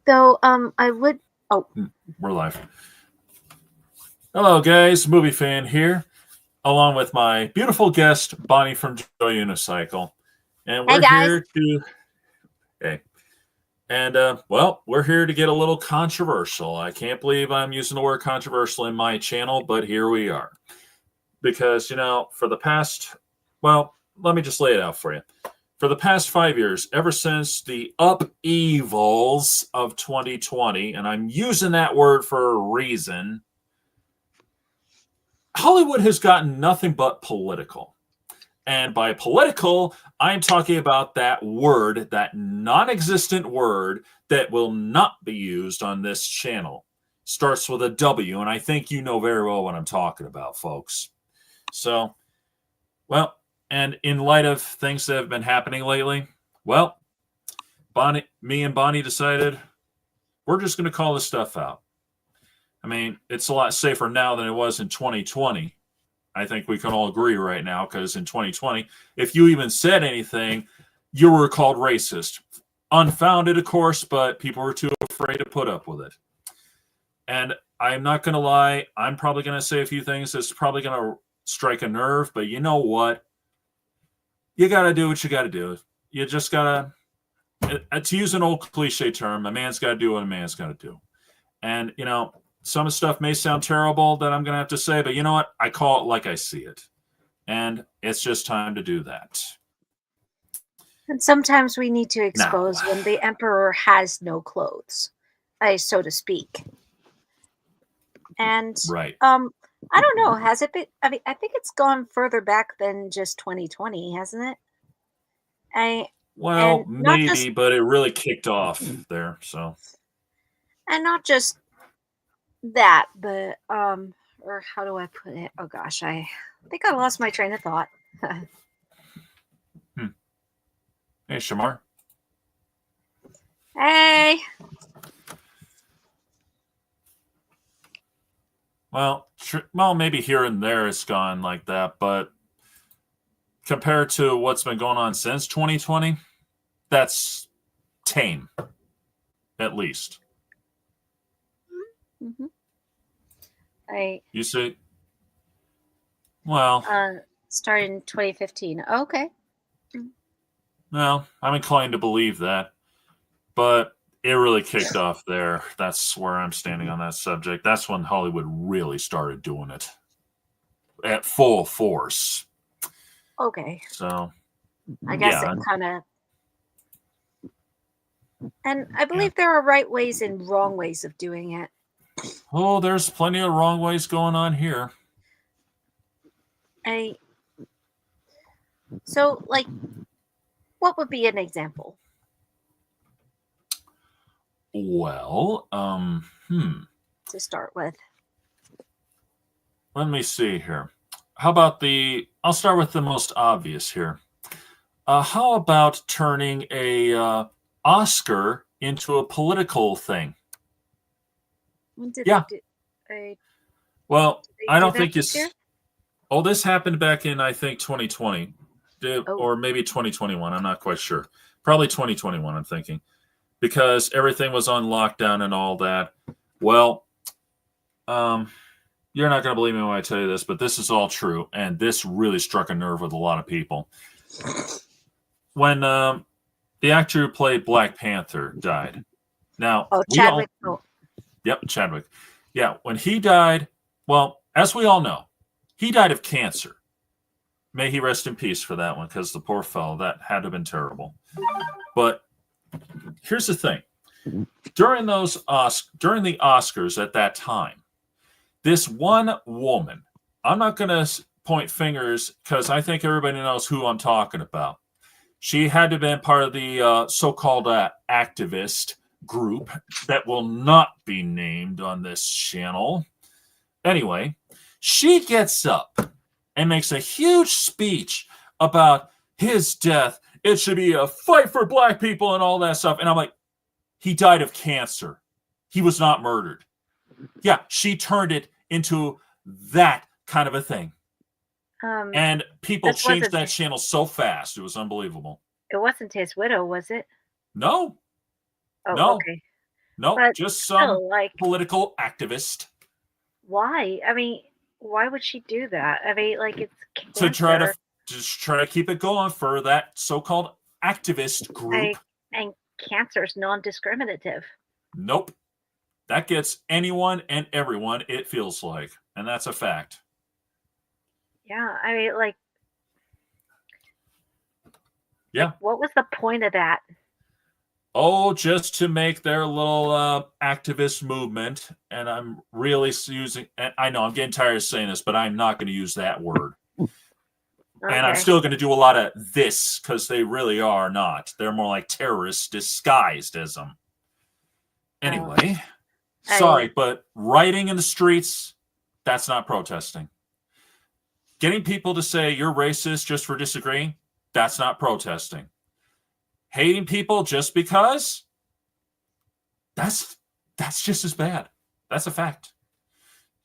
Though, I would. Oh, We're live. Hello, guys. Movie fan here, along with my beautiful guest, Bonnie from Joy Unicycle. And hey we're guys. here to, hey, and well, we're here to get a little controversial. I can't believe I'm using the word controversial in my channel, but here we are. Because, for the past, well, let me just lay it out for you. For the past 5 years, ever since the upheavals of 2020, and I'm using that word for a reason, Hollywood has gotten nothing but political. And by political, I'm talking about that word, that non existent word that will not be used on this channel. Starts with a W, and I think you know very well what I'm talking about, folks. So, well, and in light of things that have been happening lately, well, me and Bonnie decided we're just going to call this stuff out. I mean, it's a lot safer now than it was in 2020. I think we can all agree right now, because in 2020, if you even said anything, you were called racist. Unfounded, of course, but people were too afraid to put up with it. And I'm not going to lie, I'm probably going to say a few things that's probably going to strike a nerve, but you know what? You got to do what you got to do. You just got to use an old cliche term, a man's got to do what a man's got to do. And, some of the stuff may sound terrible that I'm going to have to say, but you know what? I call it like I see it. And it's just time to do that. And sometimes we need to Now, expose when the emperor has no clothes, so to speak. And right. I don't know. Has it been? I mean, I think it's gone further back than just 2020, hasn't it? Well, And not maybe, just but it really kicked off there. So, and not just that, but or how do I put it? Oh gosh, I think I lost my train of thought. hey, Shamar. Hey. Well, maybe here and there it's gone like that, but compared to what's been going on since 2020, that's tame, at least. Mm-hmm. You see? Well, started in 2015. Okay. Well, I'm inclined to believe that, but it really kicked off there. That's where I'm standing on that subject. That's when Hollywood really started doing it at full force. Okay. So, I guess it kind of. And I believe there are right ways and wrong ways of doing it. Oh, there's plenty of wrong ways going on here. So, like, what would be an example? Well, to start with. Let me see here. How about I'll start with the most obvious here. How about turning a Oscar into a political thing? Well, I don't think it's. Oh, this happened back in, I think, 2020. Or maybe 2021. I'm not quite sure. Probably 2021, I'm thinking. Because everything was on lockdown and all that. Well, you're not going to believe me when I tell you this, but this is all true. And this really struck a nerve with a lot of people. When the actor who played Black Panther died. Now, Chadwick. Yep, Chadwick. Yeah, when he died, well, as we all know, he died of cancer. May he rest in peace for that one, because the poor fellow, that had to have been terrible. But here's the thing. During the Oscars at that time, this one woman, I'm not going to point fingers because I think everybody knows who I'm talking about. She had to have been part of the so-called activist group that will not be named on this channel. Anyway, she gets up and makes a huge speech about his death. It should be a fight for black people and all that stuff. And I'm like, he died of cancer. He was not murdered. Yeah, she turned it into that kind of a thing. And people changed that channel so fast. It was unbelievable. It wasn't his widow, was it? No. Oh, no. Okay. Nope, But just some still, like, political activist why? I mean, why would she do that? I mean, like, it's to try to cancer. just try to keep it going for that so-called activist group. I and cancer is non-discriminative. Nope. That gets anyone and everyone, it feels like. And that's a fact. Yeah, I mean, like Yeah. what was the point of that? Oh, just to make their little activist movement. And I'm really using, and I know I'm getting tired of saying this, but I'm not going to use that word. And I'm Okay. still going to do a lot of this because they really are not. They're more like terrorists disguised as them. Oh, Anyway, I sorry, but rioting in the streets, that's not protesting. Getting people to say you're racist just for disagreeing, that's not protesting. Hating people just because, that's just as bad. That's a fact.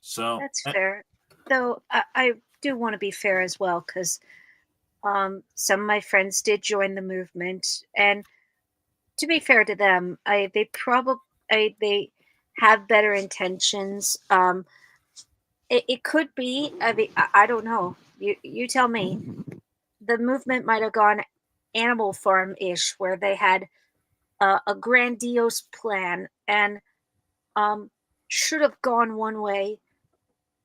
So, that's fair. Though I do want to be fair as well, because some of my friends did join the movement, and to be fair to them, they have better intentions. It could be. I mean, I don't know. You tell me. The movement might have gone Animal Farm ish, where they had a grandiose plan and um, should have gone one way,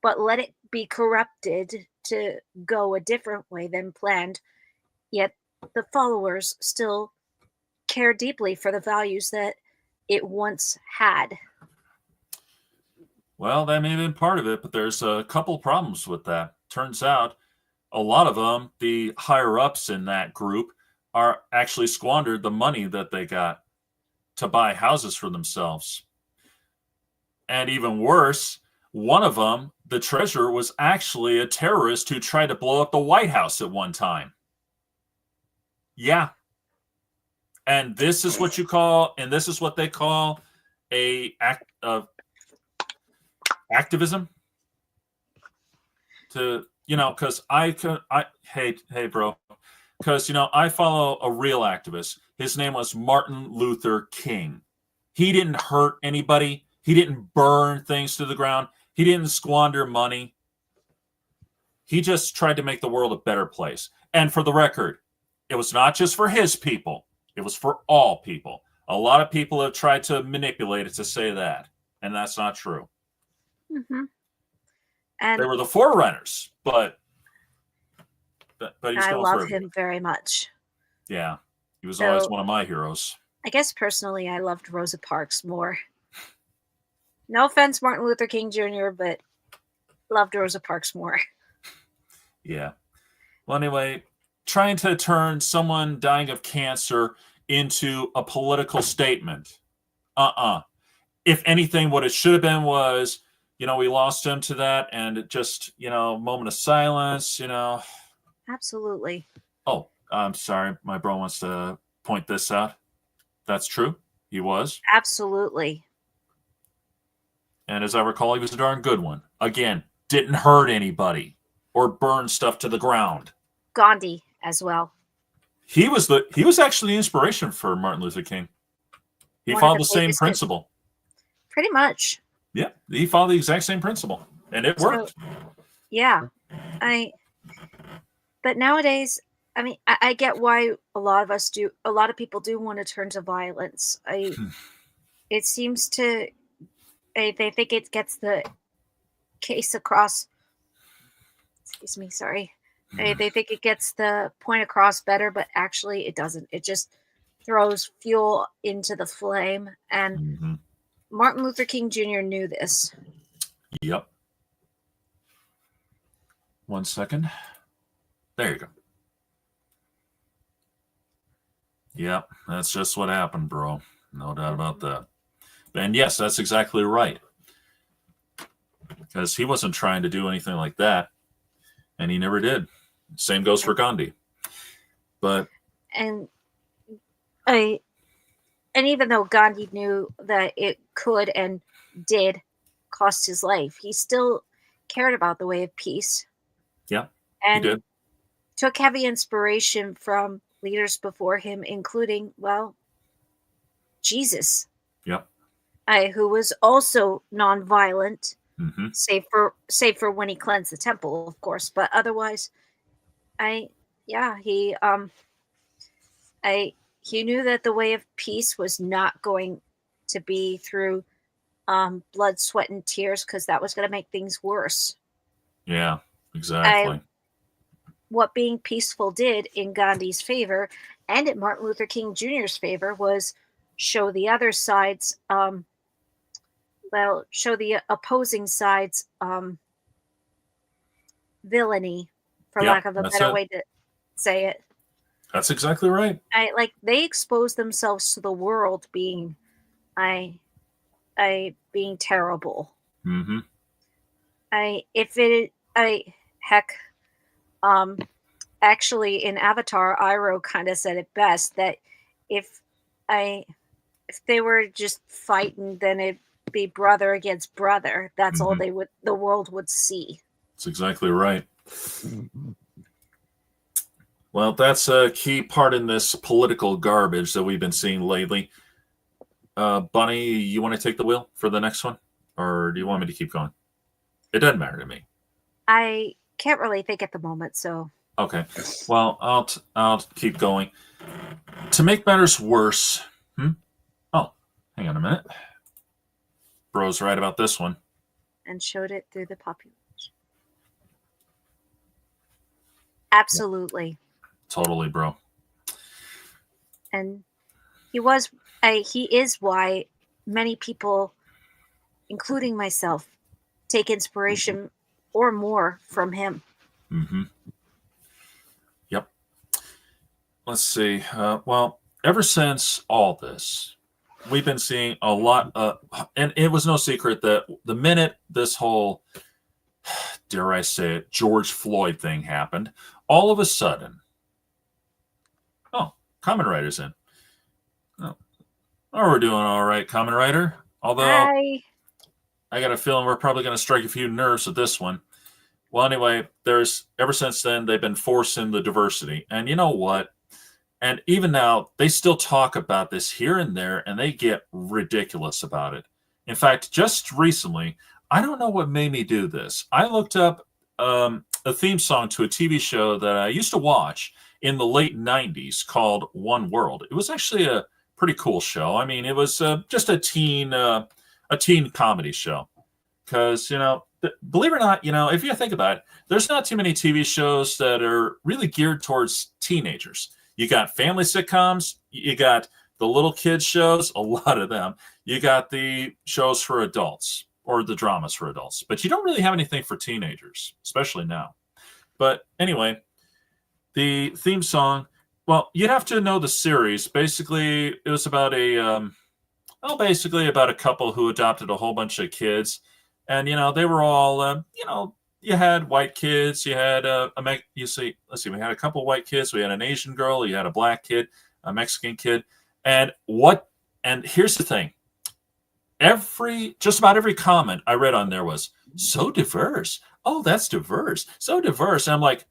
but let it be corrupted to go a different way than planned. Yet the followers still care deeply for the values that it once had. well, that may have been part of it, but there's a couple problems with that. Turns out a lot of them, the higher ups in that group, are actually squandered the money that they got to buy houses for themselves. And even worse, one of them, the treasurer, was actually a terrorist who tried to blow up the White House at one time. Yeah. And this is what you call, and this is what they call a act of activism. To because hey bro, because I follow a real activist. His name was Martin Luther King. He didn't hurt anybody. He didn't burn things to the ground. He didn't squander money. He just tried to make the world a better place. And for the record, it was not just for his people, it was for all people. A lot of people have tried to manipulate it to say that, and that's not true. Hmm. They And were the forerunners, but he's I going for love everything. him very much. Yeah, he was always Though one of my heroes. I guess personally, I loved Rosa Parks more. No offense, Martin Luther King Jr., but loved Rosa Parks more. Yeah. Well, anyway, trying to turn someone dying of cancer into a political statement. If anything, what it should have been was, we lost him to that, and it just, moment of silence, Absolutely. Oh, I'm sorry. My bro wants to point this out. That's true. He was. Absolutely. And as I recall, he was a darn good one. Again, didn't hurt anybody or burn stuff to the ground. Gandhi as well. He was actually the inspiration for Martin Luther King. He One of followed the the same biggest, principle. pretty much. Yeah, he followed the exact same principle, and it So, worked. yeah. I, but nowadays, I mean, I get why a lot of people do want to turn to violence. It seems to, they think it gets the case across, excuse me, sorry. They think it gets the point across better, but actually it doesn't. It just throws fuel into the flame. And Mhm. Martin Luther King Jr. knew this. Yep. 1 second. There you go. Yep, that's just what happened, bro. No doubt about that. And yes, that's exactly right. Because he wasn't trying to do anything like that, and he never did. Same goes for Gandhi. But And I and even though Gandhi knew that it could and did cost his life, he still cared about the way of peace yeah, he and did. took heavy inspiration from leaders before him, including, well, Jesus. Yep. who was also nonviolent, Hmm. save for when he cleansed the temple, of course. But otherwise, I yeah, I he knew that the way of peace was not going to be through blood, sweat, and tears, because that was going to make things worse. Yeah, I exactly. What being peaceful did in Gandhi's favor and in Martin Luther King Jr.'s favor was show the other sides, show the opposing sides villainy, for Yep, lack of a that's better it. way to say it. That's exactly right. I like they exposed themselves to the world being I I being terrible. Hmm. I if it I heck um actually in Avatar Iroh kind of said it best that if I if they were just fighting, then it'd be brother against brother. That's all Hmm. the world would see. That's exactly right. Well, that's a key part in this political garbage that we've been seeing lately. Bunny, you want to take the wheel for the next one, or do you want me to keep going? It doesn't matter to me. I can't really think at the moment, so Okay. Well, I'll keep going. To make matters worse. Hmm? Oh, hang on a minute. Bro's right about this one. and showed it through the population. Yeah. Absolutely. Totally, bro. And he was he is why many people, including myself, take inspiration or more from him. Hmm. Yep. Let's see. Well, ever since all this, we've been seeing a lot. And it was no secret that the minute this whole, dare I say it, George Floyd thing happened, all of a sudden, oh, Common Writer's in. Oh, oh, we're doing all right, Common Writer. Although I I got a feeling we're probably going to strike a few nerves with this one. Well, anyway, there's ever since then they've been forcing the diversity, and you know what? And even now, they still talk about this here and there, and they get ridiculous about it. In fact, just recently, I don't know what made me do this. I looked up a theme song to a TV show that I used to watch in the late '90s called One World. It was actually a pretty cool show. I mean, it was just a teen comedy show. Because believe it or not, if you think about it, there's not too many TV shows that are really geared towards teenagers. You got family sitcoms, you got the little kids shows, a lot of them. You got the shows for adults or the dramas for adults, but you don't really have anything for teenagers, especially now. But anyway, the theme song, well, you'd have to know the series. Basically, it was about basically about a couple who adopted a whole bunch of kids, and they were all, you had white kids, you had you see, let's see, we had a couple white kids, we had an Asian girl, you had a black kid, a Mexican kid, and what? And here's the thing: just about every comment I read on there was so diverse. Oh, that's diverse, so diverse. And I'm like,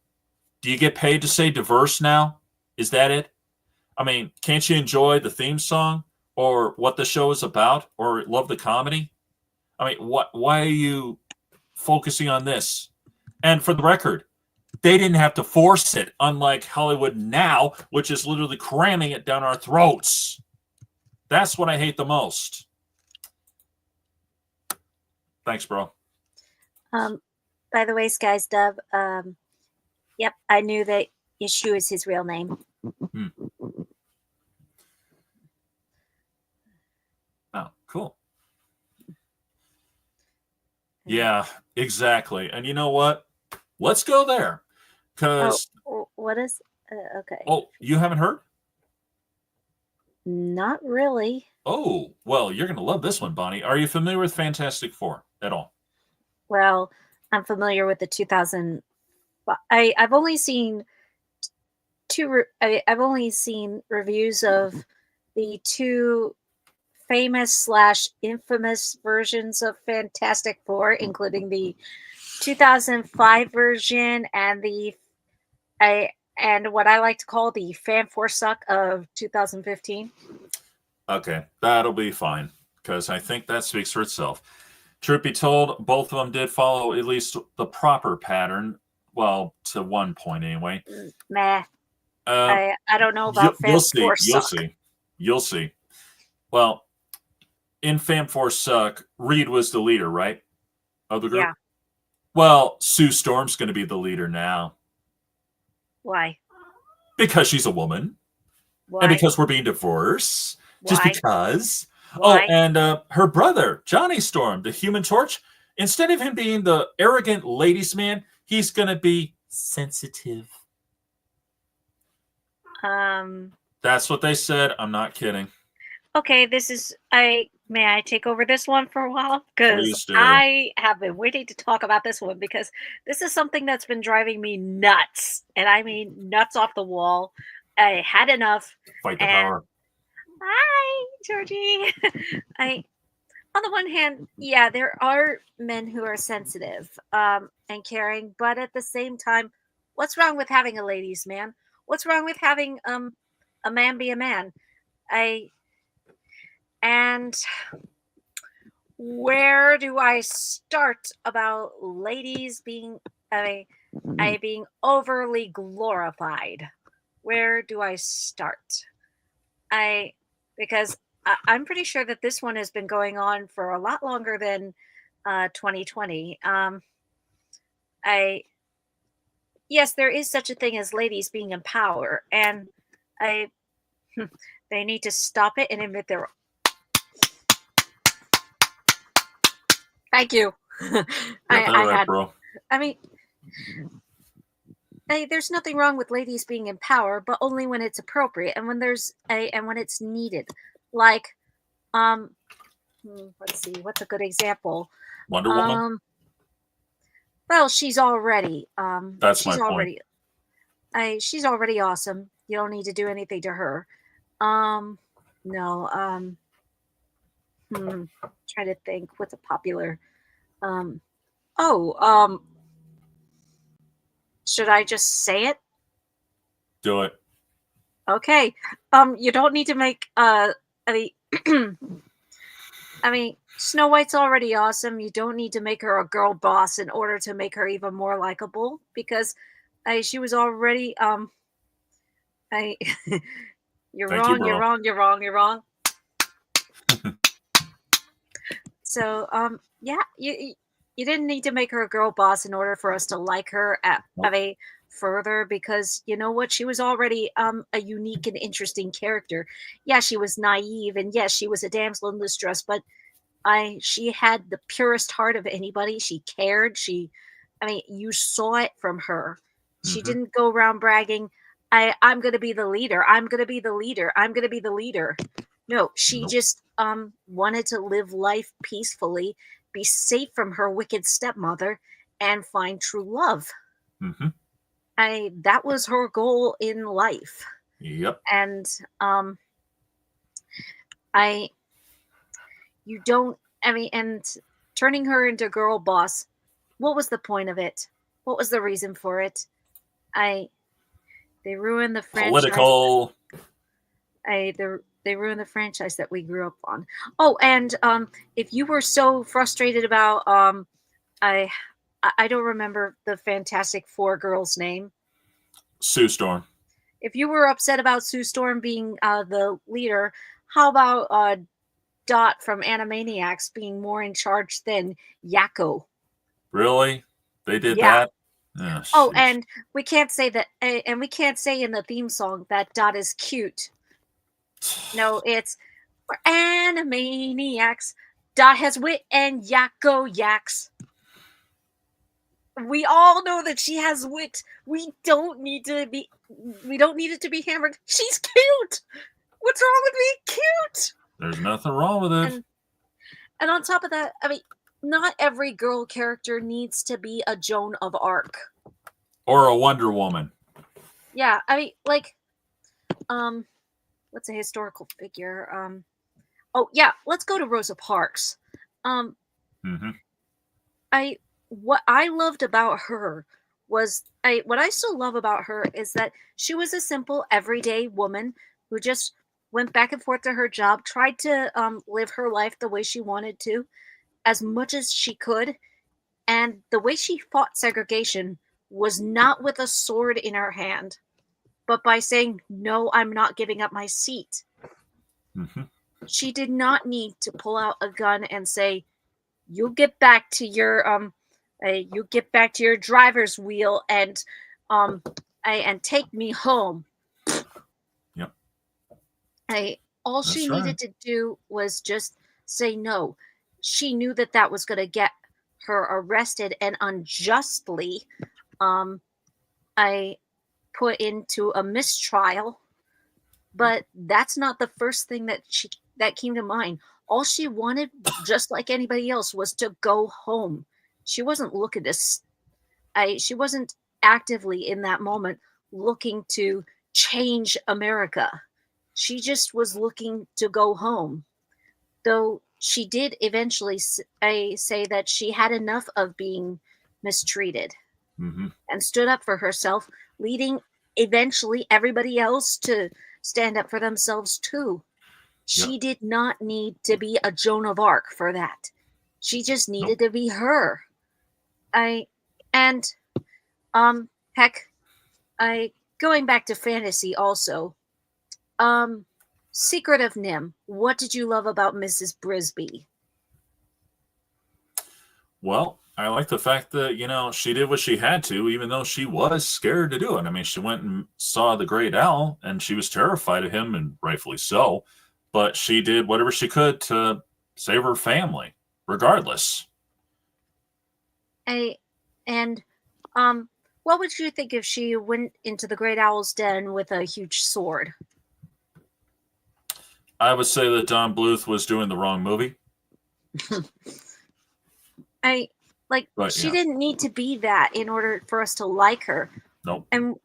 do you get paid to say diverse now? Is that it? I mean, can't you enjoy the theme song or what the show is about or love the comedy? I mean, why are you focusing on this? And for the record, they didn't have to force it, unlike Hollywood now, which is literally cramming it down our throats. That's what I hate the most. Thanks, bro. um by the way, Sky's Dove, yep, I knew that Yeshu is his real name. Hmm. Oh, cool. Yeah, exactly. And you know what? Let's go there. Oh, Because, what is okay. oh, you haven't heard? Not really. Oh, well, you're going to love this one, Bonnie. Are you familiar with Fantastic Four at all? Well, I'm familiar with the 2000. I've only seen I've only seen reviews of the two famous slash infamous versions of Fantastic Four, including the 2005 version and the I and what I like to call the fan for suck of 2015. Okay, that'll be fine. because I think that speaks for itself. Truth be told, both of them did follow at least the proper pattern. Well, to one point anyway. Meh. Um, I don't know you, about you'll Fam see. Four You'll Suck. see. You'll see. Well, in Fam Force Suck, Reed was the leader, right, of the Yeah. group. Well, Sue Storm's going to be the leader now Why? because she's a woman, and Why? because we're being divorced. Just Why? because. Oh, Why? and her brother Johnny Storm, the Human Torch. Instead of him being the arrogant ladies' man, he's going to be sensitive. That's what they said. I'm not kidding. Okay, this is I may I take over this one for a while because Please do. I have been waiting to talk about this one because this is something that's been driving me nuts, and I mean nuts off the wall. I had enough, Fight the and power. hi, Georgie. I on the one hand, yeah, there are men who are sensitive and caring, but at the same time, what's wrong with having a ladies' man? What's wrong with having a man be a man? I and where do I start about ladies being being overly glorified? Where do I start? I because I'm pretty sure that this one has been going on for a lot longer than 2020. I Yes, there is such a thing as ladies being in power, and I they need to stop it and admit they're. Thank you. Get that I right, had. bro. I mean, there's nothing wrong with ladies being in power, but only when it's appropriate and when and when it's needed. Like, um, let's see, what's a good example? Wonder Woman. Um, well, she's already, That's my point. she's already awesome. You don't need to do anything to her. Um, no, trying to think what's a popular. Um, oh, should I just say it? Do it. Okay. You don't need to make I mean I mean Snow White's already awesome. You don't need to make her a girl boss in order to make her even more likable because she was already I you're Thank you, wrong, you're bro. wrong, you're wrong, you're wrong. So yeah, you didn't need to make her a girl boss in order for us to like her at Nope. further because you know what, she was already a unique and interesting character. Yeah, she was naive, and yes, she was a damsel in distress, but she had the purest heart of anybody. She cared. I mean, you saw it from her. She Mm-hmm. didn't go around bragging, I'm going to be the leader. I'm going to be the leader. I'm going to be the leader. No, she Nope. just wanted to live life peacefully, be safe from her wicked stepmother, and find true love. Mm-hmm. That was her goal in life. Yep. And I you don't I mean and turning her into girl boss, what was the point of it? What was the reason for it? I They ruined the franchise. Political. They ruined the franchise that we grew up on. Oh, and if you were so frustrated about I I don't remember the Fantastic Four girl's name. Sue Storm. If you were upset about Sue Storm being the leader, how about Dot from Animaniacs being more in charge than Yakko? Really? They did Yeah. that? Oh, Oh, sheesh. and we can't say that, and we can't say in the theme song that Dot is cute. No, it's for Animaniacs. Dot has wit and Yakko yaks. We all know that she has wit. We don't need to be. We don't need it to be hammered. She's cute. What's wrong with being cute? There's nothing wrong with it. And on top of that, I mean, not every girl character needs to be a Joan of Arc. Or a Wonder Woman. Yeah, I mean, like, what's a historical figure? Oh yeah, let's go to Rosa Parks. Mm-hmm. What I loved about her was what I still love about her is that she was a simple everyday woman who just went back and forth to her job, tried to live her life the way she wanted to, as much as she could. And the way she fought segregation was not with a sword in her hand, but by saying, "No, I'm not giving up my seat." Hmm. She did not need to pull out a gun and say, "You get back to your you get back to your driver's wheel and um and take me home." Yep. I All she That's right. needed to do was just say no. She knew that that was going to get her arrested and unjustly um I put into a mistrial, but that's not the first thing that came to mind. All she wanted, just like anybody else, was to go home. She wasn't looking to she wasn't actively in that moment looking to change America. She just was looking to go home. Though she did eventually say that she had enough of being mistreated Hmm. and stood up for herself, leading eventually everybody else to stand up for themselves too. Yep. She did not need to be a Joan of Arc for that. She just Nope. needed to be her. I and heck, I going back to fantasy also. Um Secret of Nim. What did you love about Mrs. Brisby? Well, I like the fact that, she did what she had to, even though she was scared to do it. I mean, she went and saw the great owl and she was terrified of him, and rightfully so. But she did whatever she could to save her family, regardless. I and um what would you think if she went into the Great Owl's den with a huge sword? I would say that Don Bluth was doing the wrong movie. I like But she yeah, didn't need to be that in order for us to like her. nope. And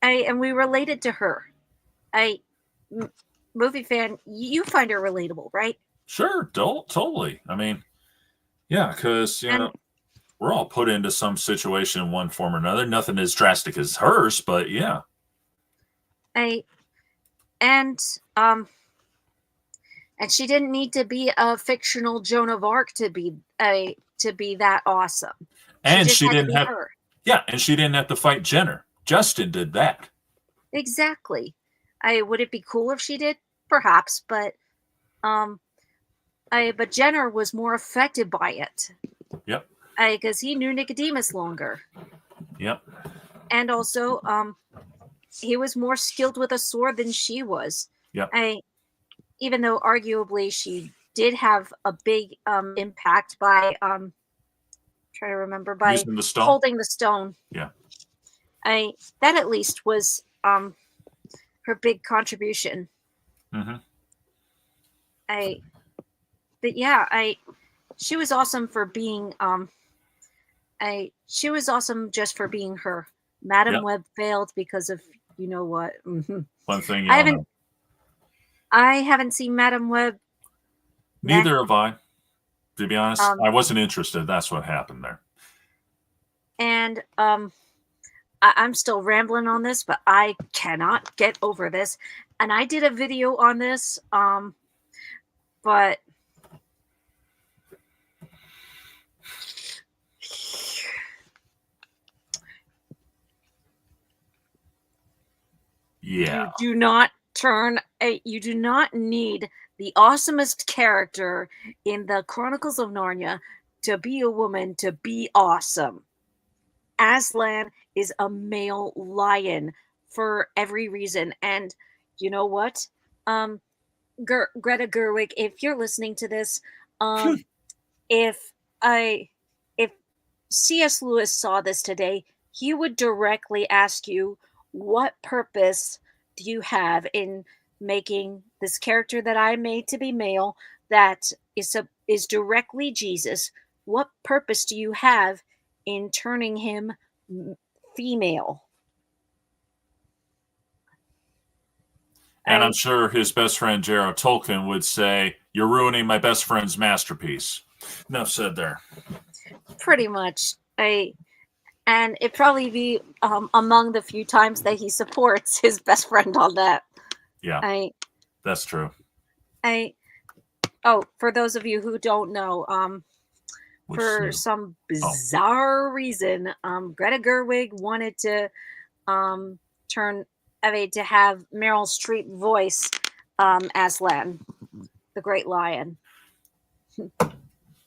and we related to her. I m- Movie fan, you find her relatable, right? Sure, totally. I mean, yeah, because, And we're all put into some situation in one form or another. Nothing as drastic as hers, but yeah. I and um and she didn't need to be a fictional Joan of Arc to be that awesome. She And just she had to didn't be have, her. yeah, and she didn't have to fight Jenner. Justin did that. Exactly. I Would it be cool if she did? Perhaps, but um but Jenner was more affected by it. Yep. Because he knew Nicodemus longer. Yep. And also he was more skilled with a sword than she was. Yep. I Even though arguably she did have a big impact by trying to remember, by Using the stone. holding the stone. Yeah. I That at least was her big contribution. Hmm. I But yeah, I she was awesome for being I she was awesome just for being her. Madam Yep. Web failed because of, you know what. One thing I y'all haven't know. I haven't seen Madam Web. Meh. Neither have I. To be honest, Um I wasn't interested. That's what happened there. and I'm still rambling on this, but I cannot get over this. And I did a video on this, but Yeah. you do not need the awesomest character in the Chronicles of Narnia to be a woman to be awesome. Aslan is a male lion for every reason. And you know what? Um, Greta Gerwig, if you're listening to this, um, if I if C.S. Lewis saw this today, he would directly ask you, what purpose do you have in making this character that I made to be male, that is directly Jesus? What purpose do you have in turning him female? And I'm I sure his best friend J.R.R. Tolkien would say, "You're ruining my best friend's masterpiece." Enough said there. Pretty much. I And it probably be among the few times that he supports his best friend on that. Yeah. I That's true. I Oh, for those of you who don't know, Which for Snoop? some Oh, bizarre reason, Greta Gerwig wanted to um, turn, to have Meryl Streep voice Aslan, the Great Lion.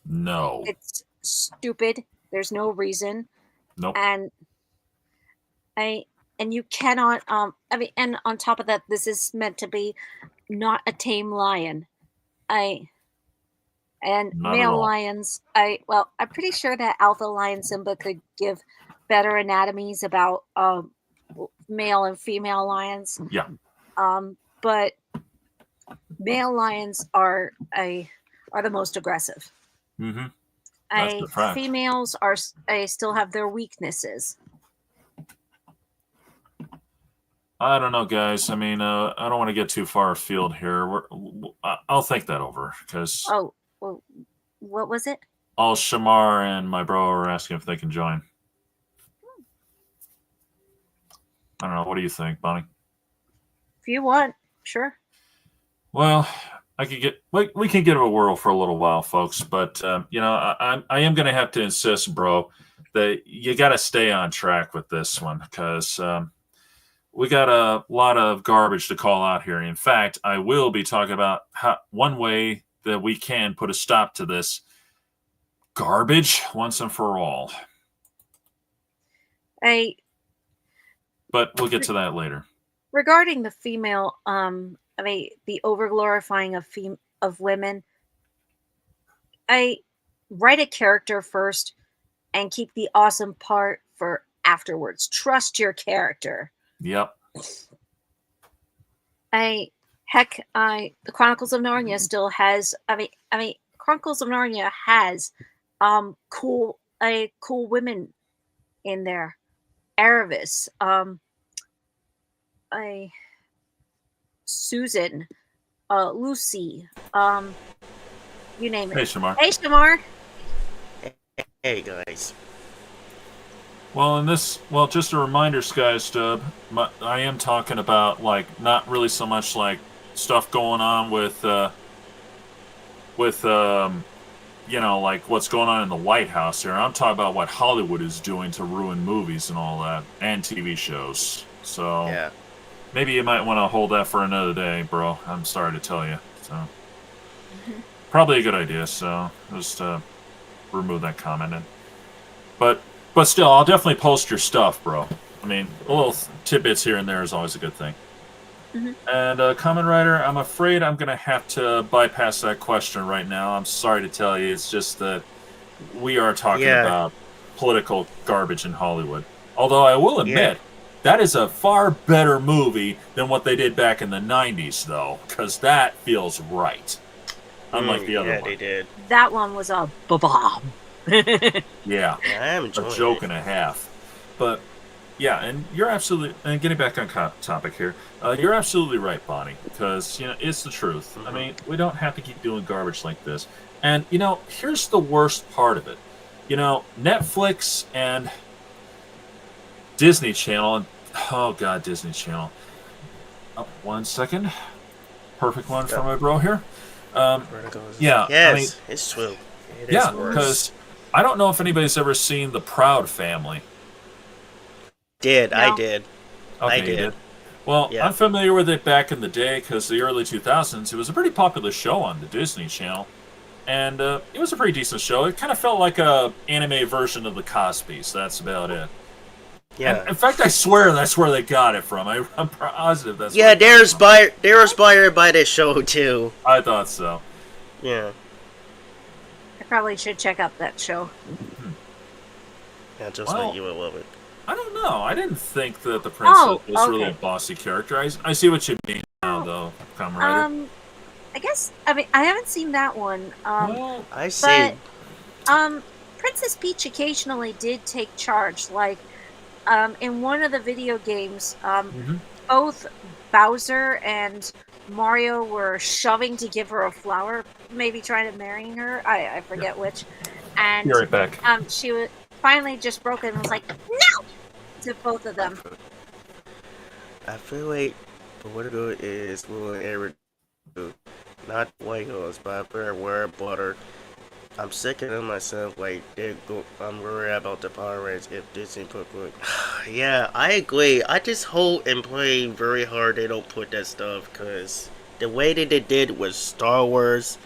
no. It's stupid. There's no reason, Nope. and I and you cannot. And on top of that, this is meant to be not a tame lion. I And Not at male all. lions, I'm pretty sure that alpha lion Simba could give better anatomies about male and female lions. Yeah. But male lions are the most aggressive. Mm-hmm. That's I the fact. Females are I still have their weaknesses. I don't know, guys. I mean, I don't want to get too far afield here. I'll think that over because Oh, well, what was it? all Shamar and my bro are asking if they can join. I don't know. What do you think, Bonnie? If you want, sure. Well, I could get we can get a whirl for a little while, folks. But I am going to have to insist, bro, that you got to stay on track with this one because we got a lot of garbage to call out here. In fact, I will be talking about one way that we can put a stop to this garbage once and for all. I But we'll get to that later. Regarding the female, the over glorifying of women, I write a character first and keep the awesome part for afterwards. Trust your character. Yep. The Chronicles of Narnia still has. Chronicles of Narnia has cool women in there. Aravis, I Susan, Lucy, you name Hey, it. Shamar. Hey, Shamar. Hey guys. Well, just a reminder, Sky Stub, I am talking about, like, not really so much, like, stuff going on like, what's going on in the White House here. I'm talking about what Hollywood is doing to ruin movies and all that, and TV shows. So, Yeah. maybe you might want to hold that for another day, bro. I'm sorry to tell you. So, probably a good idea, so just remove that comment. But still, I'll definitely post your stuff, bro. I mean, a little tidbits here and there is always a good thing. Mm-hmm. And comment writer, I'm afraid I'm gonna have to bypass that question right now. I'm sorry to tell you, it's just that we are talking about political garbage in Hollywood. Although I will admit, that is a far better movie than what they did back in the '90s, though, because that feels right. Unlike the other one. Yeah, they did. That one was a bomb. Yeah, I am enjoying a joke it. and a half. But yeah, and you're absolutely. And getting back on topic here, you're absolutely right, Bonnie. Because it's the truth. I mean, we don't have to keep doing garbage like this. And here's the worst part of it. Netflix and Disney Channel. And, oh God, Disney Channel. Oh, 1 second. Perfect one for my bro here. Yeah. Yes, I mean, it's true. Yeah, because I don't know if anybody's ever seen The Proud Family. No. I did. Okay, I you did. did. Well, Yeah. I'm familiar with it back in the day because the early 2000s, it was a pretty popular show on the Disney Channel. And it was a pretty decent show. It kind of felt like a anime version of The Cosby's. That's about it. Yeah. And in fact, I swear that's where they got it from. I'm positive that's Yeah, they're inspired by this show, too. I thought so. Yeah. I probably should check out that show. Yeah, just like you would love it. I don't know. I didn't think that the princess was really a okay. bossy character. I see what you mean now, though, Comrade. I guess I haven't seen that one. Well, I see. But Princess Peach occasionally did take charge. Like in one of the video games, both Bowser and Mario were shoving to give her a flower, maybe trying to marry her. I forget which. And be right back. she was finally just broke it and was like, "No!" to both of them. I feel like the way to go is we'll Not Legos, but I better wear butter. I'm sick of them myself. Like I'm worried about the Power Rangers if Disney put. Yeah, I agree. I just hope and pray very hard they don't put that stuff because the way that they did was Star Wars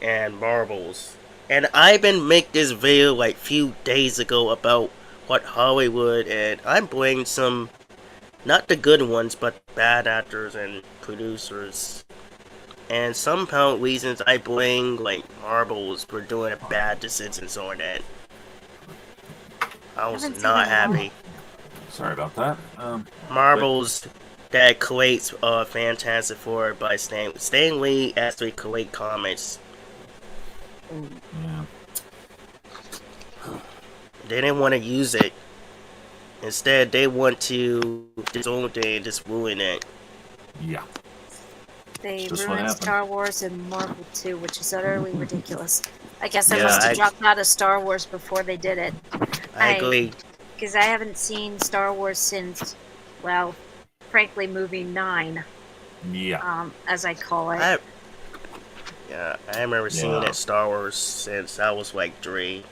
and Marvels. And I've been make this video like few days ago about what Hollywood and I'm blaming some not the good ones but bad actors and producers. And somehow reasons I blame like Marvels for doing a bad decisions on that. I was haven't seen not them all. happy. Sorry about that. Marvels that creates Fantastic Four by Stan Lee actually create comics. Yeah. They didn't want to use it. Instead, they want to this own thing, just ruin it. Yeah. They Just what ruined happened. Star Wars and Marvel too, which is utterly ridiculous. I guess I Yeah, must have dropped out of Star Wars before they did it. I agree. Because I haven't seen Star Wars since, well, frankly, movie 9, Yeah. as I call it. I remember seeing Yeah. that Star Wars since I was like 3.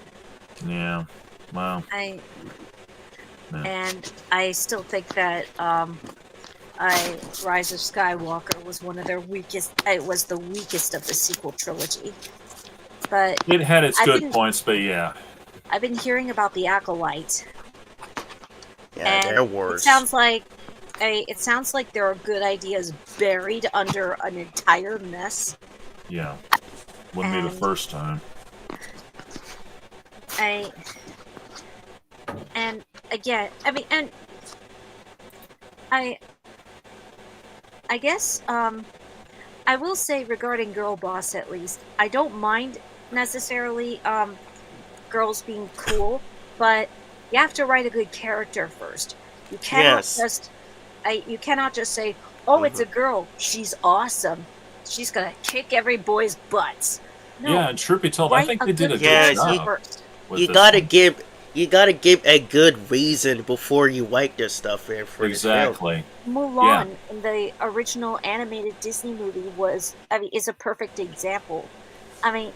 Yeah. Wow. I Yeah. and I still think that Rise of Skywalker was one of their weakest. It was the weakest of the sequel trilogy. But It had its I've good been- points, but yeah. I've been hearing about the Acolyte. Yeah, And they're worse. it sounds like there are good ideas buried under an entire mess. Yeah. Wouldn't be the And- first time. And again, I mean, and I guess I will say regarding Girl Boss, at least I don't mind necessarily girls being cool, but you have to write a good character first. You cannot you cannot just say, "Oh, it's a girl. She's awesome. She's gonna kick every boy's butts." No, Yeah, and truth be told, I write think a they did a good good Yeah, character job. first. with You this gotta one. give a good reason before you write this stuff in for this film. Exactly. Mulan in the original animated Disney movie is a perfect example. I mean,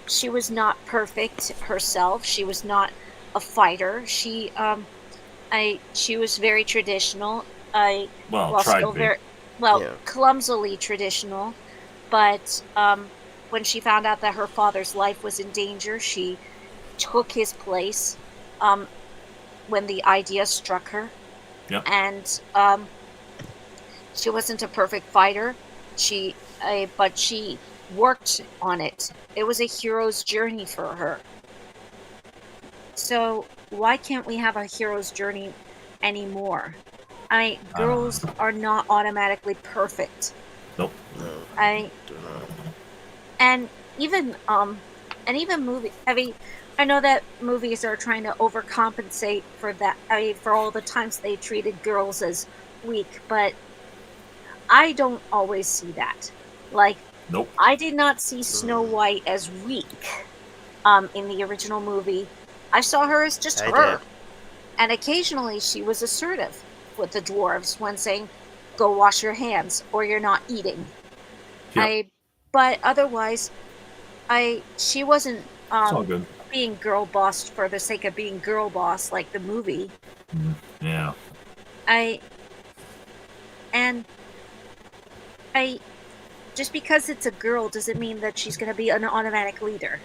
she was not perfect herself. She was not a fighter. She was very traditional. Well, tried to be. Yeah. Clumsily traditional, but when she found out that her father's life was in danger, she took his place when the idea struck her. Yep. And she wasn't a perfect fighter. But she worked on it. It was a hero's journey for her. So why can't we have a hero's journey anymore? I mean, girls are not automatically perfect. Nope. No, I do not. and even movie. I mean, I know that movies are trying to overcompensate for that. I mean, for all the times they treated girls as weak, but I don't always see that. Like, Nope. I did not see Snow White as weak in the original movie. I saw her as just I her. did. And occasionally she was assertive with the dwarves when saying, "Go wash your hands or you're not eating." Yep. But otherwise, she wasn't It's all good. being girl boss for the sake of being girl boss like the movie. Yeah. Just because it's a girl doesn't mean that she's going to be an automatic leader.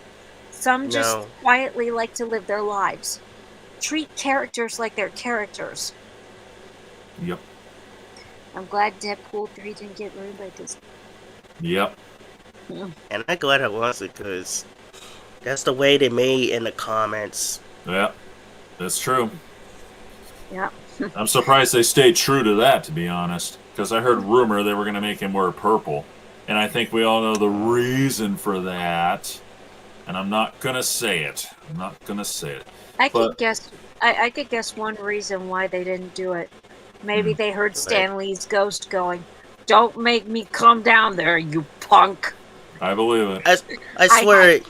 Some just No. quietly like to live their lives. Treat characters like they're characters. Yep. I'm glad Deadpool 3 didn't get ruined by this. Yep. And I'm glad it wasn't because that's the way they made in the comments. Yeah. That's true. Yeah. I'm surprised they stayed true to that, to be honest. Because I heard rumor they were going to make him wear purple. And I think we all know the reason for that. And I'm not going to say it. I could guess one reason why they didn't do it. Maybe they heard Stan Lee's ghost going, "Don't make me come down there, you punk." I believe it. I swear,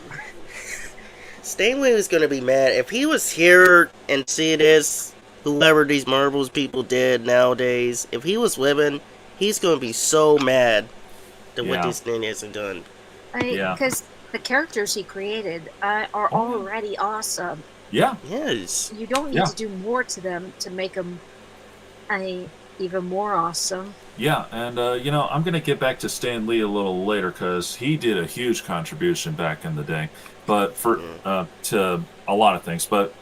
Stanley was gonna be mad if he was here and see this. Whoever these Marvels people did nowadays, if he was living, he's gonna be so mad. than what Yeah. Disney hasn't done. Yeah. Because the characters he created are Oh yeah. already awesome. Yeah. Yes. You don't need Yeah. to do more to them to make them even more awesome. Yeah, and I'm going to get back to Stan Lee a little later because he did a huge contribution back in the day, but for Yeah. to a lot of things, but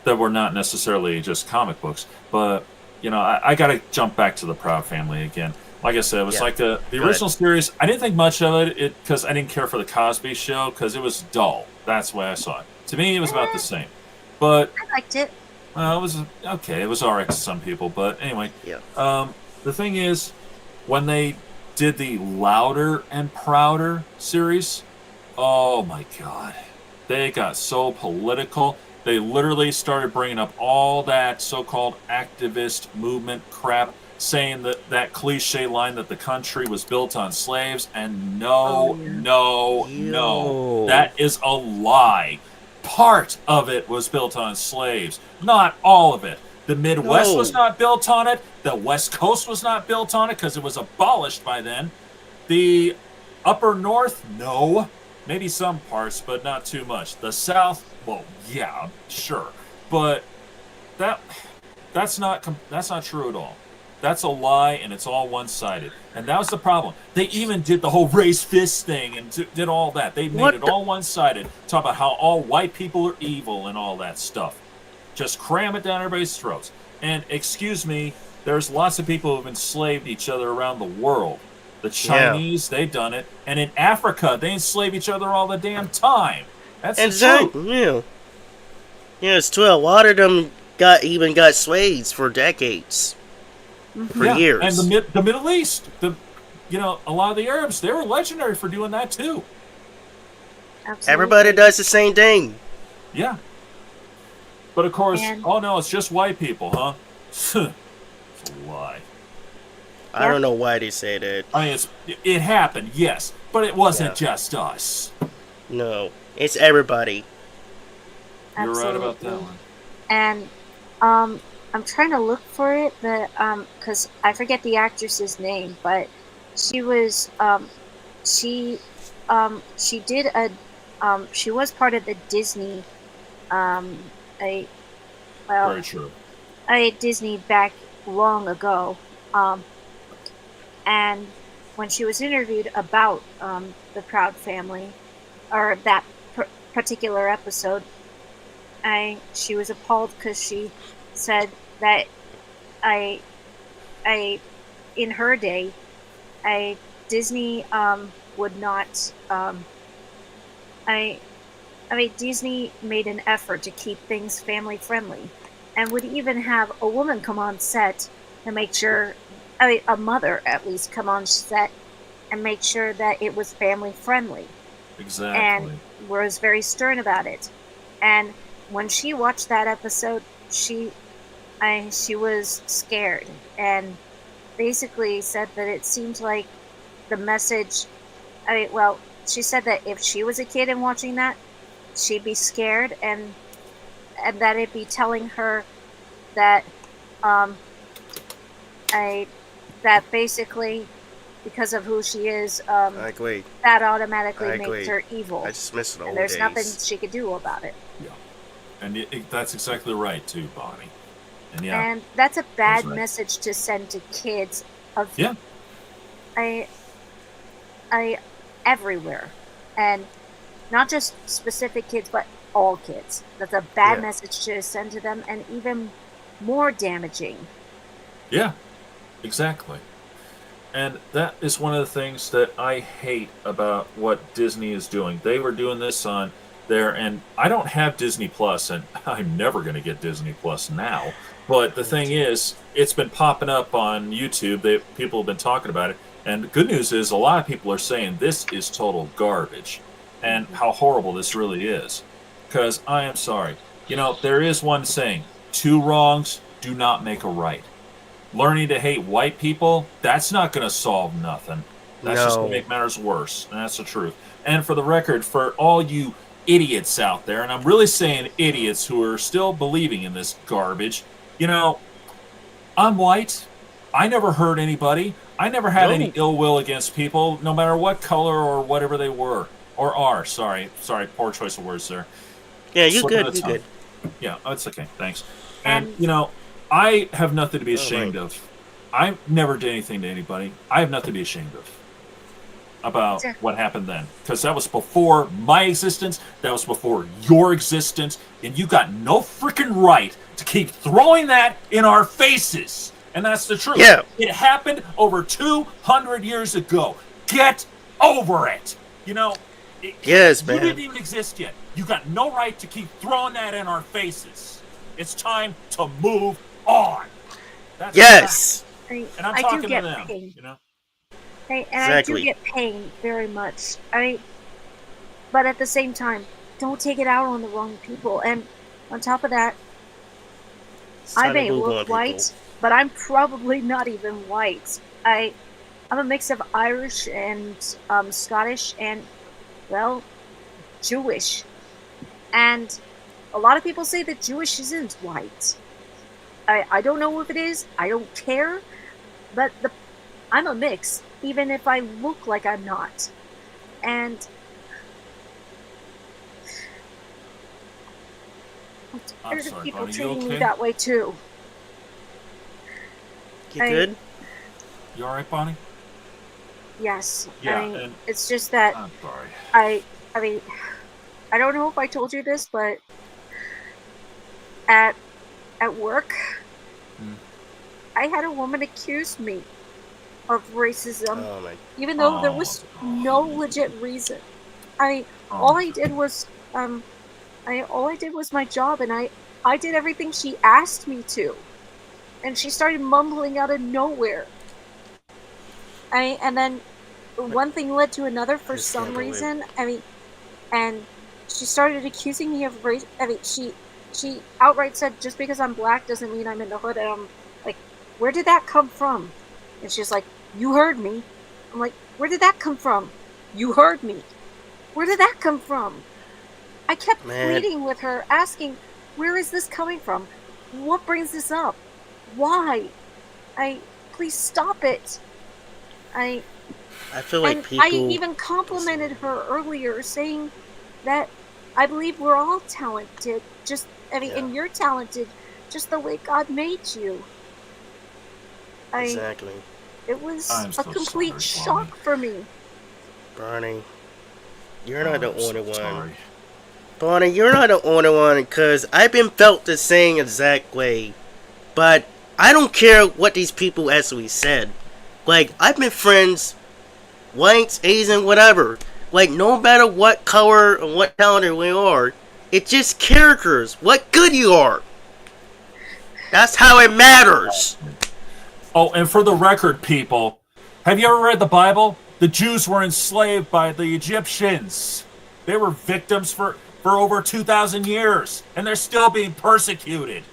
that were not necessarily just comic books. But I got to jump back to the Proud Family again. Like I said, it was Yeah. like the Good. original series. I didn't think much of it because I didn't care for the Cosby Show because it was dull. That's the way I saw it. To me, it was about the Eh, same. But I liked it. well, it was okay. It was alright to some people, but anyway. Yeah. The thing is, when they did the Louder and Prouder series, oh my god, they got so political. They literally started bringing up all that so-called activist movement crap, saying that cliche line that the country was built on slaves, and Oh no, yeah. no, no, Yo. that is a lie. Part of it was built on slaves, not all of it. The Midwest was No. not built on it. The West Coast was not built on it because it was abolished by then. The Upper North, no. Maybe some parts, but not too much. The South, well, yeah, sure. But that that's not true at all. That's a lie, and it's all one-sided. And that was the problem. They even did the whole race fist thing and did all that. They made What it the? all one-sided. Talk about how all white people are evil and all that stuff. Just cram it down everybody's throats. And excuse me, there's lots of people who've enslaved each other around the world. The Yeah. Chinese, they've done it. And in Africa, they enslave each other all the damn time. That's the truth. Exactly. Yeah. Yeah. It's true. A lot of them got slaves for decades, for Mhm. Yeah, and years. the Middle East, a lot of the Arabs, they were legendary for doing that too. Everybody Absolutely. does the same thing. Yeah, but of course, And oh no, it's just white people, huh? It's a lie. I yeah, don't know why they say that. I mean, it happened, yes, but it Yeah. wasn't just us. No. It's everybody. You're right about that absolutely. one. And I'm trying to look for it, but because I forget the actress's name, but she was she she did a she was part of the Disney um a well Very true. a Disney back long ago. Um and when she was interviewed about the Proud Family or that particular episode, I she was appalled because she said that I I in her day I Disney would not I I mean Disney made an effort to keep things family friendly and would even have a woman come on set and make sure a mother at least come on set and make sure that it was family friendly and Exactly. was very stern about it. And when she watched that episode, she was scared and basically said that it seemed like the message. Well, she said that if she was a kid and watching that, she'd be scared and that it'd be telling her that um I that basically because of who she is, I agree. that I automatically makes agree. her I evil, just miss the and old there's nothing days. she could do about it. Yeah, and that's exactly right too, Bonnie. And yeah, And that's a that's bad right. message to send to kids of Yeah, I I everywhere, and not just specific kids, but all kids. That's a bad Yeah. message to send to them, and even more damaging. yeah, exactly. And that is one of the things that I hate about what Disney is doing. They were doing this on there, and I don't have Disney Plus, and I'm never going to get Disney Plus now. But the thing is, it's been popping up on YouTube. People have been talking about it, and the good news is a lot of people are saying this is total garbage, and Mhm. how horrible this really is. Because I am sorry, there is one saying: two wrongs do not make a right. Learning to hate white people, that's not going to solve nothing. That's just going to No. make matters worse. And that's the truth. And for the record, for all you idiots out there, and I'm really saying idiots who are still believing in this garbage, you know, I'm white. I never hurt anybody. I never had any No. ill will against people, no matter what color or whatever they were or are. Sorry, poor choice of words there. Yeah, you Slip of the good. You tongue. good. Yeah, that's okay. Thanks. And And I have nothing to be All right. ashamed of. I never did anything to anybody. I have nothing to be ashamed of about exactly. what happened then, because that was before my existence. That was before your existence, and you got no freaking right to keep throwing that in our faces. And that's the truth. Yeah. It happened over 200 years ago. Get over it. You know, Yes, you didn't man. even exist yet. You got no right to keep throwing that in our faces. It's time to move on. That's a fact. Yes. And I'm I do talking to get them, pain. you know? And I do Exactly. get pain very much. But at the same time, don't take it out on the wrong people. And on top of that, It's I time to may move look on, people. white, but I'm probably not even white. I'm a mix of Irish and Scottish and, well, Jewish. And a lot of people say that Jewish isn't white. I don't know if it is. I don't care. But I'm a mix, even if I look like I'm not. And I'm I'm tired of sorry, people buddy. You treating me okay? that way too. You I good? You all right, Bonnie? Yes. Yeah, and It's just that I'm sorry. I I mean I don't know if I told you this, but at at work, Hmm. I had a woman accuse me of racism, Oh my. even though there Oh, was no oh, legit reason. I all oh. I did was all I did was my job, and I did everything she asked me to, and she started mumbling out of nowhere. And then Wait, one thing led to another I for just can't some believe. reason. And she started accusing me of race. She outright said just because I'm black doesn't mean I'm in the hood. And I'm like, where did that come from? And she's like, you heard me. I'm like, where did that come from? You heard me. Where did that come from? I kept Man, pleading with her, asking, where is this coming from? What brings this up? Why? I Please stop it. I I feel like And I people. even complimented her earlier, saying that I believe we're all talented. Yeah, And you're talented just the way God made you. I, exactly. it was I'm a so complete sorry, Bonnie. shock for me. Barney, you're not Oh, the I'm only so one. sorry. Barney, you're not the only one because I've been felt the same exact way. But I don't care what these people actually said. Like, I've been friends, whites, Asian, whatever. Like, no matter what color and what talent we are, it's just characters. What good you are. That's how it matters. Oh, and for the record, people, have you ever read the Bible? The Jews were enslaved by the Egyptians. They were victims for over 2,000 years, and they're still being persecuted,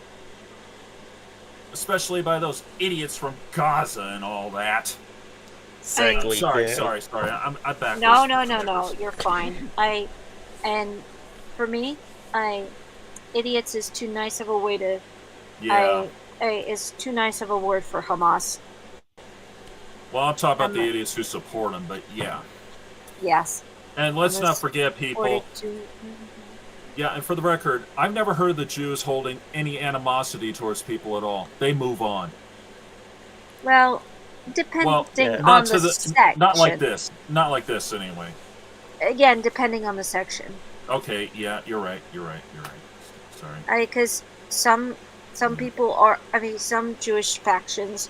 especially by those idiots from Gaza and all that. I Exactly, Sorry, man. sorry, sorry. I'm No, backwards. no, I'm no, no. backwards. You're fine. And for me, I idiots is too nice of a way to Yeah. I is too nice of a word for Hamas. Well, I'm talking about I'm the idiots who support them, but yeah. Yes, And I'm let's a not forget, supported people. to. Yeah, and for the record, I've never heard the Jews holding any animosity towards people at all. They move on. Well, Well, depending Yeah. not on the to the not like section. this. Not like this anyway. Again, depending on the section. Okay, yeah, you're right. You're right. You're right. Sorry. Because some Mm, people are. I mean, some Jewish factions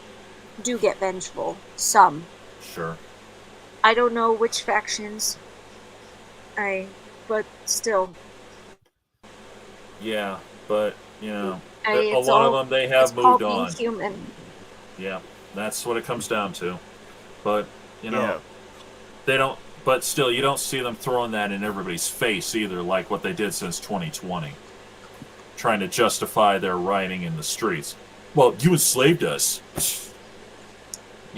do get vengeful. Some. sure. I don't know which factions. But still, Yeah, but a it's lot of all. them they It's have moved called being on. human. Yeah, that's what it comes down to. But Yeah. they don't. But still, you don't see them throwing that in everybody's face either, like what they did since 2020, trying to justify their rioting in the streets. Well, you enslaved us.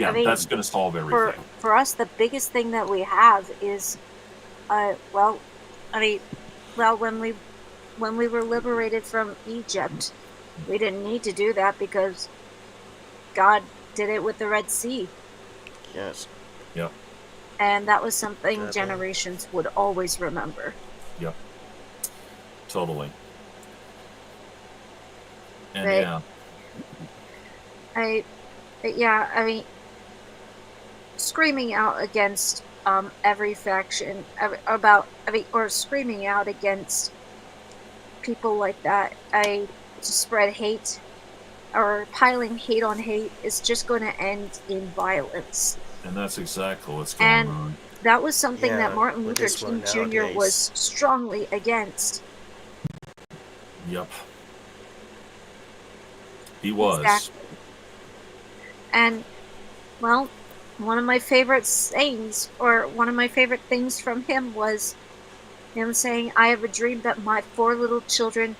I Yeah, mean, that's going to solve everything. for us, the biggest thing that we have is, well, I mean, well, when we were liberated from Egypt, we didn't need to do that because God did it with the Red Sea. Yes. Yep. And that was something Definitely. generations would always remember. Yep. Totally. And But yeah. I, but yeah, I mean, screaming out against every faction or screaming out against people like that, to spread hate or piling hate on hate is just going to end in violence. And that's exactly what's going And on. that was something that Yeah, Martin with Luther this one King Jr. nowadays. was strongly against. Yep. He was. Exactly. And, well, one of my favorite sayings, or one of my favorite things from him was him saying, I have a dream that my 4 little children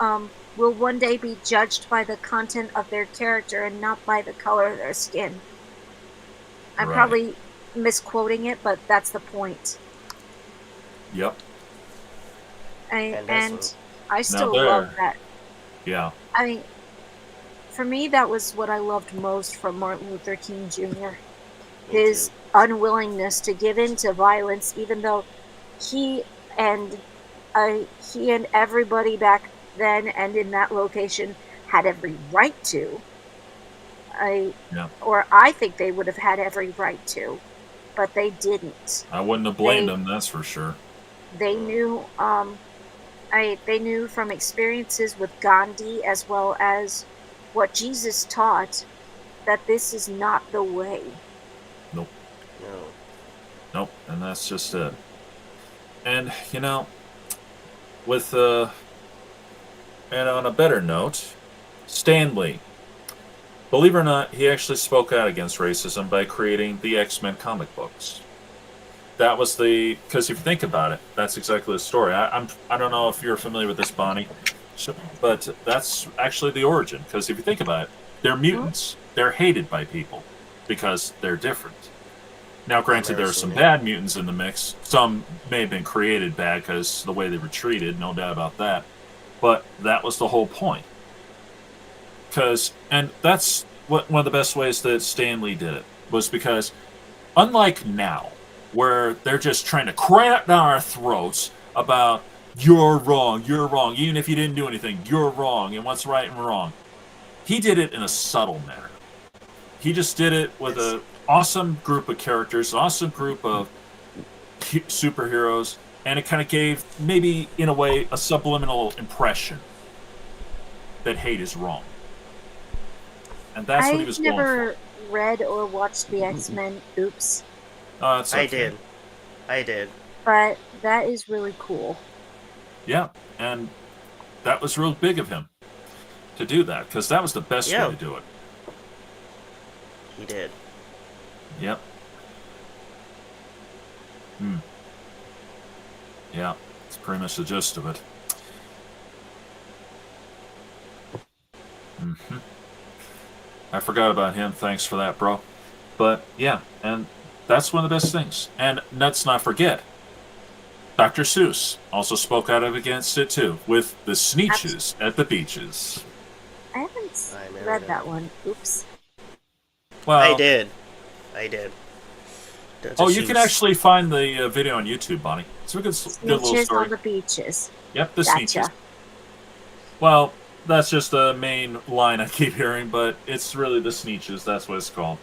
will one day be judged by the content of their character and not by the color of their skin. I'm Right. probably misquoting it, but that's the point. Yep. And I Now still love there. that. Yeah. I mean, for me, that was what I loved most from Martin Luther King Jr. Me His too. unwillingness to give in to violence, even though he and he and everybody back then and in that location had every right to. Yeah. I think they would have had every right to, but they didn't. I wouldn't have blamed him, that's for sure. They knew they knew from experiences with Gandhi as well as what Jesus taught that this is not the way. Nope. No. Nope. And that's just it. And with and on a better note, Stanley. Believe it or not, he actually spoke out against racism by creating the X-Men comic books. That was because if you think about it, that's exactly the story. I don't know if you're familiar with this, Bonnie, but that's actually the origin. Because if you think about it, they're mutants. They're hated by people because they're different. Now, granted, there are some bad mutants in the mix. Some may have been created bad because the way they were treated, no doubt about that. But that was the whole point. And that's one of the best ways that Stan Lee did it, was because unlike now, where they're just trying to cram down our throats about you're wrong, even if you didn't do anything, you're wrong, and what's right and wrong. He did it in a subtle manner. He just did it with an awesome group of characters, an awesome group of superheroes, and it kind of gave, maybe in a way, a subliminal impression that hate is wrong. And that's what he was going for. I've never read or watched the X-Men. Oops. It's okay. I did. But that is really cool. Yeah, and that was real big of him to do that, because that was the best way to do it. He did. Yep. Yeah, it's pretty much the gist of it. I forgot about him. Thanks for that, bro. But yeah, and that's one of the best things. And let's not forget, Dr. Seuss also spoke out against it too, with the Sneetches at the beaches. I haven't read that one. Oops. Well, I did. Oh, you can actually find the video on YouTube, Bonnie. It's a good little story. On the beaches. Yep, the Gotcha. Sneetches. Well, that's just the main line I keep hearing, but it's really the Sneetches. That's what it's called.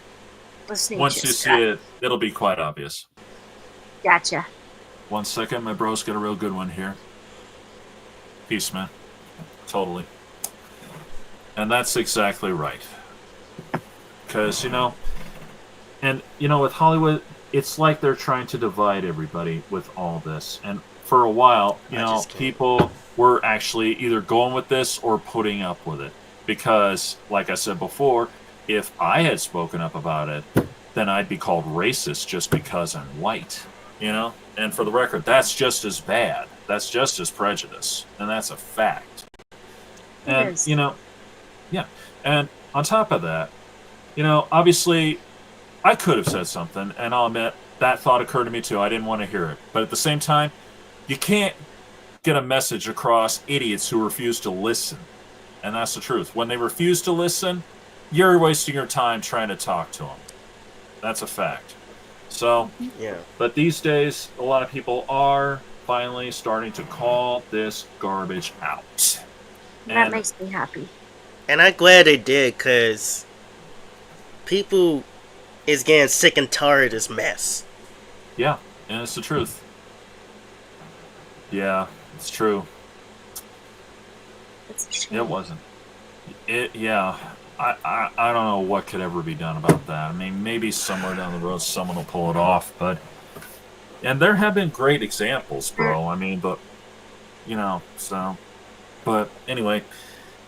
The Sneetches. Once you see it, it'll be quite obvious. Gotcha. 1 second, my bro's got a real good one here. Peace, man. Totally. And that's exactly right. Because, with Hollywood, it's like they're trying to divide everybody with all this. And for a while, people were actually either going with this or putting up with it. Because, like I said before, if I had spoken up about it, then I'd be called racist just because I'm white. And for the record, that's just as bad. That's just as prejudice. And that's a fact. And, yeah. And on top of that, obviously, I could have said something, and I'll admit, that thought occurred to me too. I didn't want to hear it. But at the same time, you can't get a message across idiots who refuse to listen. And that's the truth. When they refuse to listen, you're wasting your time trying to talk to them. That's a fact. So, Mhm. Yeah. but these days, a lot of people are finally starting to call this garbage out. That And makes me happy. And I'm glad they did, cause people is getting sick and tired of this mess. yeah, and it's the truth. Yeah, it's true. It's a It shame. wasn't. Yeah. I don't know what could ever be done about that. I mean, maybe somewhere down the road someone will pull it off, but and there have been great examples, Mm. bro. I mean, but so but anyway,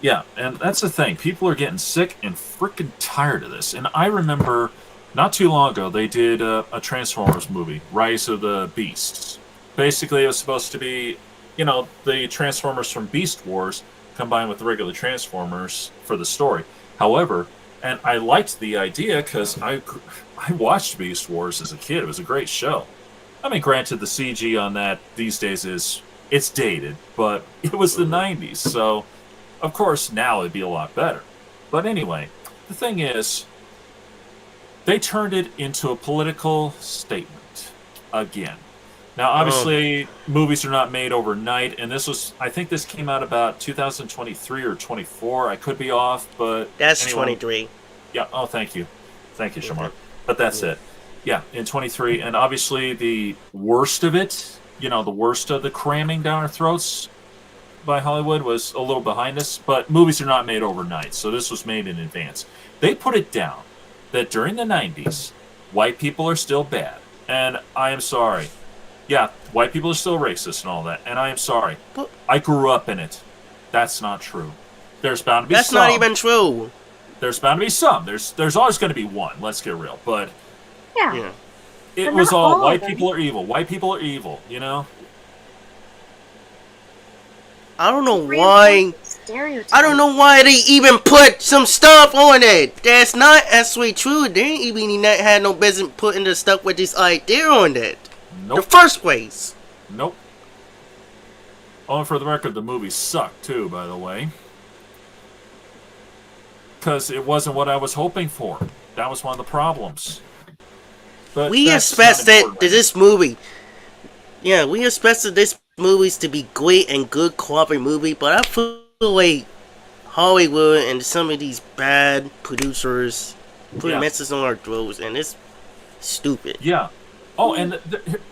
yeah, and that's the thing. People are getting sick and freaking tired of this. And I remember not too long ago they did a Transformers movie, Rise of the Beasts. Basically, it was supposed to be, the Transformers from Beast Wars combined with the regular Transformers for the story. However, and I liked the idea because I watched Beast Wars as a kid. It was a great show. I mean, granted, the CG on that these days it's dated, but it was the Mhm. '90s, so of course, now it'd be a lot better. But anyway, the thing is, they turned it into a political statement again. Now, Oh, obviously, movies are not made overnight, and I think this came out about 2023 or 24. I could be off, but that's anyone, 23. yeah, oh, thank you. Thank you, Okay. Shamar. But that's Yeah. it. Yeah, in 23. And obviously, the worst of it, the worst of the cramming down our throats by Hollywood was a little behind us, but movies are not made overnight, so this was made in advance. They put it down that during the '90s, white people are still bad, and I am sorry. Yeah, white people are still racist and all that, and I am sorry. But I grew up in it. That's not true. There's bound to be that's not some. even true. There's bound to be some. There's always going to be one. Let's get real. But Yeah, Yeah. it but was not all all of white them. people are evil. White people are evil. I don't know It why. reinforces stereotypes. I don't know why they even put some stuff on it. That's not actually true. They ain't even not had no business putting the stuff with this idea on it. The Nope. first place. Nope. Oh, and for the record, the movie sucked too, by the way. Because it wasn't what I was hoping for. That was one of the problems. But We that's not expected important right now. this movie. Yeah, we expected this movies to be great and good quality movie, but I feel like Hollywood and some of these bad producers put Yeah. messes on our throats, and it's stupid. Yeah. Oh, and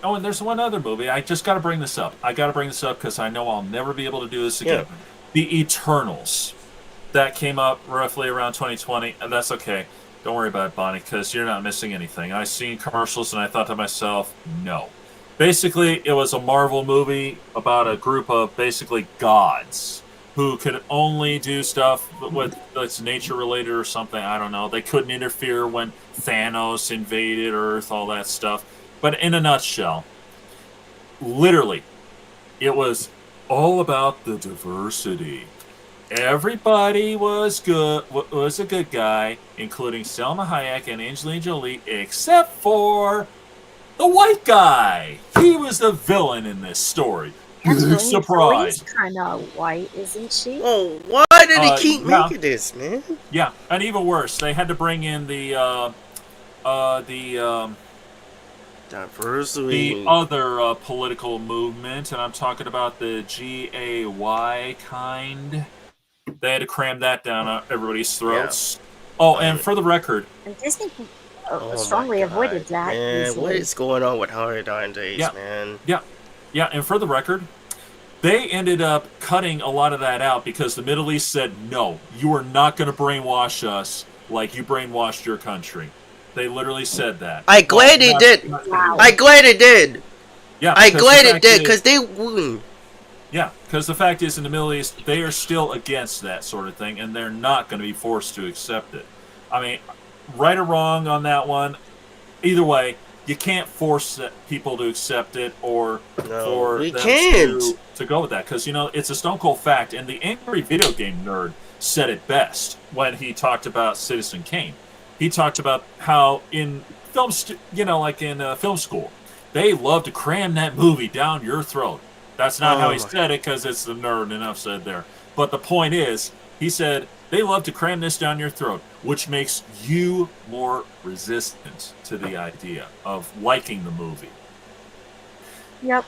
and there's one other movie. I just got to bring this up. I got to bring this up because I know I'll never be able to do this again. Yeah. The Eternals. That came up roughly around 2020, and that's okay. Don't worry about it, Bonnie, because you're not missing anything. I seen commercials and I thought to myself, no. Basically, it was a Marvel movie about a group of basically gods who could only do stuff that's nature related or something. I don't know. They couldn't interfere when Thanos invaded Earth, all that stuff. But in a nutshell, literally, it was all about the diversity. Everybody was good. Was a good guy, including Selma Hayek and Angelina Jolie, except for the white guy. He was the villain in this story. Big Angelina surprise. Jolie's kind of white, isn't she? Oh, why did they keep Yeah, making this, man? yeah, and even worse, they had to bring in the Diversity. other political movement, and I'm talking about the GAY kind. They had to cram that down everybody's throats. Oh, and for the record, And Disney Oh strongly my God, avoided that. man, what easily. is going on with Hollywood nowadays, Yeah. man? yeah, and for the record, they ended up cutting a lot of that out because the Middle East said, no, you are not going to brainwash us like you brainwashed your country. They literally said that. I glad they did. Wow. I glad it did. Yeah, I because glad the it fact did, is- because they wouldn't. Yeah, because the fact is, in the Middle East, they are still against that sort of thing, and they're not going to be forced to accept it. I mean, right or wrong on that one, either way, you can't force people to accept it or No, for we them can't. to go with that. Because, it's a stone cold fact, and the angry video game nerd said it best when he talked about Citizen Kane. He talked about how in film, like in film school, they love to cram that movie down your throat. That's not how he Oh my- said it because it's the nerd, enough said there. But the point is, he said They love to cram this down your throat, which makes you more resistant to the idea of liking the movie. Yep.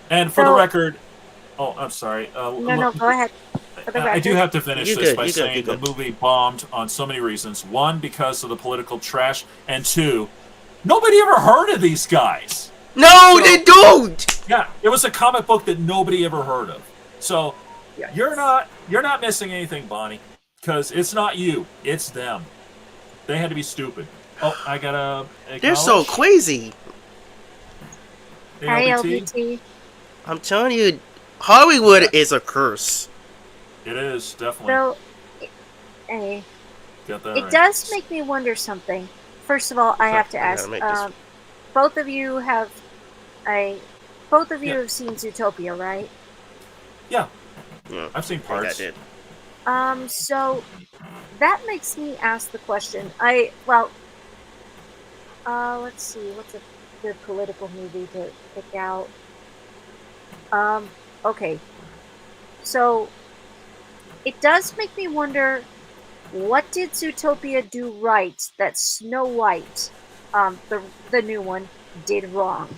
And for the record, I'm sorry. No, go ahead. For the record. I do have to finish this by you saying the movie bombed on so many reasons. One, because of the political trash, and two, nobody ever heard of these guys. No, they don't. Yeah, it was a comic book that nobody ever heard of. So Yes. you're not missing anything, Bonnie, because it's not you, it's them. They had to be stupid. Oh, I gotta. They're so crazy. ALBT. I'm telling you, Hollywood is a curse. It is definitely. So, it does make me wonder something. First of all, I have to ask. Both of you have have seen Zootopia, right? Yeah, I've seen parts. I did. So that makes me ask the question. Let's see, what's a good political movie to pick out? Okay. So it does make me wonder, what did Zootopia do right that Snow White, the new one, did wrong?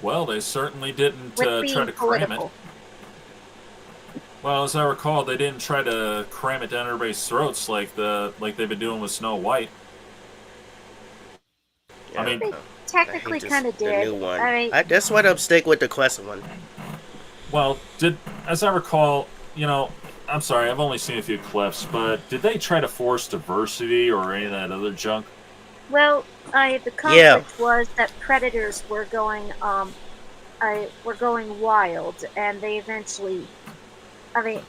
Well, they certainly didn't try to cram it. Well, as I recall, they didn't try to cram it down everybody's throats like they've been doing with Snow White. Yeah, I mean, they technically kind of did. The new one. That's why I'm sticking with the classic one. Well, as I recall, I'm sorry, I've only seen a few clips, but did they try to force diversity or any of that other junk? Well, the conflict was that predators were going wild, and they eventually, the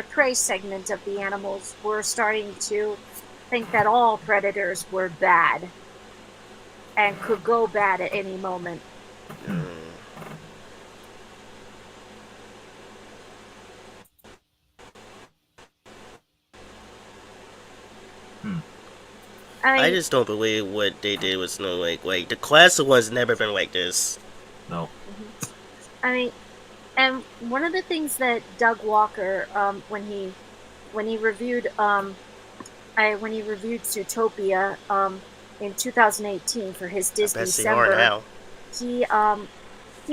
prey segment of the animals were starting to think that all predators were bad and could go bad at any moment. I just don't believe what they did with Snow White. Like, the classic one's never been like this. No. And one of the things that Doug Walker, when he reviewed Zootopia in 2018 for his Disney December, he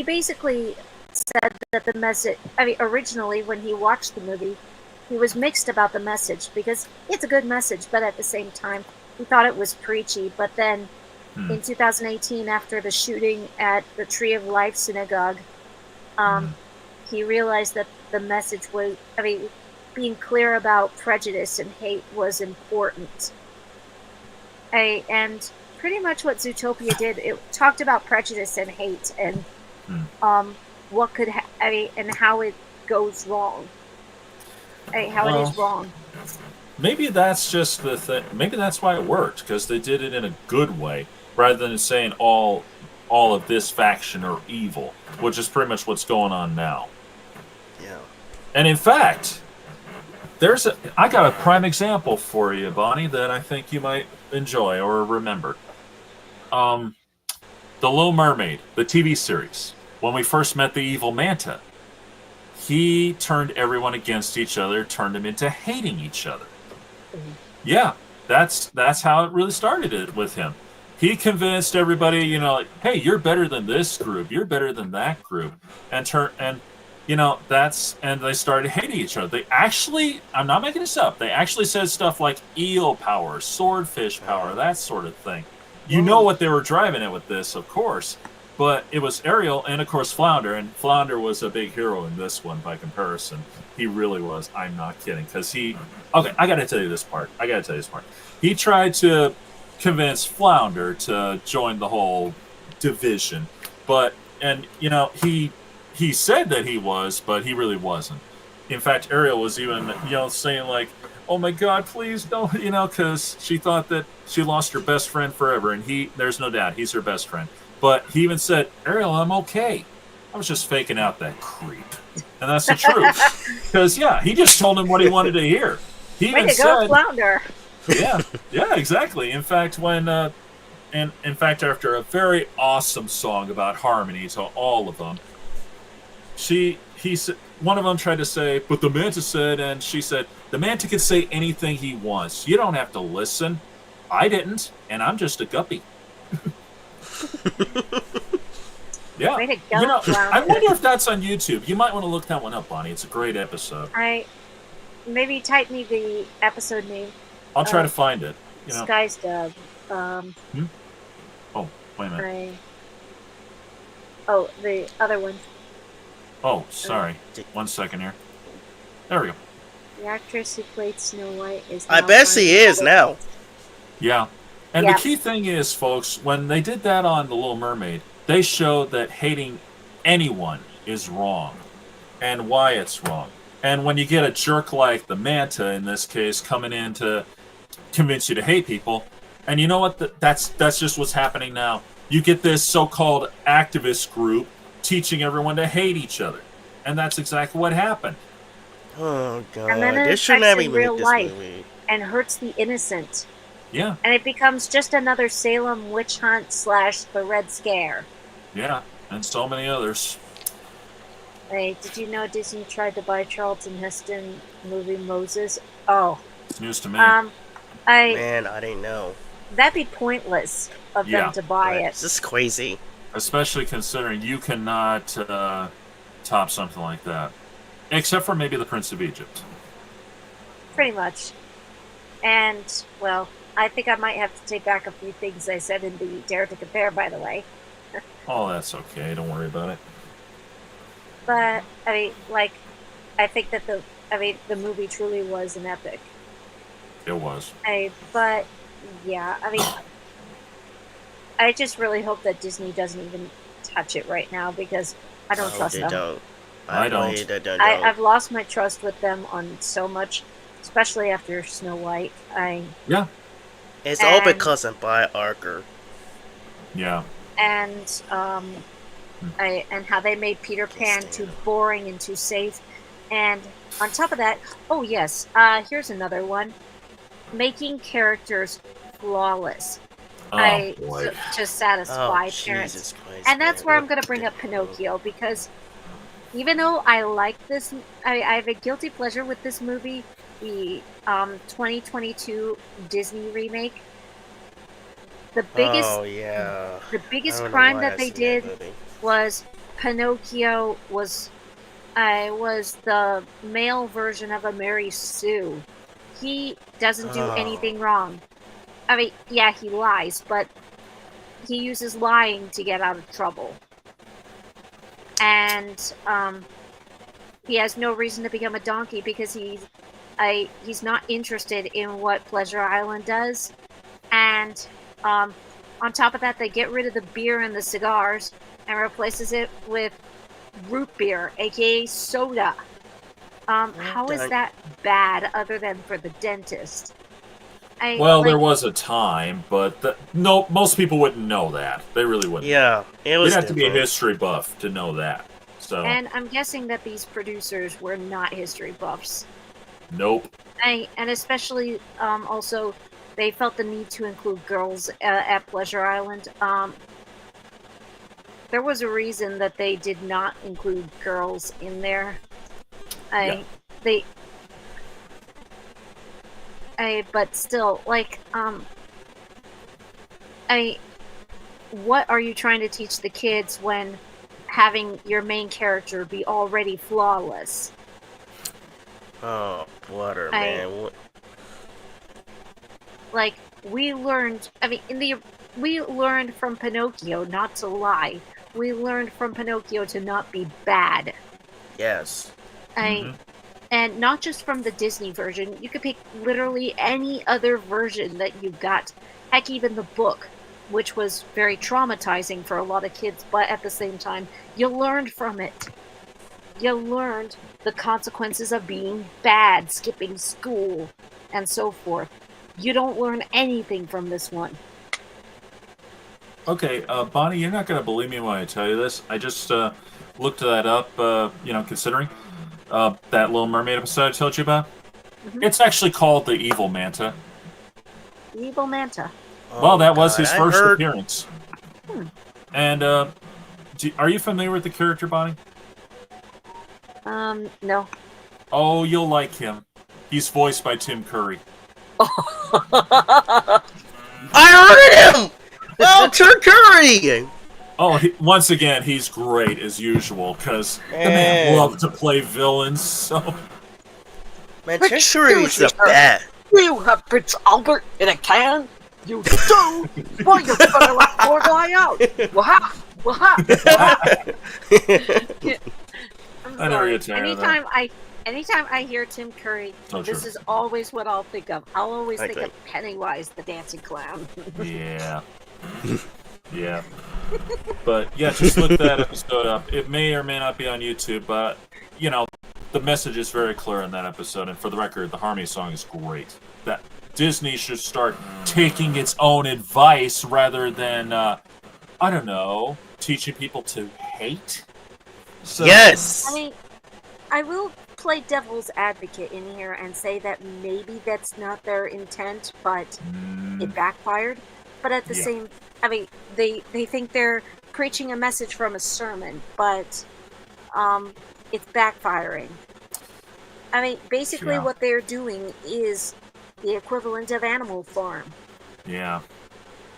basically said that the message. Originally when he watched the movie, he was mixed about the message because it's a good message, but at the same time, he thought it was preachy. But then in 2018, after the shooting at the Tree of Life Synagogue, he realized that the message was, being clear about prejudice and hate was important. And pretty much what Zootopia did, it talked about prejudice and hate and what could, and how it goes wrong. How it is wrong. Maybe that's just the thing. Maybe that's why it worked, because they did it in a good way, rather than saying all of this faction are evil, which is pretty much what's going on now. Yeah. And in fact, I got a prime example for you, Bonnie, that I think you might enjoy or remember. The Little Mermaid, the TV series. When we first met the evil Manta, he turned everyone against each other, turned them into hating each other. Yeah, that's how it really started with him. He convinced everybody, hey, you're better than this group, you're better than that group, and they started hating each other. They actually, I'm not making this up, they actually said stuff like eel power, swordfish power, that sort of thing. You know what they were driving at with this, of course, but it was Ariel and, of course, Flounder, and Flounder was a big hero in this one by comparison. He really was. I'm not kidding, because okay, I got to tell you this part. He tried to convince Flounder to join the whole division, he said that he was, but he really wasn't. In fact, Ariel was even, saying like, oh my God, please don't, because she thought that she lost her best friend forever, and there's no doubt, he's her best friend. But he even said, Ariel, I'm okay. I was just faking out that creep. And that's the truth. Because, he just told him what he wanted to hear. He even said, go, Flounder. Yeah, exactly. In fact, after a very awesome song about harmony to all of them, he said, one of them tried to say, but the manta said, and she said, the manta can say anything he wants. You don't have to listen. I didn't, and I'm just a guppy. Yeah. Way to go, I Flounder. wonder if that's on YouTube. You might want to look that one up, Bonnie. It's a great episode. Maybe type me the episode name. I'll try to find it. Sky's Dub. Oh, wait a minute. The other one. Oh, sorry. 1 second here. There we go. The actress who played Snow White is. I bet she is now. Yeah. And the key thing is, folks, when they did that on The Little Mermaid, they showed that hating anyone is wrong and why it's wrong. And when you get a jerk like the manta, in this case, coming in to convince you to hate people, and you know what? That's just what's happening now. You get this so-called activist group teaching everyone to hate each other. And that's exactly what happened. Oh, God. And then This should never even real make this life movie. and hurts the innocent. Yeah. And it becomes just another Salem witch hunt / the Red Scare. Yeah, and so many others. Hey, did you know Disney tried to buy Charlton Heston movie Moses? Oh. It's news to me. Man, I didn't know. That'd be pointless of them to buy it. This is crazy. Especially considering you cannot top something like that. Except for maybe the Prince of Egypt. Pretty much. And, well, I think I might have to take back a few things I said in the Dare to Compare, by the way. Oh, that's okay. Don't worry about it. But, I think that the movie truly was an epic. It was. But, yeah, I just really hope that Disney doesn't even touch it right now because I don't trust them. I don't. I've lost my trust with them on so much, especially after Snow White. Yeah. It's all because of Bob Iger. Yeah. And and how they made Peter Pan too boring and too safe. And on top of that, oh yes, here's another one. Making characters flawless. Boy. To satisfy parents. And that's where I'm going to bring up Pinocchio, because even though I like this, I have a guilty pleasure with this movie, the 2022 Disney remake. The biggest crime that they did was Pinocchio was the male version of a Mary Sue. He doesn't do anything wrong. He lies, but he uses lying to get out of trouble. And he has no reason to become a donkey because he's not interested in what Pleasure Island does. And on top of that, they get rid of the beer and the cigars and replaces it with root beer, aka soda. How is that bad other than for the dentist? There was a time, but most people wouldn't know that. They really wouldn't. Yeah, it was. You'd have to be a history buff to know that. So. And I'm guessing that these producers were not history buffs. Nope. And especially, also, they felt the need to include girls at Pleasure Island. There was a reason that they did not include girls in there. But still, what are you trying to teach the kids when having your main character be already flawless? Oh, Butter, man. We learned, we learned from Pinocchio not to lie. We learned from Pinocchio to not be bad. Yes. And not just from the Disney version. You could pick literally any other version that you got. Heck, even the book, which was very traumatizing for a lot of kids, but at the same time, you learned from it. You learned the consequences of being bad, skipping school, and so forth. You don't learn anything from this one. Okay, Bonnie, you're not going to believe me when I tell you this. I just looked that up, considering that Little Mermaid episode I told you about. Mm-hmm. It's actually called The Evil Manta. The Evil Manta. Well, that was his first appearance. And are you familiar with the character, Bonnie? No. Oh, you'll like him. He's voiced by Tim Curry. I heard him! Oh, Tim Curry! Oh, once again, he's great as usual because the man loved to play villains. So, man, Tim Curry's the best. You have Prince Albert in a can? You do? Why you gonna let poor guy out? What? I'm I never sorry. get tired of that. Anytime I hear Tim Curry, this is always what I'll think of. I'll always think of Pennywise the dancing clown. Yeah. Yeah. But yeah, just look that episode up. It may or may not be on YouTube, but you know, the message is very clear in that episode. And for the record, the Harmony song is great. That Disney should start taking its own advice rather than, I don't know, teaching people to hate. So, yes. I mean, I will play devil's advocate in here and say that maybe that's not their intent, but it backfired. But at the same, I mean, they think they're preaching a message from a sermon, but it's backfiring. I mean, basically what they're doing is the equivalent of Animal Farm. Yeah.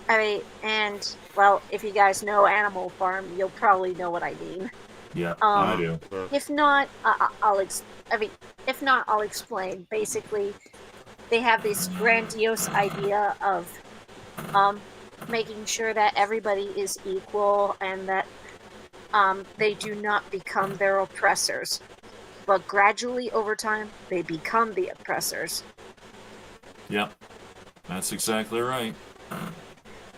I mean, and, well, if you guys know Animal Farm, you'll probably know what I mean. Yeah, I do. If not, I'll explain. Basically, they have this grandiose idea of making sure that everybody is equal and that they do not become their oppressors. But gradually, over time, they become the oppressors. Yep, that's exactly right.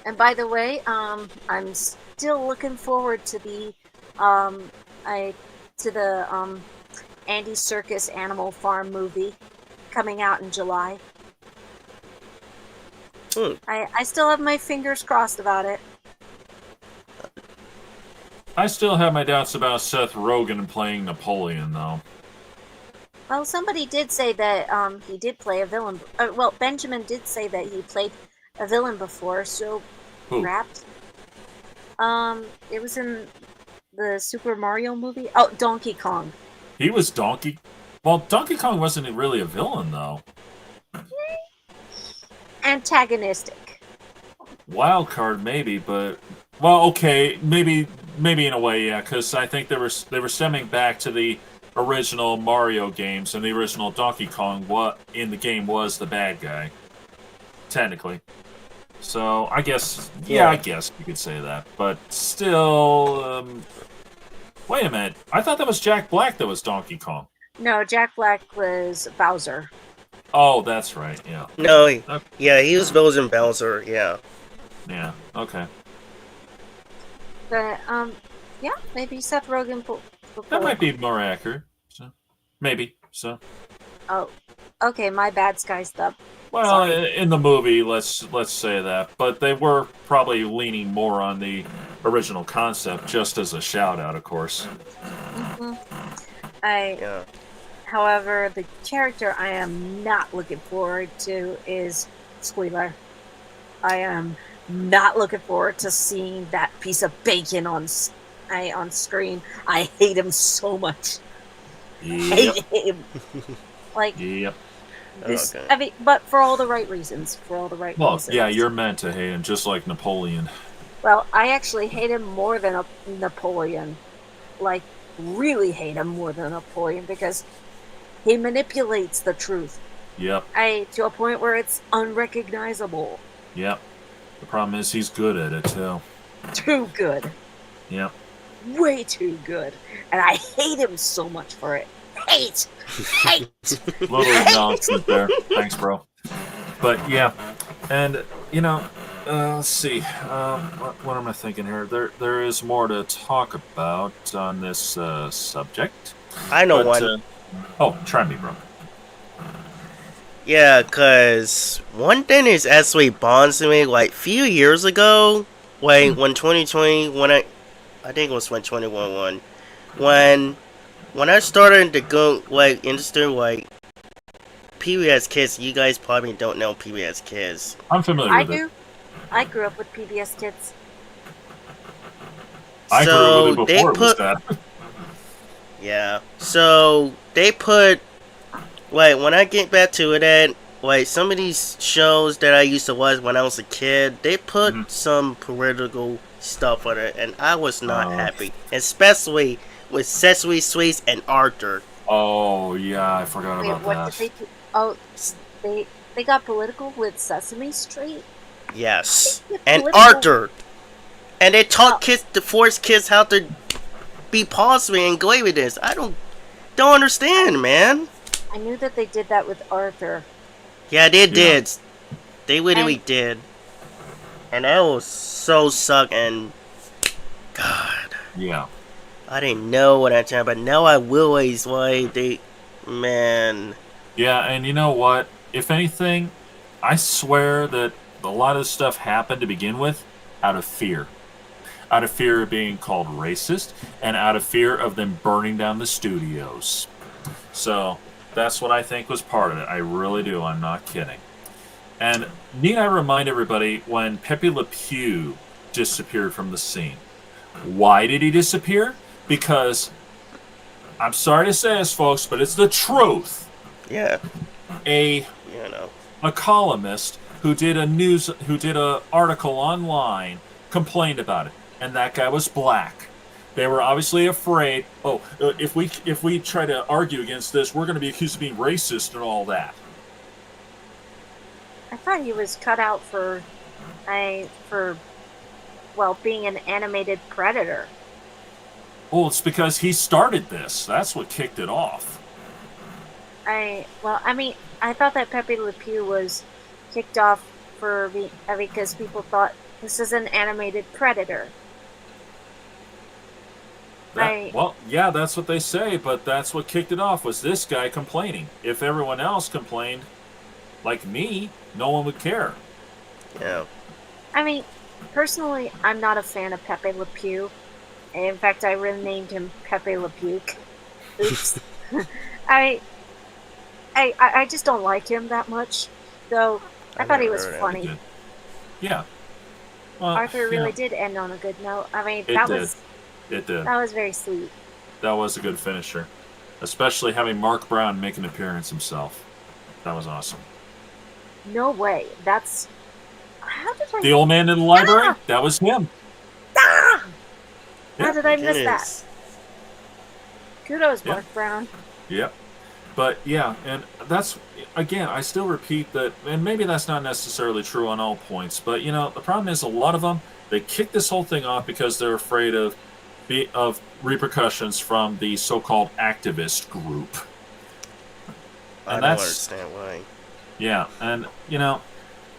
And by the way, I'm still looking forward to the Andy Serkis Animal Farm movie coming out in July. I still have my fingers crossed about it. I still have my doubts about Seth Rogen playing Napoleon, though. Well, somebody did say that he did play a villain. Well, Benjamin did say that he played a villain before, so perhaps. It was in the Super Mario movie. Oh, Donkey Kong. He was Donkey. Well, Donkey Kong wasn't really a villain, though. Antagonistic. Wild card, maybe, but well, okay, maybe in a way, yeah, because I think they were stemming back to the original Mario games, and the original Donkey Kong, what in the game was the bad guy, technically. So I guess, I guess you could say that, but still, wait a minute, I thought that was Jack Black that was Donkey Kong. No, Jack Black was Bowser. Oh, that's right, yeah. No, he was Bowser, yeah. Yeah, okay. But, yeah, maybe Seth Rogen... That might be more accurate. So, maybe, so. Oh, okay, my bad, Sky Stub. Well, in the movie, let's say that. But they were probably leaning more on the original concept, just as a shout-out, of course. However, the character I am not looking forward to is Squealer. I am not looking forward to seeing that piece of bacon on screen. I hate him so much. Yep. Hate him. Like, yep. This, okay. I mean, but for all the right reasons. Well, yeah, you're meant to hate him, just like Napoleon. Well, I actually hate him more than Napoleon. Like, really hate him more than Napoleon, because he manipulates the truth. Yep. To a point where it's unrecognizable. Yep. The problem is he's good at it, too. Too good. Yep. Way too good. And I hate him so much for it. Hate! Little nonsense there. Thanks, bro. But, yeah. And, you know, let's see. What am I thinking here? There is more to talk about on this subject. I know one. Try me, bro. Yeah, because one thing is actually bonds to me, like, a few years ago, when 2020, I think it was when 2021, when I started to go, like, industry, like, PBS Kids, you guys probably don't know PBS Kids. I'm familiar with it. I grew up with PBS Kids. I grew up with it before it was that. Yeah. So they put like when I get back to it, at like some of these shows that I used to watch when I was a kid, they put Mhm. some political stuff on it, and I was not Uh, happy, especially with Sesame Street and Arthur. oh yeah, I forgot Wait, about what did that. they do? Oh, they got political with Sesame Street. How did Yes, they get and political? Arthur, and they Oh, taught kids to force kids how to be positive and go with this. I don't I understand, man. I knew that they did that with Arthur, Yeah, they Yeah, did. They literally and did, and that was so suck. And God, yeah, I didn't know what I time, but now I realize why they, man. yeah. And you know what? If anything, I swear that a lot of this stuff happened to begin with out of fear. Out of fear of being called racist, and out of fear of them burning down the studios. So that's what I think was part of it. I really do. I'm not kidding. And need I remind everybody when Pepe Le Pew disappeared from the scene? Why did he disappear? Because I'm sorry to say this, folks, but it's the truth. Yeah, A you know. a columnist who did a article online complained about it, and that guy was black. They were obviously afraid. Oh, if we try to argue against this, we're going to be accused of being racist and all that. I thought he was cut out for, for well, being an animated predator. Well, it's because he started this. That's what kicked it off. I mean, I thought that Pepe Le Pew was kicked off because people thought this is an animated predator. I Well, yeah, that's what they say, but that's what kicked it off was this guy complaining. If everyone else complained, like me, no one would care. Yeah. I mean, personally, I'm not a fan of Pepe Le Pew. In fact, I renamed him Pepe Le Puke. Oops. I, I just don't like him that much. Though I thought he never was heard of It funny. did. Yeah. Well, Arthur you really know, did end on a good note. I mean, it that did. was It did. that was very sweet. That was a good finisher. Especially having Mark Brown make an appearance himself. That was awesome. No way. That's how did I The old man in the library, Ah! that was him. Ah! How Yeah. did I miss that? Goodness. Kudos, Yeah. Mark Brown. Yep. But yeah, and that's again, I still repeat that, and maybe that's not necessarily true on all points, but you know, the problem is a lot of them they kick this whole thing off because they're afraid of repercussions from the so-called activist group. I And don't that's understand why. yeah, and you know,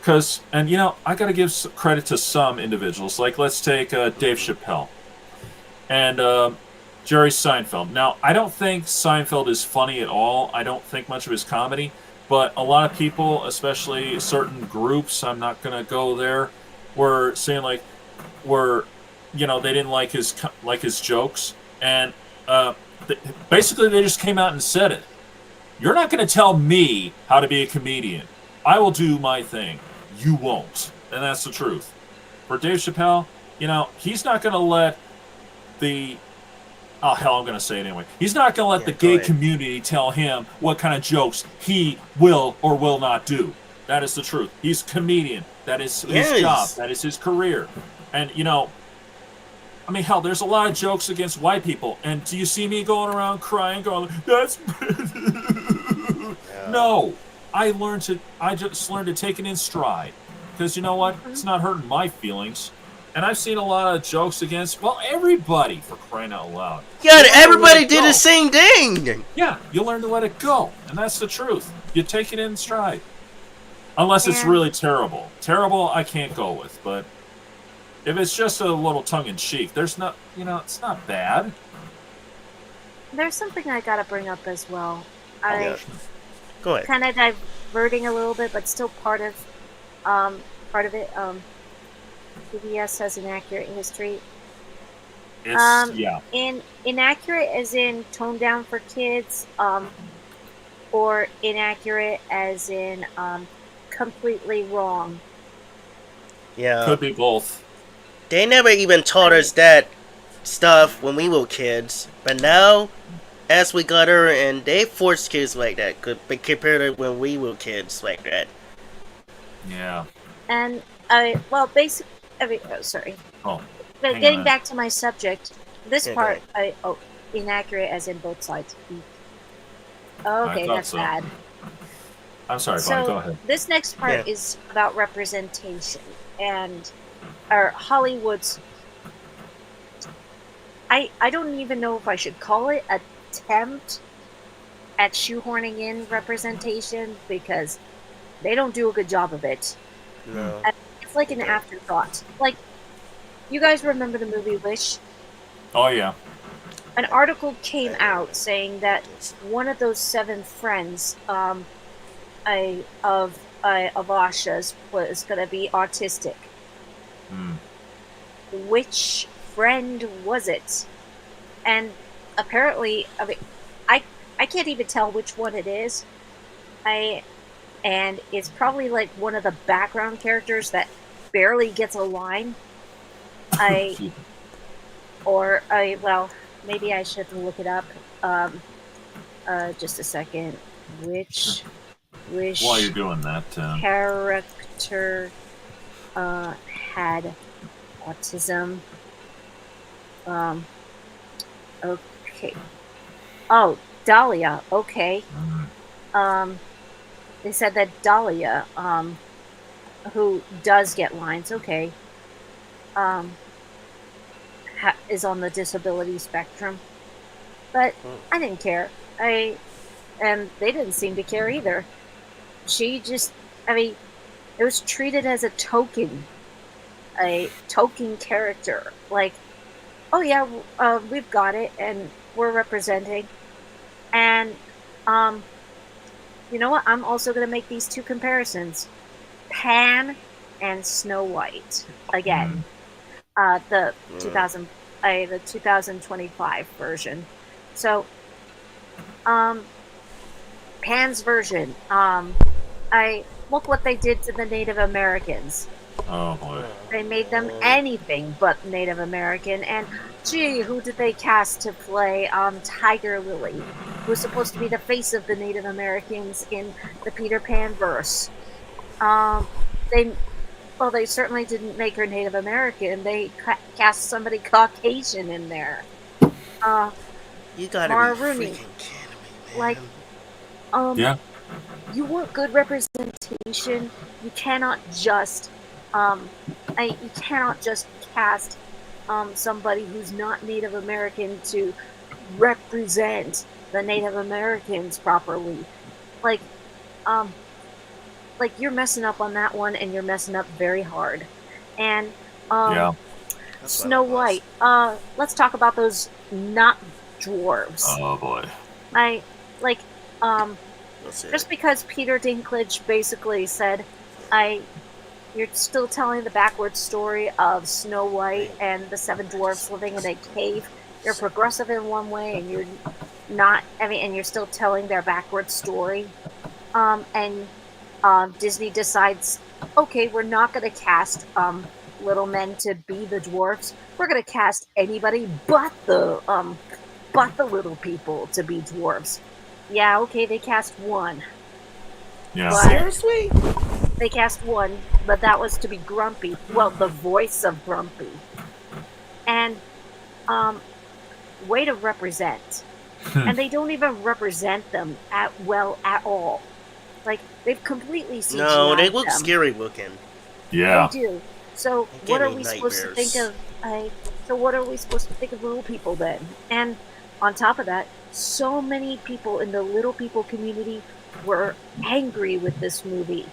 because and you know, I got to give credit to some individuals. Like let's take Dave Chappelle and Jerry Seinfeld. Now, I don't think Seinfeld is funny at all. I don't think much of his comedy, but a lot of people, especially certain groups, I'm not going to go there, were saying like, were, you know, they didn't like his jokes, and th- basically they just came out and said it. You're not going to tell me how to be a comedian. I will do my thing. You won't, and that's the truth. For Dave Chappelle, you know, he's not going to let the oh hell, I'm gonna say it anyway. He's not gonna let Yeah, the go gay ahead. community tell him what kind of jokes he will or will not do. That is the truth. He's a comedian. That is his Yes. job. That is his career. And you know, I mean, hell, there's a lot of jokes against white people. And do you see me going around crying, going, "That's Yeah. no." I just learned to take it in stride because you know what? It's not hurting my feelings. And I've seen a lot of jokes against, well, everybody for crying out loud. Yeah, You learn to let everybody it did go. the same thing. Yeah, you learn to let it go, and that's the truth. You take it in stride, unless it's And really terrible. Terrible, I can't go with, but if it's just a little tongue in cheek, there's not, you know, it's not bad. there's something I gotta bring up as well. Yeah. Go ahead. Kind of diverting a little bit, but still part of it. PBS has an accurate history. It's yeah, Inaccurate as in toned down for kids, or inaccurate as in completely wrong. Yeah. could be both. They never even taught us that stuff when we were kids. But now, as we got her, and they forced kids like that, compared to when we were kids like that. Yeah. And well, basically, sorry. Oh, But hang getting on. back to my subject, this Yeah, go part, ahead. inaccurate as in both sides. I Okay, thought that's so. bad. I'm sorry, Bonnie. Go So ahead. this next part Yeah. is about representation and or Hollywood's. I don't even know if I should call it attempt at shoehorning in representation because they don't do a good job of it. No. It's like an Okay. afterthought. Like, you guys remember the movie Wish? Oh yeah. An article came out saying that one of those 7 friends of Asha's was going to be autistic. Hmm. Which friend was it? And apparently, I can't even tell which one it is. And it's probably like one of the background characters that barely gets a line. Well, maybe I should look it up. Just a second. Which While you're doing that, character had autism? Okay. Oh, Dahlia. Okay. They said that Dahlia, who does get lines, okay, is on the disability spectrum. But I didn't care. And they didn't seem to care either. She just, it was treated as a token character. Like, oh yeah, we've got it, and we're representing. And, you know what? I'm also going to make these 2 comparisons. Pan and Snow White. Again. The 2025 version. So, Pan's version. I look what they did to the Native Americans. oh boy. They made them anything but Native American. And gee, who did they cast to play Tiger Lily, who's supposed to be the face of the Native Americans in the Peter Pan verse? They certainly didn't make her Native American. They cast somebody Caucasian in there. You gotta Mara be Rooney. freaking kidding me, man. Like, Yeah. you want good representation. You cannot just, you cannot just cast somebody who's not Native American to represent the Native Americans properly. Like you're messing up on that one, and you're messing up very hard. And Yeah. That's what Snow it was. White. Let's talk about those not dwarves. Oh boy. I like That's it. just because Peter Dinklage basically said, you're still telling the backwards story of Snow White and the 7 dwarfs living in a cave. You're progressive in one way, and you're not. And you're still telling their backwards story. Disney decides, okay, we're not going to cast little men to be the dwarfs. We're going to cast anybody but the little people to be dwarfs. Yeah, okay, they cast one. Yeah. But Seriously? they cast one, but that was to be Grumpy. Well, the voice of Grumpy. And way to represent. And they don't even represent them at all. Like, they've completely CGI'd No, they look them. scary looking. Yeah. They do. So They what give are me we supposed to think nightmares. of? What are we supposed to think of little people then? And on top of that, so many people in the little people community were angry with this movie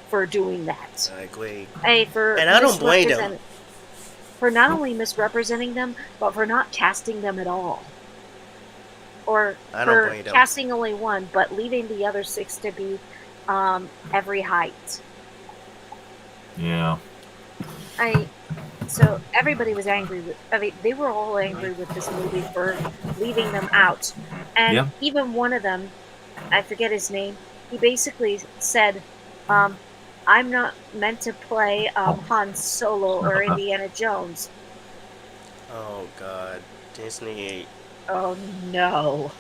for doing that. I agree. And I don't blame them. For not only misrepresenting them, but for not casting them at all. Or I don't for blame them. casting only one, but leaving the other 6 to be every height. Yeah. So everybody was angry with. They were all angry with this movie for leaving them out, and even one of them, I forget his name. He basically said, "I'm not meant to play Han Solo or Indiana Jones." Oh God, Disney. Oh no.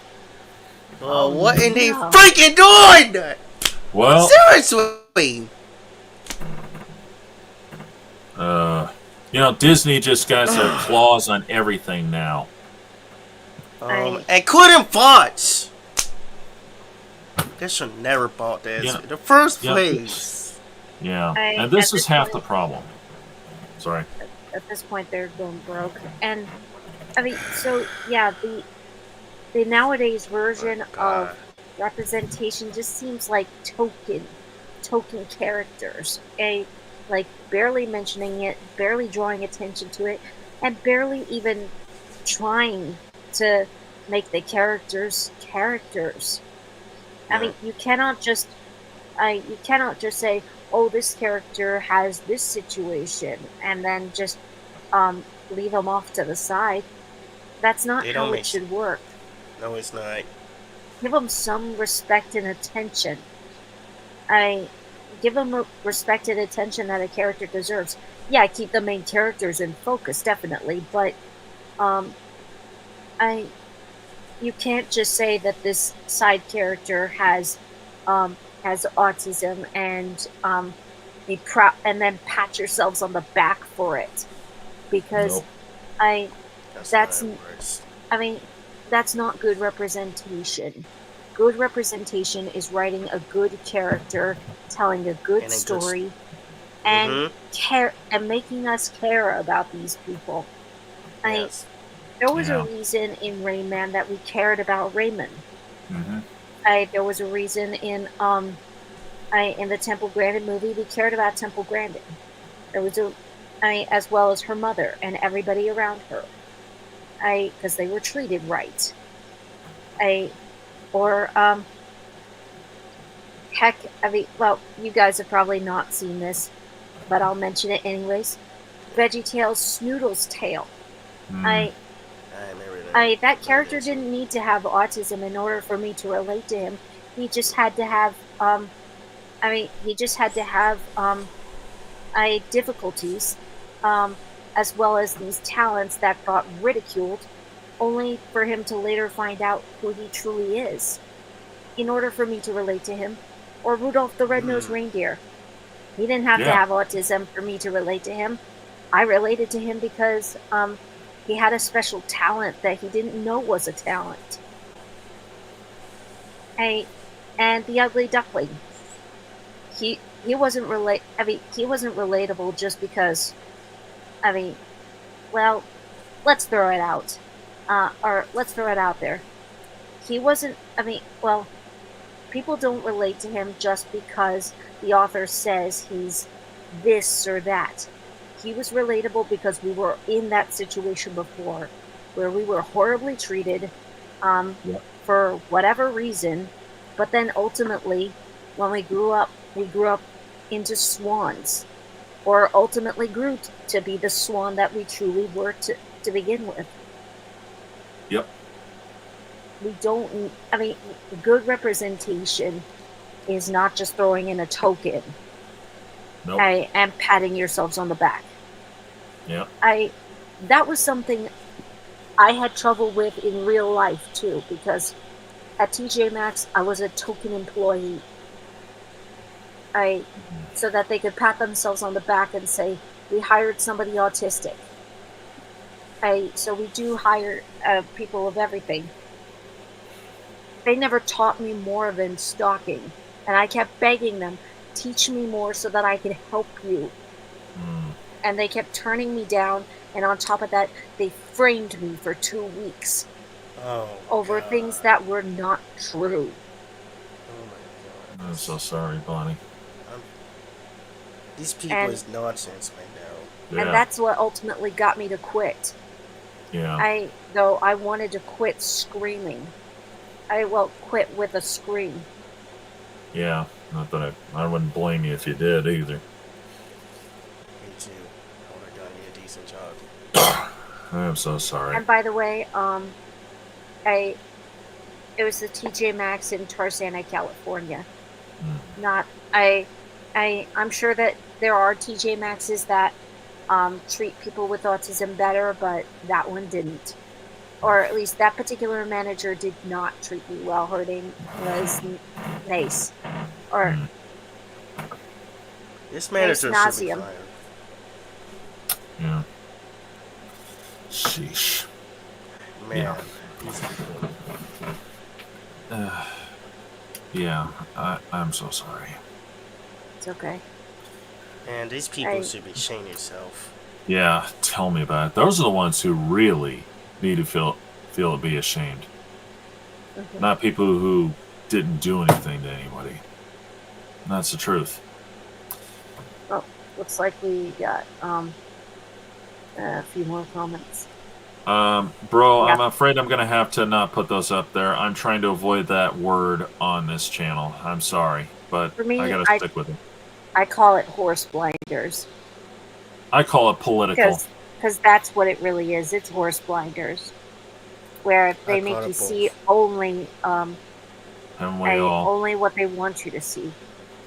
Well, Oh what in the no. freaking doing? Well, Seriously. Disney just got their claws on everything now. And couldn't bought. They should never bought this Yeah. in the first Yeah. place. Yeah, At and this is this half the point, problem. Sorry. at this point, they're going broke. And I mean, so yeah, the nowadays version God. of representation just seems like token characters. Like barely mentioning it, barely drawing attention to it, and barely even trying to make the characters characters. I mean, you cannot just say, "Oh, this character has this situation," and then just leave them off to the side. That's not They how don't it make. should work. No, it's not. Give them some respect and attention. I give them respect and attention that a character deserves. Yeah, keep the main characters in focus, definitely, but um, I you can't just say that this side character has autism and and then pat yourselves on the back for it, because Nope. I That's that's not how it works. I mean, that's not good representation. Good representation is writing a good character, telling a good And a good. story, and Mm-hmm. making us care about these people. I Yes. There was a Yeah. reason in Rayman that we cared about Raymond. Hmm. There was a reason in the Temple Grandin movie we cared about Temple Grandin. There was as well as her mother and everybody around her. Because they were treated right. I or Heck, I mean, well, you guys have probably not seen this, but I'll mention it anyways. VeggieTales Snoodle's tail. Mm. That character didn't need to have autism in order for me to relate to him. He just had to have he just had to have difficulties, as well as these talents that got ridiculed, only for him to later find out who he truly is. In order for me to relate to him, or Rudolph the Red-Nosed Reindeer, he didn't have to Yeah. have autism for me to relate to him. I related to him because he had a special talent that he didn't know was a talent. And the Ugly Duckling. He wasn't he wasn't relatable just because. Well, let's throw it out. Or let's throw it out there. He wasn't. Well, people don't relate to him just because the author says he's this or that. He was relatable because we were in that situation before, where we were horribly treated for whatever reason, but then ultimately, when we grew up into swans, or ultimately grew to be the swan that we truly were to begin with. Yep. We don't. Good representation is not just throwing in a token. Nope. And patting yourselves on the back. Yep. That was something I had trouble with in real life too, because at TJ Maxx I was a token employee. So that they could pat themselves on the back and say, we hired somebody autistic. So we do hire people of everything. They never taught me more than stalking, and I kept begging them, teach me more so that I could help you. And they kept turning me down, and on top of that, they framed me for 2 weeks over things that were not true. Oh my God. I'm so sorry, Bonnie. These people is nonsense right now. Yeah. And that's what ultimately got me to quit. Yeah. I wanted to quit screaming. Quit with a scream. Yeah. Not that I wouldn't blame you if you did either. Me too. I would have done you a decent job. I'm so sorry. And by the way, it was the TJ Maxx in Tarzana, California. I'm sure that there are TJ Maxxes that treat people with autism better, but that one didn't. or at least that particular manager did not treat me well. Her name was Nace, or This Nace manager should be Nauseum. fired. Yeah. Sheesh. Man. Yeah. Yeah, I'm so sorry. It's okay. Man, these people should be shaming themselves. Yeah, tell me about it. Those are the ones who really need to feel be ashamed. Mm-hmm. Not people who didn't do anything to anybody. That's the truth. Oh, looks like we got a few more comments. Bro, yeah. I'm afraid I'm gonna have to not put those up there. I'm trying to avoid that word on this channel. I'm sorry, but for me, I gotta stick with it. I call it horse blinders. I call it political. Because that's what it really is. It's horse blinders, where they make you see only only what they want you to see.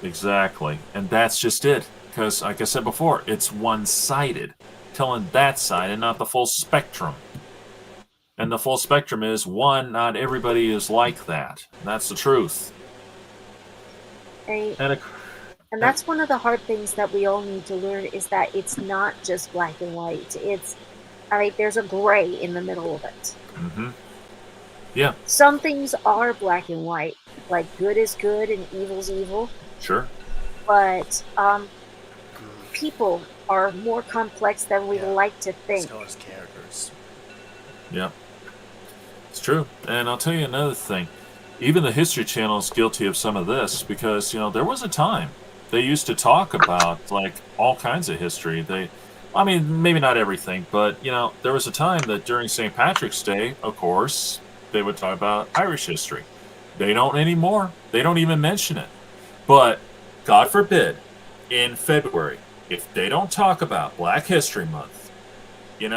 Exactly, and that's just it. Because, like I said before, it's one-sided, telling that side and not the full spectrum. And the full spectrum is, one, not everybody is like that. That's the truth. And that's one of the hard things that we all need to learn, is that it's not just black and white. There's a gray in the middle of it. Mm-hmm. Yeah. Some things are black and white, like good is good and evil's evil. Sure. But people are more complex than we like to think. So as characters. Yeah. It's true. And I'll tell you another thing. Even the History Channel is guilty of some of this, because, there was a time they used to talk about, like, all kinds of history. Maybe not everything, but, there was a time that during St. Patrick's Day, of course, they would talk about Irish history. They don't anymore. They don't even mention it. But, God forbid, in February, if they don't talk about Black History Month, and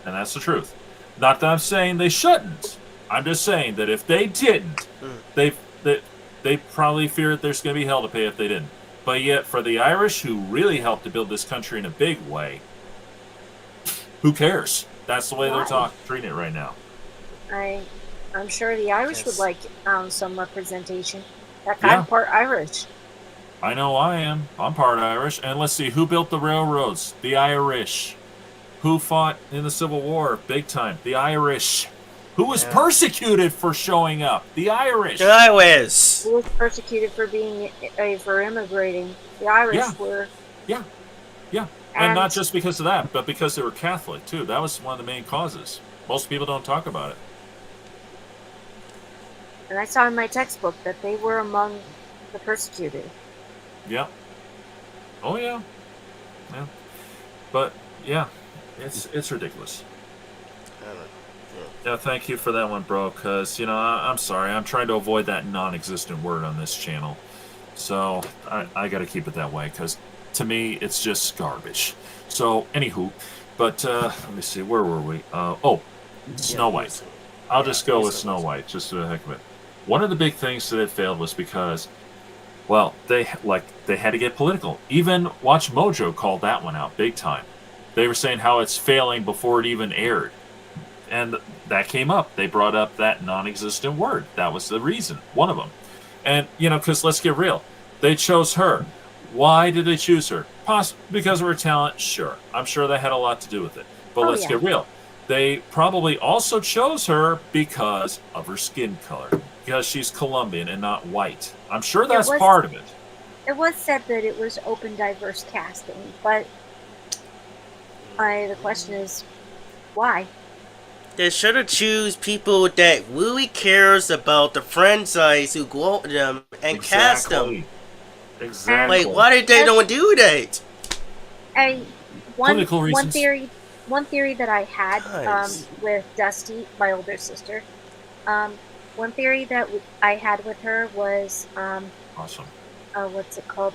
that's the truth. Not that I'm saying they shouldn't. I'm just saying that if they didn't, they probably fear that there's going to be hell to pay if they didn't. But yet, for the Irish, who really helped to build this country in a big way, who cares? That's the way they're treating it right now. I'm sure the Irish would like some representation. I'm part Irish. I know I am. I'm part Irish. And let's see, who built the railroads? The Irish. Who fought in the Civil War big time? The Irish. Who was persecuted for showing up? The Irish. The Irish. Who was persecuted for for immigrating? The Irish were. Yeah. And not just because of that, but because they were Catholic too. That was one of the main causes. Most people don't talk about it. And I saw in my textbook that they were among the persecuted. Yeah. Oh yeah. Yeah. But yeah, it's ridiculous. Yeah, thank you for that one, bro, because, I'm sorry. I'm trying to avoid that non-existent word on this channel. So, I got to keep it that way, because, to me, it's just garbage. So, anywho, but, let me see, where were we? Snow White. I'll just go with Snow White, just for the heck of it. One of the big things that it failed was because, well, they had to get political. Even Watch Mojo called that one out big time. They were saying how it's failing before it even aired. And that came up. They brought up that non-existent word. That was the reason. One of them. And, because let's get real. They chose her. Why did they choose her? Because of her talent? Sure. I'm sure that had a lot to do with it. But let's get real. They probably also chose her because of her skin color. Because she's Colombian and not white. I'm sure that's part of it. It was said that it was open, diverse casting. But the question is, why? They should have choose people that really cares about the franchise who go to them and cast them. Exactly. Like, why did they don't do that? One theory that I had with Dusty, my older sister, one theory that I had with her was awesome. What's it called?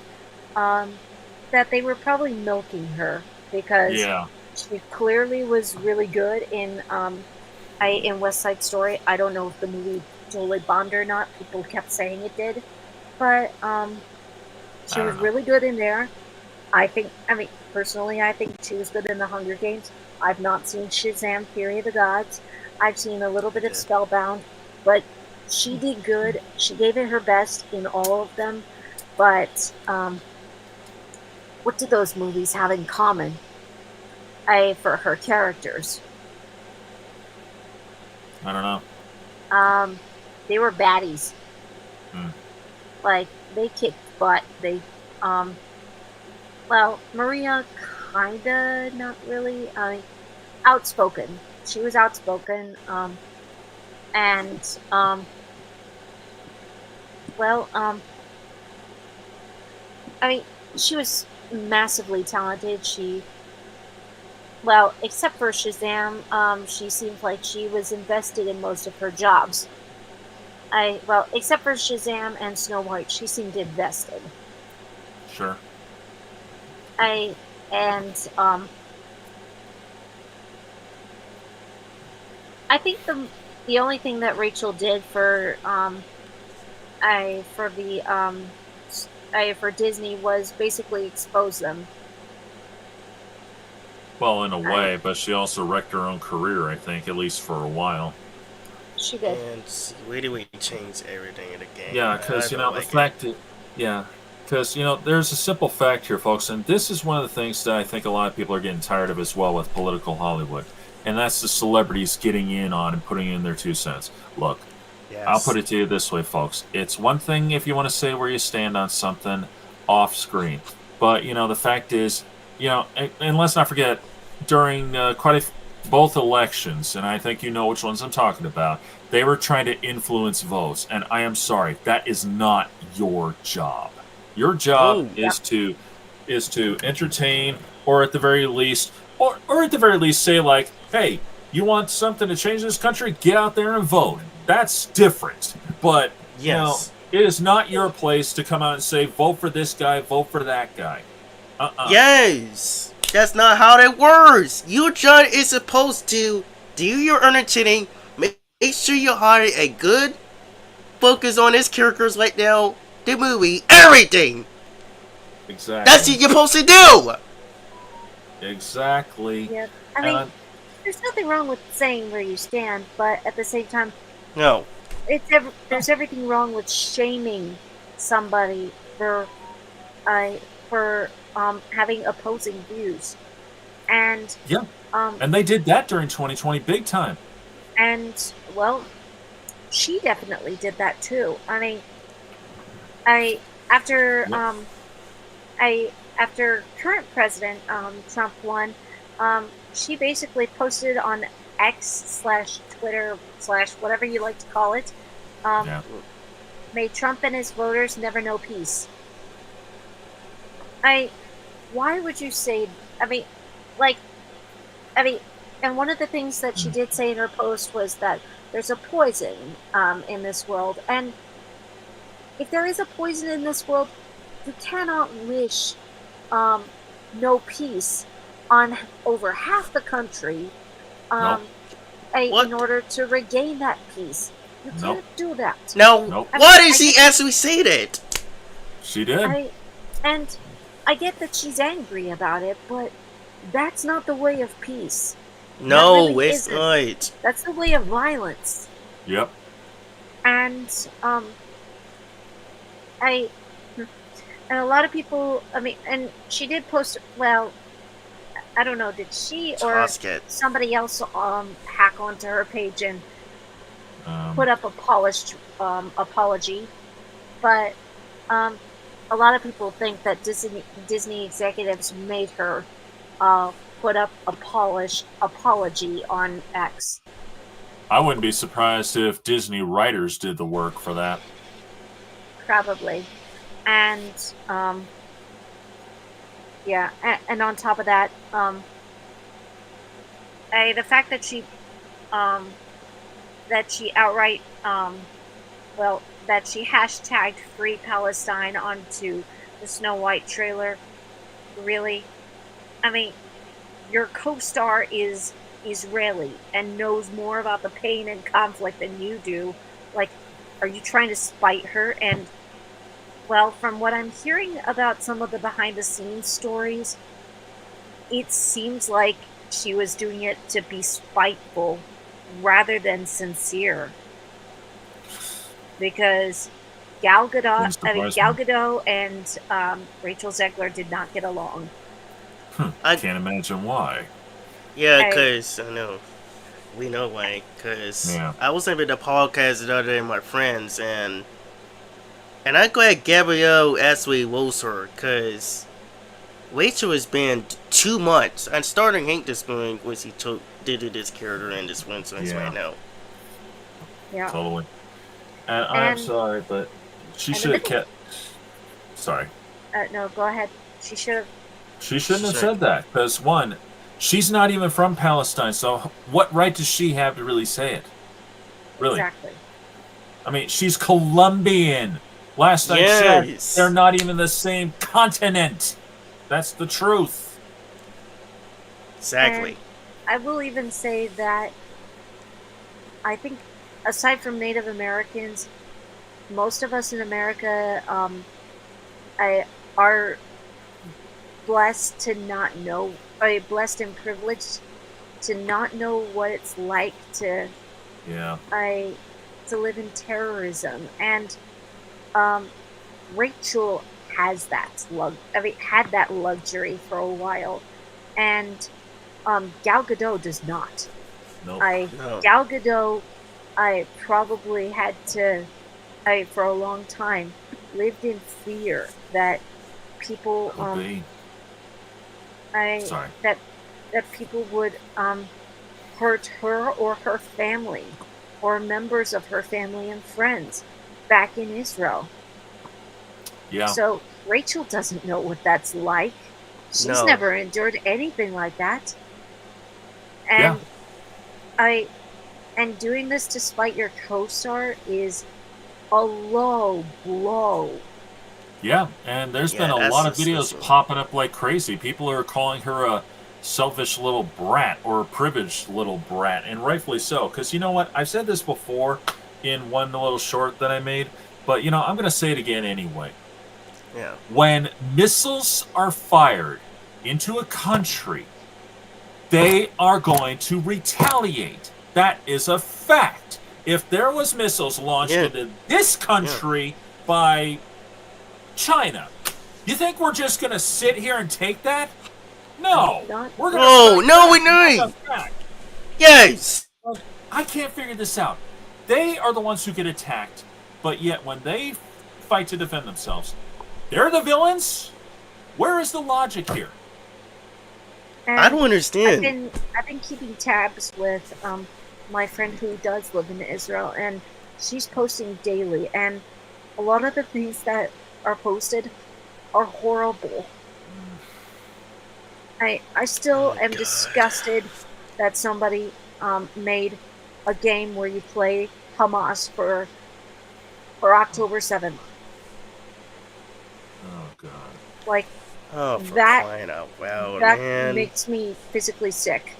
That they were probably milking her because she clearly was really good in West Side Story. I don't know if the movie totally bombed or not. People kept saying it did, but she was really good in there. Personally, I think she was good in the Hunger Games. I've not seen Shazam: Fury of the Gods. I've seen a little bit of Yeah. Spellbound, but she did good. She gave it her best in all of them. But what do those movies have in common? For her characters, I don't know. um, they were baddies. Hmm. Like they kicked butt. Um, well, Maria kinda not really. Outspoken. She was outspoken. And well, I mean, she was massively talented. Well, except for Shazam, she seemed like she was invested in most of her jobs. Except for Shazam and Snow White, she seemed invested. Sure. I and I think the only thing that Rachel did for I for the I for Disney was basically expose them. Well, in a I way, but she also wrecked her own career, I think, at least for a while. She did. And where do we change everything in the game? Yeah, I because, don't the like it. fact that, yeah, because, there's a simple fact here, folks, and this is one of the things that I think a lot of people are getting tired of as well with political Hollywood, and that's the celebrities getting in on and putting in their 2 cents. Look, I'll put Yes. it to you this way, folks. It's one thing if you want to say where you stand on something off screen. But, the fact is, and let's not forget, during both elections, and I think you know which ones I'm talking about, they were trying to influence votes. And I am sorry, that is not your job. Your job Oh, Yep. is to entertain, or at the very least, or at the very least say, like, hey, you want something to change this country? Get out there and vote. That's different. But, yes. it is not your place to come out and say, vote for this guy, vote for that guy. Yes. That's not how that works. Your job is supposed to do your entertaining. Make sure you hire a good focus on his characters right now. The movie, everything. That's Exactly. what you're supposed to do. Exactly. Yep. I mean, And there's nothing wrong with saying where you stand, but at the same time, No. there's everything wrong with shaming somebody uh, for having opposing views, and yeah, um, and they did that during 2020 big time. and well, she definitely did that too. I mean, I after Yep. I after current president Trump won, she basically posted on X/Twitter/ whatever you like to call it. Um, Yeah. May Trump and his voters never know peace. I Why would you say? I mean, like I mean, and one of the things that she did say in her post was that there's a poison in this world, and if there is a poison in this world, you cannot wish um, no peace on over half the country Nope. um, What? in order to regain that peace. You Nope. can't do that. Now, Nope. why I did she get- actually say that? She did. I and I get that she's angry about it, but that's not the way of peace. No, really it's isn't. not. That's the way of violence. Yep. And I and a lot of people. I mean, and she did post. Well, I don't know. Did she or Tosket. somebody else hack onto her page and Um, put up a polished apology? But a lot of people think that Disney executives made her put up a polished apology on X. I wouldn't be surprised if Disney writers did the work for that. Probably. And yeah, and on top of that, the fact um, that she outright, that she hashtagged Free Palestine onto the Snow White trailer, really, I mean, your co-star is Israeli and knows more about the pain and conflict than you do. Like, are you trying to spite her? And well, from what I'm hearing about some of the behind the scenes stories, it seems like she was doing it to be spiteful rather than sincere, because Gal Gadot, Wouldn't surprise me. Gal Gadot and Rachel Zegler did not get along. I Can't imagine why. yeah, I cause I know we know why. Cause Yeah. I was listening to the podcast the other day with my friends, and I'm glad Gabrielle actually was her, cause Rachel has been too much. I'm starting to hate this movie which he did to this character in this one sense Yeah. right now. yeah, Totally. And I'm and sorry, but she and the should have biggest kept. Sorry. no, go ahead. She should have She shouldn't She's have like, said that because one, she's not even from Palestine. So what right does she have to really say it? Really? exactly. I mean, she's Colombian. Last I checked, they're yes, not even the same continent. That's the truth. exactly. And I will even say that I think, aside from Native Americans, most of us in America are blessed to not know, blessed and privileged to not know what it's like to Yeah. I to live in terrorism, and um, Rachel has that had that luxury for a while, and Gal Gadot does not. Nope. I No, Gal Gadot, I probably had to, I for a long time lived in fear that people Could be. I Sorry. that people would hurt her or her family or members of her family and friends back in Israel. Yeah. So Rachel doesn't know what that's like. She's no. never endured anything like that. Yeah. And I and doing this despite your co-star is a low blow. Yeah. And there's been Yeah, a that's lot of videos disgusting. popping up like crazy. People are calling her a selfish little brat or a privileged little brat, and rightfully so. Because you know what? I've said this before in one little short that I made, but I'm going to say it again anyway. Yeah, When missiles are fired into a country, they are going to retaliate. That is a fact. If there was missiles launched yeah, into this yeah. country by China, you think we're just going to sit here and take that? No. Not We're going to No, strike no, back. we That's not. a fact. Yes. I can't figure this out. They are the ones who get attacked, but yet when they fight to defend themselves, they're the villains? Where is the logic here? I and don't understand. I've been keeping tabs with my friend who does live in Israel, and she's posting daily, and a lot of the things that are posted are horrible. I still Oh am God. disgusted that somebody made a game where you play Hamas for October 7th. Oh, God. Like Oh, for that crying out loud, that man. makes me physically sick.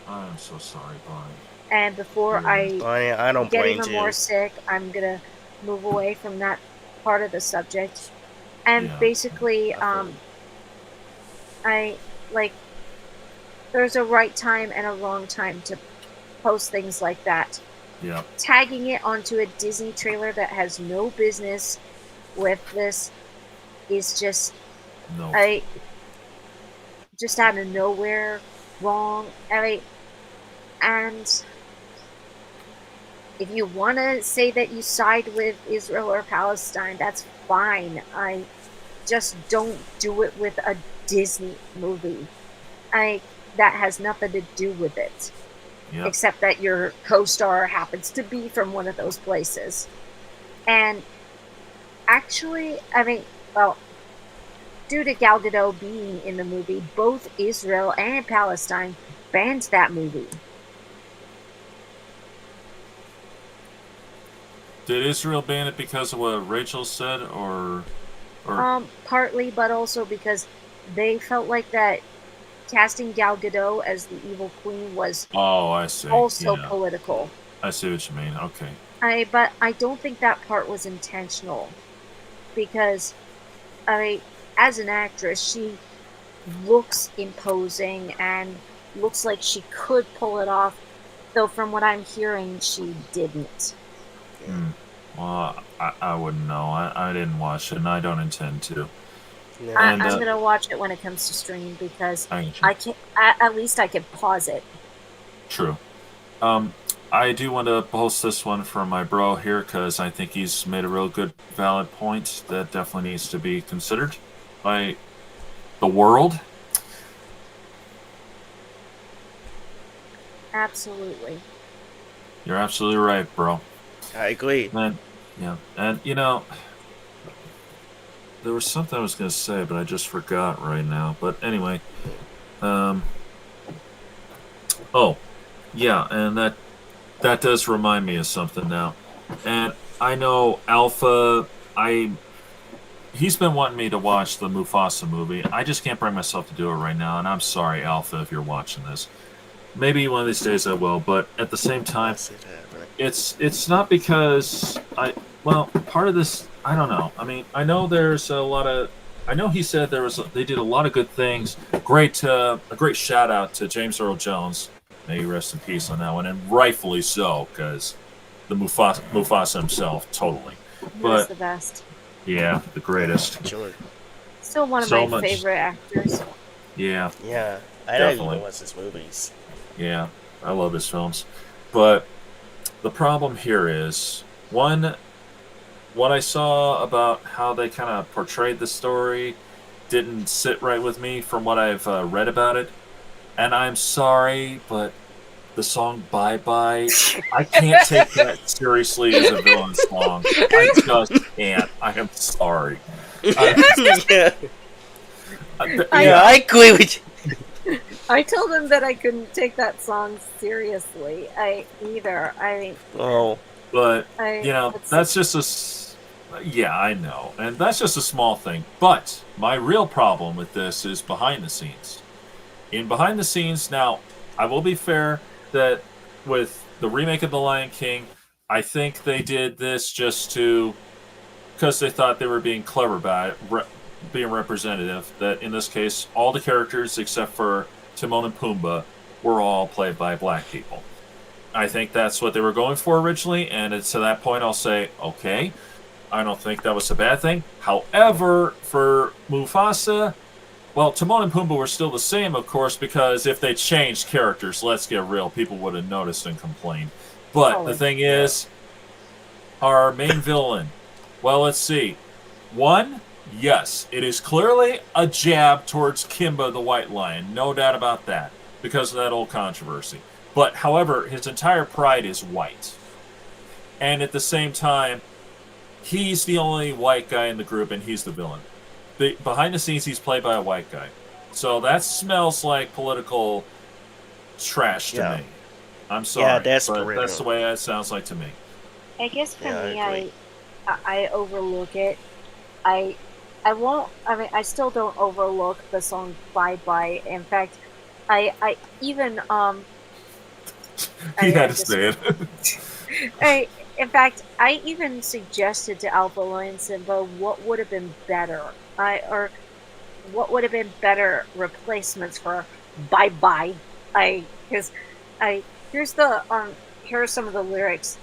I'm so sorry, Bonnie. And before I Bonnie, I don't get blame even you. more sick, I'm gonna move away from that part of the subject. And Yeah. basically, I like there's a right time and a wrong time to post things like that. Yeah. Tagging it onto a Disney trailer that has no business with this is just No. I just out of nowhere wrong. And if you want to say that you side with Israel or Palestine, that's fine. I just don't do it with a Disney movie. That has nothing to do with it, Yep. except that your co-star happens to be from one of those places. And actually, well, due to Gal Gadot being in the movie, both Israel and Palestine banned that movie. Did Israel ban it because of what Rachel said, or Partly, but also because they felt like that casting Gal Gadot as the evil queen was Oh, I see. also Yeah, political. I see what you mean. Okay. But I don't think that part was intentional because as an actress, she looks imposing and looks like she could pull it off Though from what I'm hearing, she didn't. Yeah. Hmm. Well, I wouldn't know. I didn't watch it, and I don't intend to. No. And I'm gonna watch it when it comes to stream because I get you. I can at least I can pause it. True. Um, I do want to post this one from my bro here because I think he's made a real good, valid point that definitely needs to be considered by the world. Absolutely. You're absolutely right, bro. I agree. And yeah, and there was something I was going to say, but I just forgot right now. But anyway, um, oh yeah, and that does remind me of something now. And I know Alpha. I He's been wanting me to watch the Mufasa movie. I just can't bring myself to do it right now, and I'm sorry, Alpha, if you're watching this. Maybe one of these days I will, but at the same time, Yes, it happened. it's not because part of this I don't know. I mean, I know there's a lot of I know he said they did a lot of good things. A great shout out to James Earl Jones. May he rest in peace on that one, and rightfully so, because the Mufasa himself, totally. He was But the best. yeah, the greatest. Sure. Still one of So my much. favorite actors. Yeah, Yeah. I don't definitely. even watch his movies. Yeah, I love his films. But the problem here is one, what I saw about how they kind of portrayed the story didn't sit right with me from what I've read about it. And I'm sorry, but the song Bye Bye, I can't take that seriously as a villain song. I just can't. I am sorry. Yeah. I- Yeah, I agree with you. I told him that I couldn't take that song seriously. I either. Oh. But it's- that's just yeah, I know, and that's just a small thing. But my real problem with this is behind the scenes. In behind the scenes, now I will be fair that with the remake of The Lion King, I think they did this just to because they thought they were being clever about it, being representative. That in this case, all the characters except for Timon and Pumbaa were all played by black people. I think that's what they were going for originally, and it's to that point I'll say, okay, I don't think that was a bad thing. However, for Mufasa, well, Timon and Pumbaa were still the same, of course, because if they changed characters, let's get real, people would have noticed and complained. But the thing is, our main villain, well, let's see. One, yes, it is clearly a jab towards Kimba the White Lion, no doubt about that, because of that old controversy. But, however, his entire pride is white. And at the same time, he's the only white guy in the group, and he's the villain. Behind the scenes, he's played by a white guy. So that smells like political trash to me. I'm sorry, Yeah, that's but brutal. that's the way it sounds like to me. I guess for Yeah, I me, agree. I overlook it. I won't. I mean, I still don't overlook the song "Bye Bye." In fact, I even He I had to just- say it. in fact, I even suggested to Alpha and Simba what would have been better. Or what would have been better replacements for "Bye Bye." Because here's the here are some of the lyrics.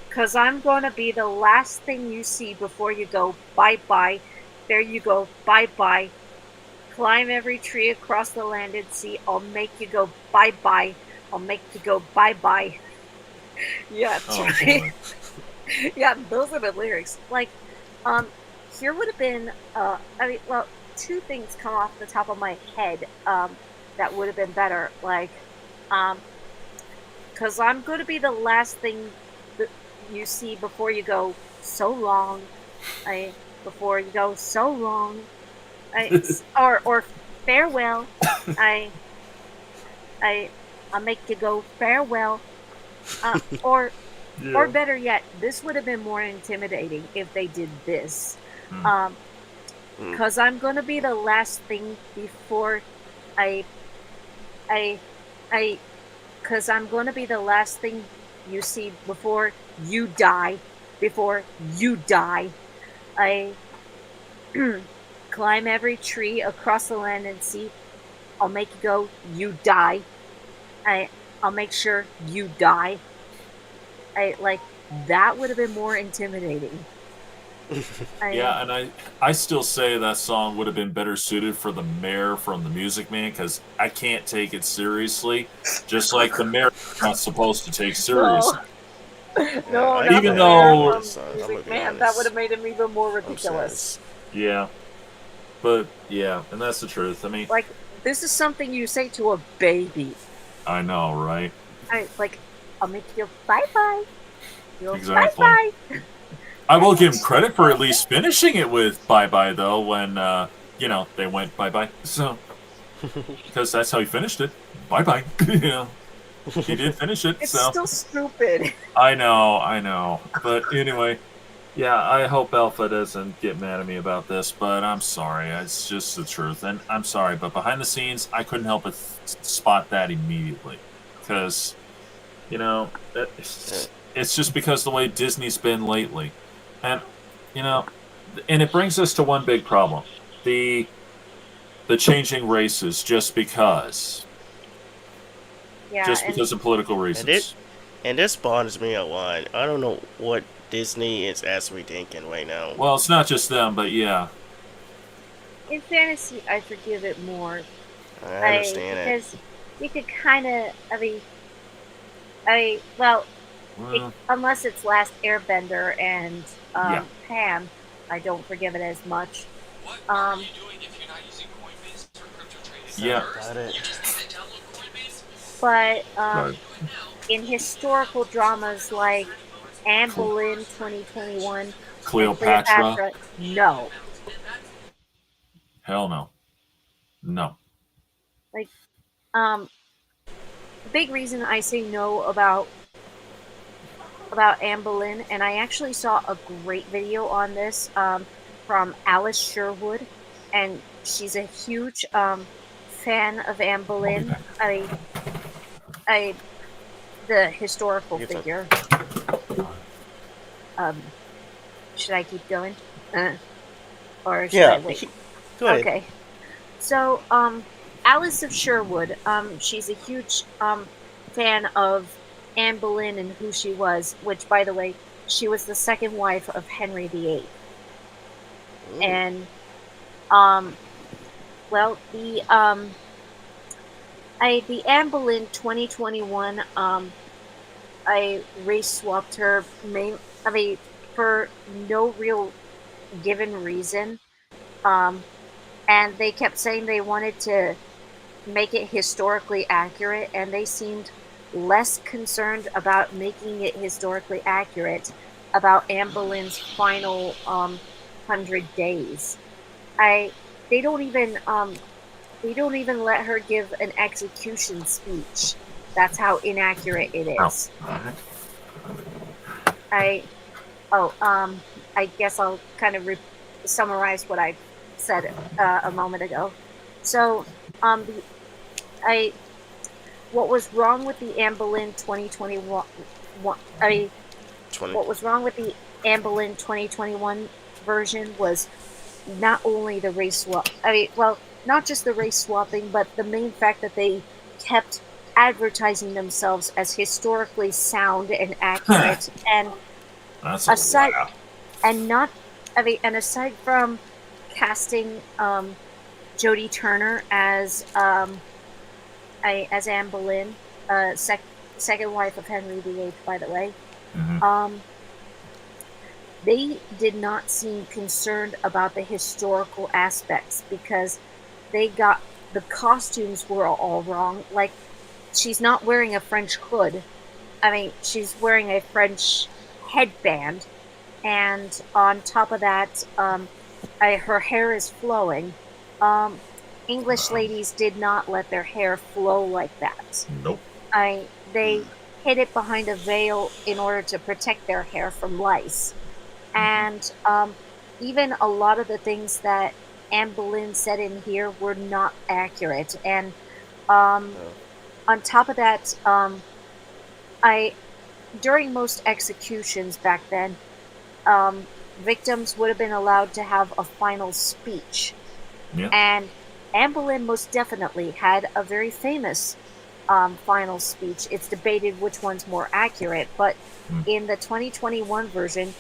Cause I'm gonna be the last thing you see before you go bye bye. There you go, bye bye. Climb every tree across the land and sea. I'll make you go bye bye. I'll make you go bye bye. Yeah, Oh, right. boy. Yeah, those are the lyrics. Like, here would have been, two things come off the top of my head, that would have been better. Like, cause I'm gonna be the last thing that you see before you go so long. Before you go so long. Or farewell. I, I'll make you go farewell. Or Yeah. better yet, this would have been more intimidating if they did this. Hmm. Because I'm gonna be the last thing before I, because I'm gonna be the last thing you see before you die. Before you die, I climb every tree across the land and sea. I'll make you go. You die. I'll make sure you die. I like that would have been more intimidating. Yeah, and I still say that song would have been better suited for the mayor from the Music Man because I can't take it seriously, just like the mayor not supposed to take No, seriously. No, I not Even the couldn't mayor agree with though, this from song. I'm gonna Music be Man. That would honest. have made him even more I'm ridiculous. serious. yeah, but yeah, and that's the truth. I mean, like this is something you say to a baby. I know, right? I'll make you bye bye. You'll bye Exactly. bye. I will give him credit for at least finishing it with "Bye Bye" though, when they went bye bye. So because that's how he finished it, bye bye. He did finish it. It's So still stupid. I know. But anyway, yeah, I hope Alpha doesn't get mad at me about this, but I'm sorry. It's just the truth, and I'm sorry. But behind the scenes, I couldn't help but spot that immediately because you know it's just because the way Disney's been lately, and you know, and it brings us to one big problem: the changing races just because Yeah, and of political And it reasons. and this bothers me a lot. I don't know what Disney is actually thinking right now. Well, it's not just them, but yeah, in fantasy, I forgive it more. I understand it. Because you could kind of, well, well, unless it's Last Airbender and yeah. Pan, I don't forgive it as much. What are Um, you doing if you're not using Coinbase for crypto trading? Yeah. Got it. You just need to download Coinbase. but Right. in historical dramas like Anne Boleyn 2021 and Cleopatra. no. Hell no. No. Like, the big reason I say no about Anne Boleyn, and I actually saw a great video on this from Alice Sherwood, and she's a huge fan of Anne Boleyn. The historical You can- figure. Should I keep going? Or should I Yeah. wait? Go ahead. Okay. So, Alice of Sherwood, she's a huge fan of Anne Boleyn and who she was, which, by the way, she was the second wife of Henry VIII. Ooh. And, well, the Anne Boleyn 2021, I race swapped her for no real given reason. And they kept saying they wanted to make it historically accurate, and they seemed less concerned about making it historically accurate about Anne Boleyn's final 100 days. They don't even let her give an execution speech. That's how inaccurate it is. I guess I'll kind of summarize what I said a moment ago. So, what was wrong with the Anne Boleyn 2021? What was wrong with the Anne Boleyn 2021 version was not only the race swap. Not just the race swapping, but the main fact that they kept advertising themselves as historically sound and accurate, and That's aside wow. and aside from casting Jodie Turner as Anne Boleyn, second wife of Henry VIII, by the way, Mm-hmm. they did not seem concerned about the historical aspects because the costumes were all wrong. Like, she's not wearing a French hood. She's wearing a French headband, and on top of that, her hair is flowing. English ladies did not let their hair flow like that. Nope. They hid it behind a veil in order to protect their hair from lice. And even a lot of the things that Anne Boleyn said in here were not accurate. And on top of that, during most executions back then, victims would have been allowed to have a final speech. Yeah. And Anne Boleyn most definitely had a very famous final speech. It's debated which one's more accurate, but Hmm. in the 2021 version,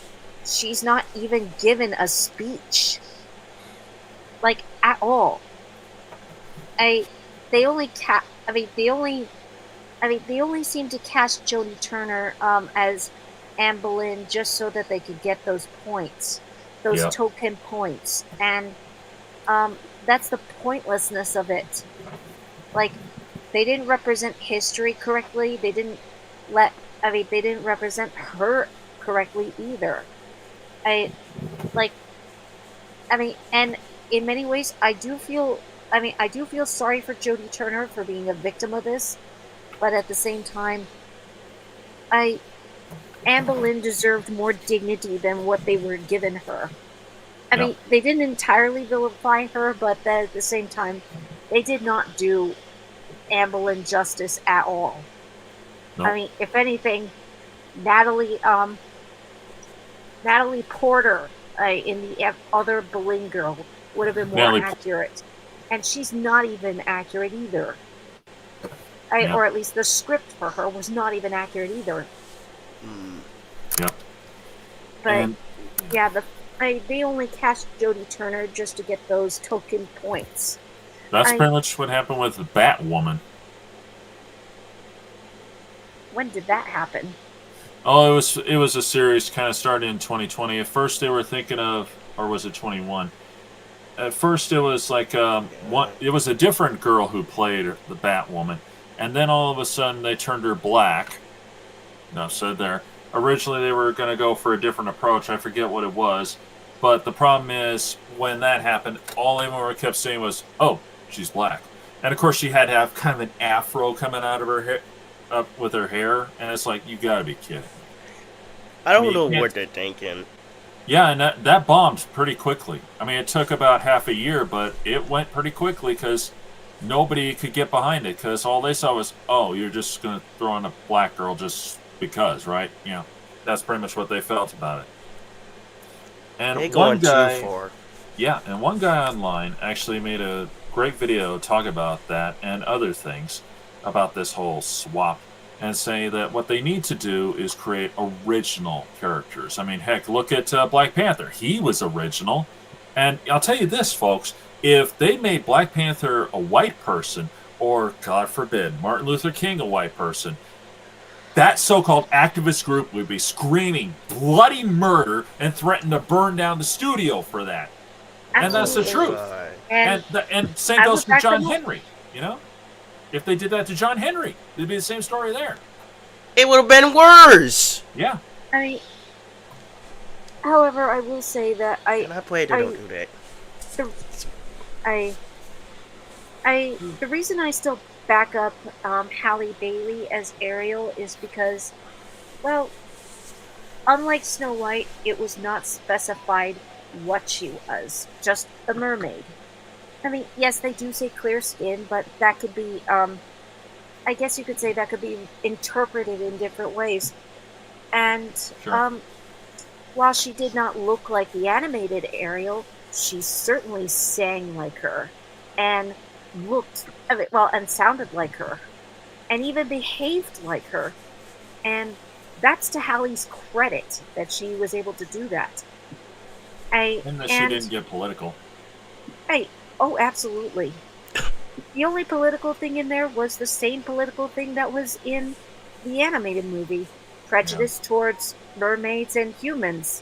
she's not even given a speech, like at all. I they only ca- I mean they only seem to cast Jodie Turner as Anne Boleyn just so that they could get those points, those Yep. token points, and that's the pointlessness of it. Like, they didn't represent history correctly. They didn't let. They didn't represent her correctly either. I like. And in many ways, I do feel. I do feel sorry for Jodie Turner for being a victim of this, but at the same time, I Anne Boleyn deserved more dignity than what they were given her. Yep. They didn't entirely vilify her, but at the same time, they did not do Anne Boleyn justice at all. Nope. If anything, Natalie Natalie Porter in the other Boleyn girl would have been more Natalie- accurate, and she's not even accurate either. Yeah. Or at least the script for her was not even accurate either. Yep. But And yeah, they only cast Jodie Turner just to get those token points. that's pretty much what happened with Batwoman. When did that happen? Oh, it was a series kind of started in 2020. At first, they were thinking of, or was it 21? At first, it was like it was a different girl who played the Batwoman, and then all of a sudden they turned her black. Enough said there. Originally, they were going to go for a different approach. I forget what it was, but the problem is when that happened, all anyone kept saying was, "Oh, she's black," and of course, she had to have kind of an afro coming out of her hair. Up with her hair, and it's like, you gotta be kidding. I don't you know can't- what they're thinking. Yeah, and that bombed pretty quickly. It took about half a year, but it went pretty quickly because nobody could get behind it because all they saw was, oh, you're just gonna throw in a black girl just because, right? That's pretty much what they felt about it. And They're one going guy, too far. yeah, and one guy online actually made a great video talk about that and other things about this whole swap and say that what they need to do is create original characters. Heck, look at Black Panther. He was original. And I'll tell you this, folks, if they made Black Panther a white person, or, God forbid, Martin Luther King a white person, that so-called activist group would be screaming bloody murder and threaten to burn down the studio for that. And that's the Absolutely. truth. And And same I goes would for back John them up. Henry, If they did that to John Henry, it'd be the same story there. It would have been worse. Yeah. However, I will say that And I pray they don't do that. the reason I still back up Halle Bailey as Ariel is because, well, unlike Snow White, it was not specified what she was, just a mermaid. Yes, they do say clear skin, but that could be, I guess you could say that could be interpreted in different ways. And Sure. while she did not look like the animated Ariel, she certainly sang like her, and and sounded like her, and even behaved like her. And that's to Halle's credit that she was able to do that. And that she didn't get political. Oh, absolutely. The only political thing in there was the same political thing that was in the animated movie. Prejudice towards mermaids and humans.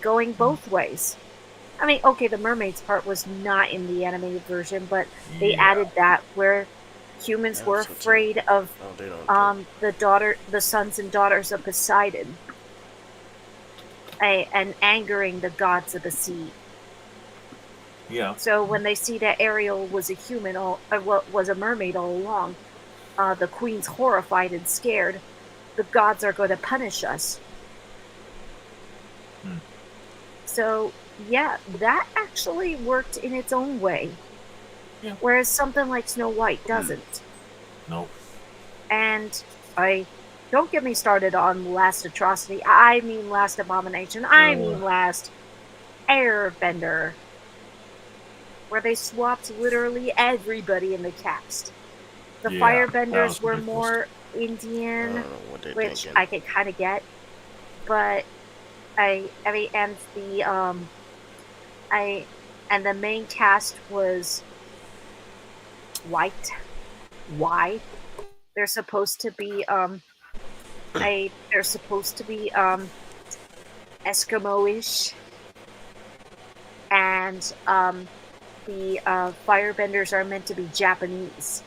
Going both ways. Okay, the mermaids part was not in the animated version, but they Yeah. added that where humans were That's what's afraid of Oh, they don't. the sons and daughters of Poseidon, and angering the gods of the sea. Yeah. So when they see that Ariel was a human, was a mermaid all along, the queen's horrified and scared. The gods are going to punish us. Hmm. So yeah, that actually worked in its own way. Yeah. Whereas something like Snow White doesn't. Nope. And don't get me started on Last Atrocity. I mean Last Abomination. I mean Last Airbender. where they swapped literally everybody in the cast. The Yeah, that firebenders was were ridiculous. more I Indian, don't know what they're which thinking. I could kind of get, but I mean, I and the main cast was white. Why? They're supposed to be they're supposed to be Eskimo-ish, and the firebenders are meant to be Japanese.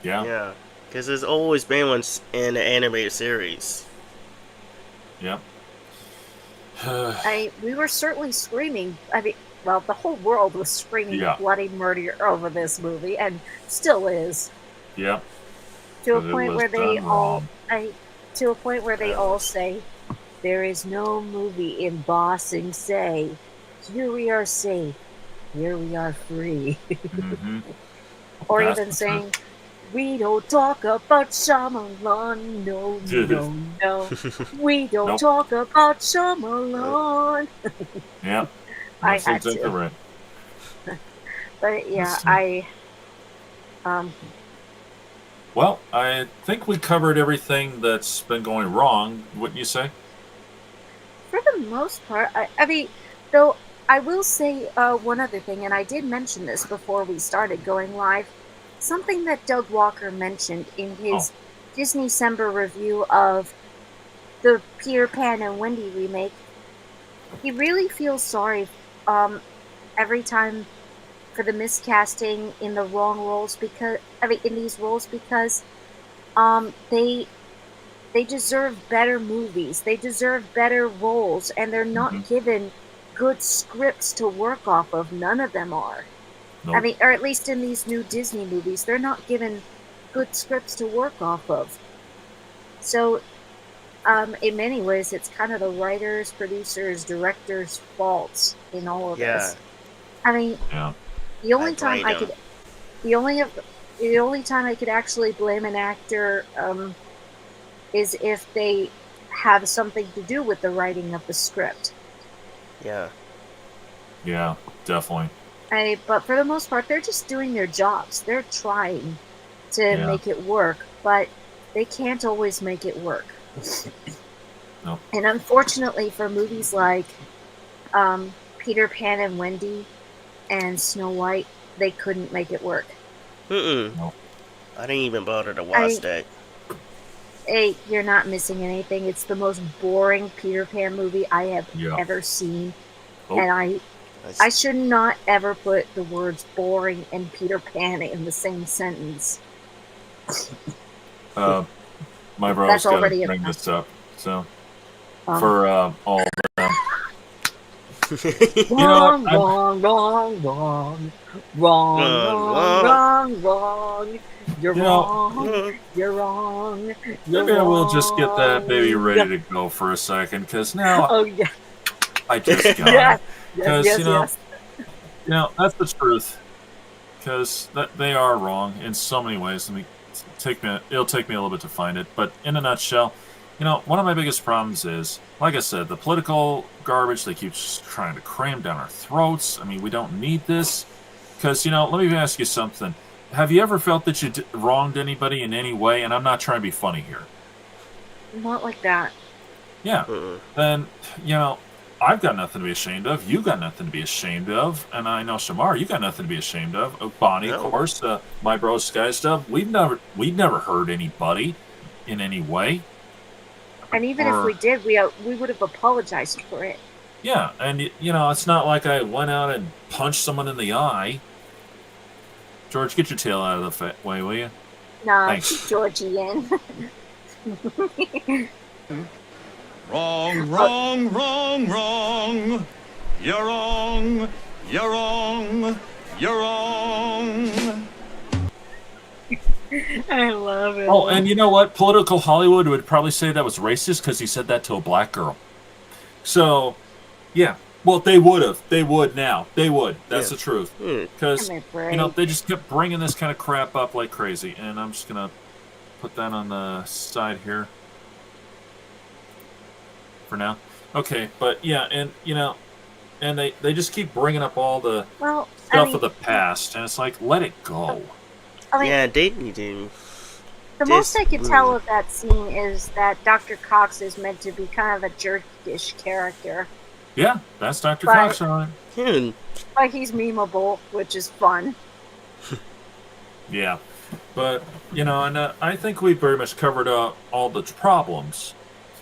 Yeah, Yeah, because there's always been one in the animated series. yeah. We were certainly screaming. I mean, well, the whole world was screaming Yeah. bloody murder over this movie, and still is. Yeah, To a because it point was where they done all, wrong. to a point where they all Ouch. say, "There is no movie in Bossing say, here we are safe, here we are free," Hmm. or That's even the saying, "We don't talk about Shyamalan, no, truth. no, no. We don't Nope. talk about Shyamalan." Yeah, I that's had exactly to, right. but yeah, Let's see. um, Well, I think we covered everything that's been going wrong, wouldn't you say? for the most part, I mean, though I will say one other thing, and I did mention this before we started going live. Something that Doug Walker mentioned in Oh, his Disney December review of the Peter Pan and Wendy remake. He really feels sorry every time for the miscasting in the wrong roles, because I mean in these roles, because um they they deserve better movies. They deserve better roles, and they're hmm. not given good scripts to work off of. None of them are. I Nope. mean, or at least in these new Disney movies, they're not given good scripts to work off of. So, in many ways, it's kind of the writers, producers, directors' fault in all of Yeah, this. I mean, Yeah. the I only time blame I them. could, the only of, the only time I could actually blame an actor, is if they have something to do with the writing of the script. Yeah, Yeah, definitely. But for the most part, they're just doing their jobs. They're trying to Yeah. make it work, but they can't always make it work. Nope. And unfortunately, for movies like Peter Pan and Wendy and Snow White, they couldn't make it work. Nope. I didn't even bother to watch I, that. hey, you're not missing anything. It's the most boring Peter Pan movie I have Yeah. ever seen, Oh, and I should not ever put the words boring and Peter Pan in the same sentence. my bro's That's got to already bring enough. this up. So Um, for all the, you know what? Wrong, wrong, wrong, wrong. Wrong, Wrong, wrong, wrong. wrong, wrong. You're You know, wrong. You're wrong. You're maybe I will just get that baby ready wrong. to go for a second, because now Oh, yeah. I just got Yes, it. yes, Because yes, yes. that's the truth. Because they are wrong in so many ways. I mean, it'll take me a little bit to find it, but in a nutshell, one of my biggest problems is, like I said, the political garbage they keep just trying to cram down our throats. I mean, we don't need this. Because let me ask you something. Have you ever felt that you wronged anybody in any way? And I'm not trying to be funny here. Not like that. Yeah. Then I've got nothing to be ashamed of. You got nothing to be ashamed of. And I know, Shamar, you got nothing to be ashamed of. Bonnie, of No. course, my bro Sky stuff. We've never hurt anybody in any way. And even if we did, we would have apologized for it. Yeah, and it's not like I went out and punched someone in the eye. George, get your tail out of the way, will you? Nah, Thanks. keep Georgie in. Wrong, wrong, wrong, wrong. You're wrong. You're wrong. You're wrong. I love it. Oh, and you know what? Political Hollywood would probably say that was racist because he said that to a black girl. So, yeah. Well, they would have. They would now. They would. That's the truth. Because, they just kept bringing this kind of crap up like crazy. And I'm just going to put that on the side here for now. Okay, but yeah, and, and they just keep bringing up all the Well, I stuff mean, of the past, and it's like, let it go. Yeah, they need to. the most This I could movie. tell of that scene is that Dr. Cox is meant to be kind of a jerkish character, Yeah, that's Dr. But- Cox on it. Hmm. but he's memeable, which is fun. Yeah, but and I think we pretty much covered all the problems.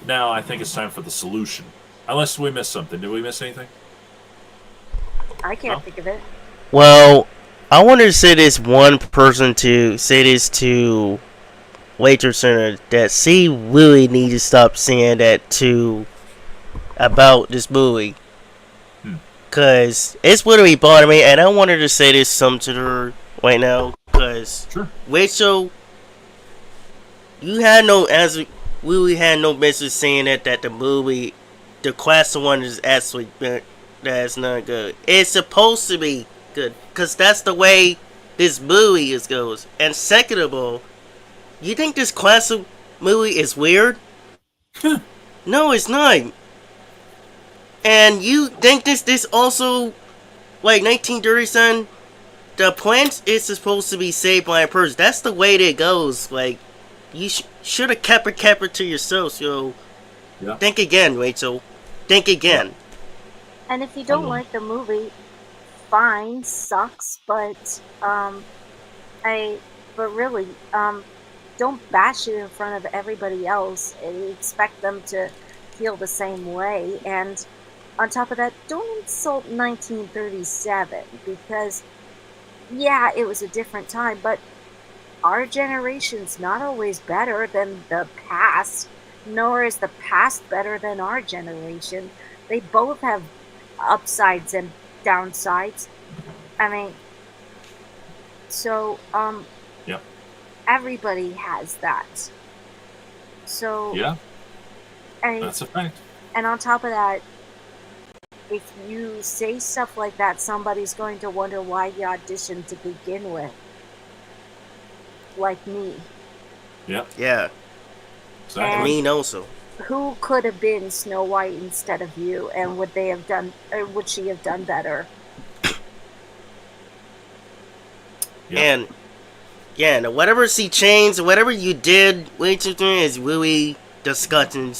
Now I think it's time for the solution. Unless we missed something. Did we miss anything? I can't No. think of it. Well, I want to say this one person to say this to Center that she really need to stop saying that to about this movie. Cause it's literally bothering me, and I wanted to say this some to her right now. Cause Sure. Rachel, you had no answer. Really had no business saying that the movie, the class one is actually that's not good. It's supposed to be good, cause that's the way this movie goes. And second of all, you think this classic movie is weird? No, it's not. And you think this also, like 1937, the plant is supposed to be saved by a person. That's the way that it goes. Like, you should have kept it to yourself. So, Yeah. think again, Rachel. Think again. And if you don't Mhm. like the movie, fine, sucks, but really, don't bash it in front of everybody else and expect them to feel the same way. And on top of that, don't insult 1937 because, yeah, it was a different time, but our generation's not always better than the past, nor is the past better than our generation. They both have upsides and downsides. I mean, so, Yep. everybody has that. So, Yeah, and, that's a fact. and on top of that, if you say stuff like that, somebody's going to wonder why you auditioned to begin with. Like me. Yep, Yeah. exactly. And- Me also. Who could have been Snow White instead of you, and would they have done, or would she have done better? Yep. And yeah, whatever she changed, whatever you did, Rachel is really disgusting,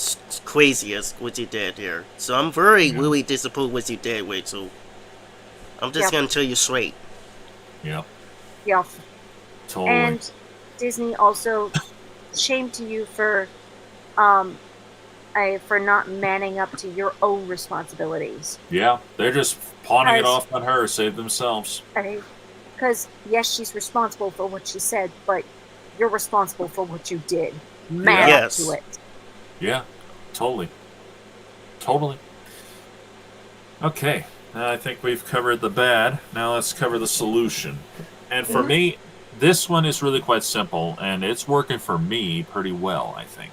crazy as what you did here. So I'm very really disappointed what you did, Rachel. I'm just Yep. gonna tell you straight. Yep, Yeah. totally. And Disney also, shame to you for not manning up to your own responsibilities. Yeah, they're just pawning it Guys. off on her, save themselves. Because yes, she's responsible for what she said, but you're responsible for what you did. Man Yes. up to it. Yeah, totally. Totally. Okay, now I think we've covered the bad. Now let's cover the solution. And for me, this one is really quite simple, and it's working for me pretty well, I think.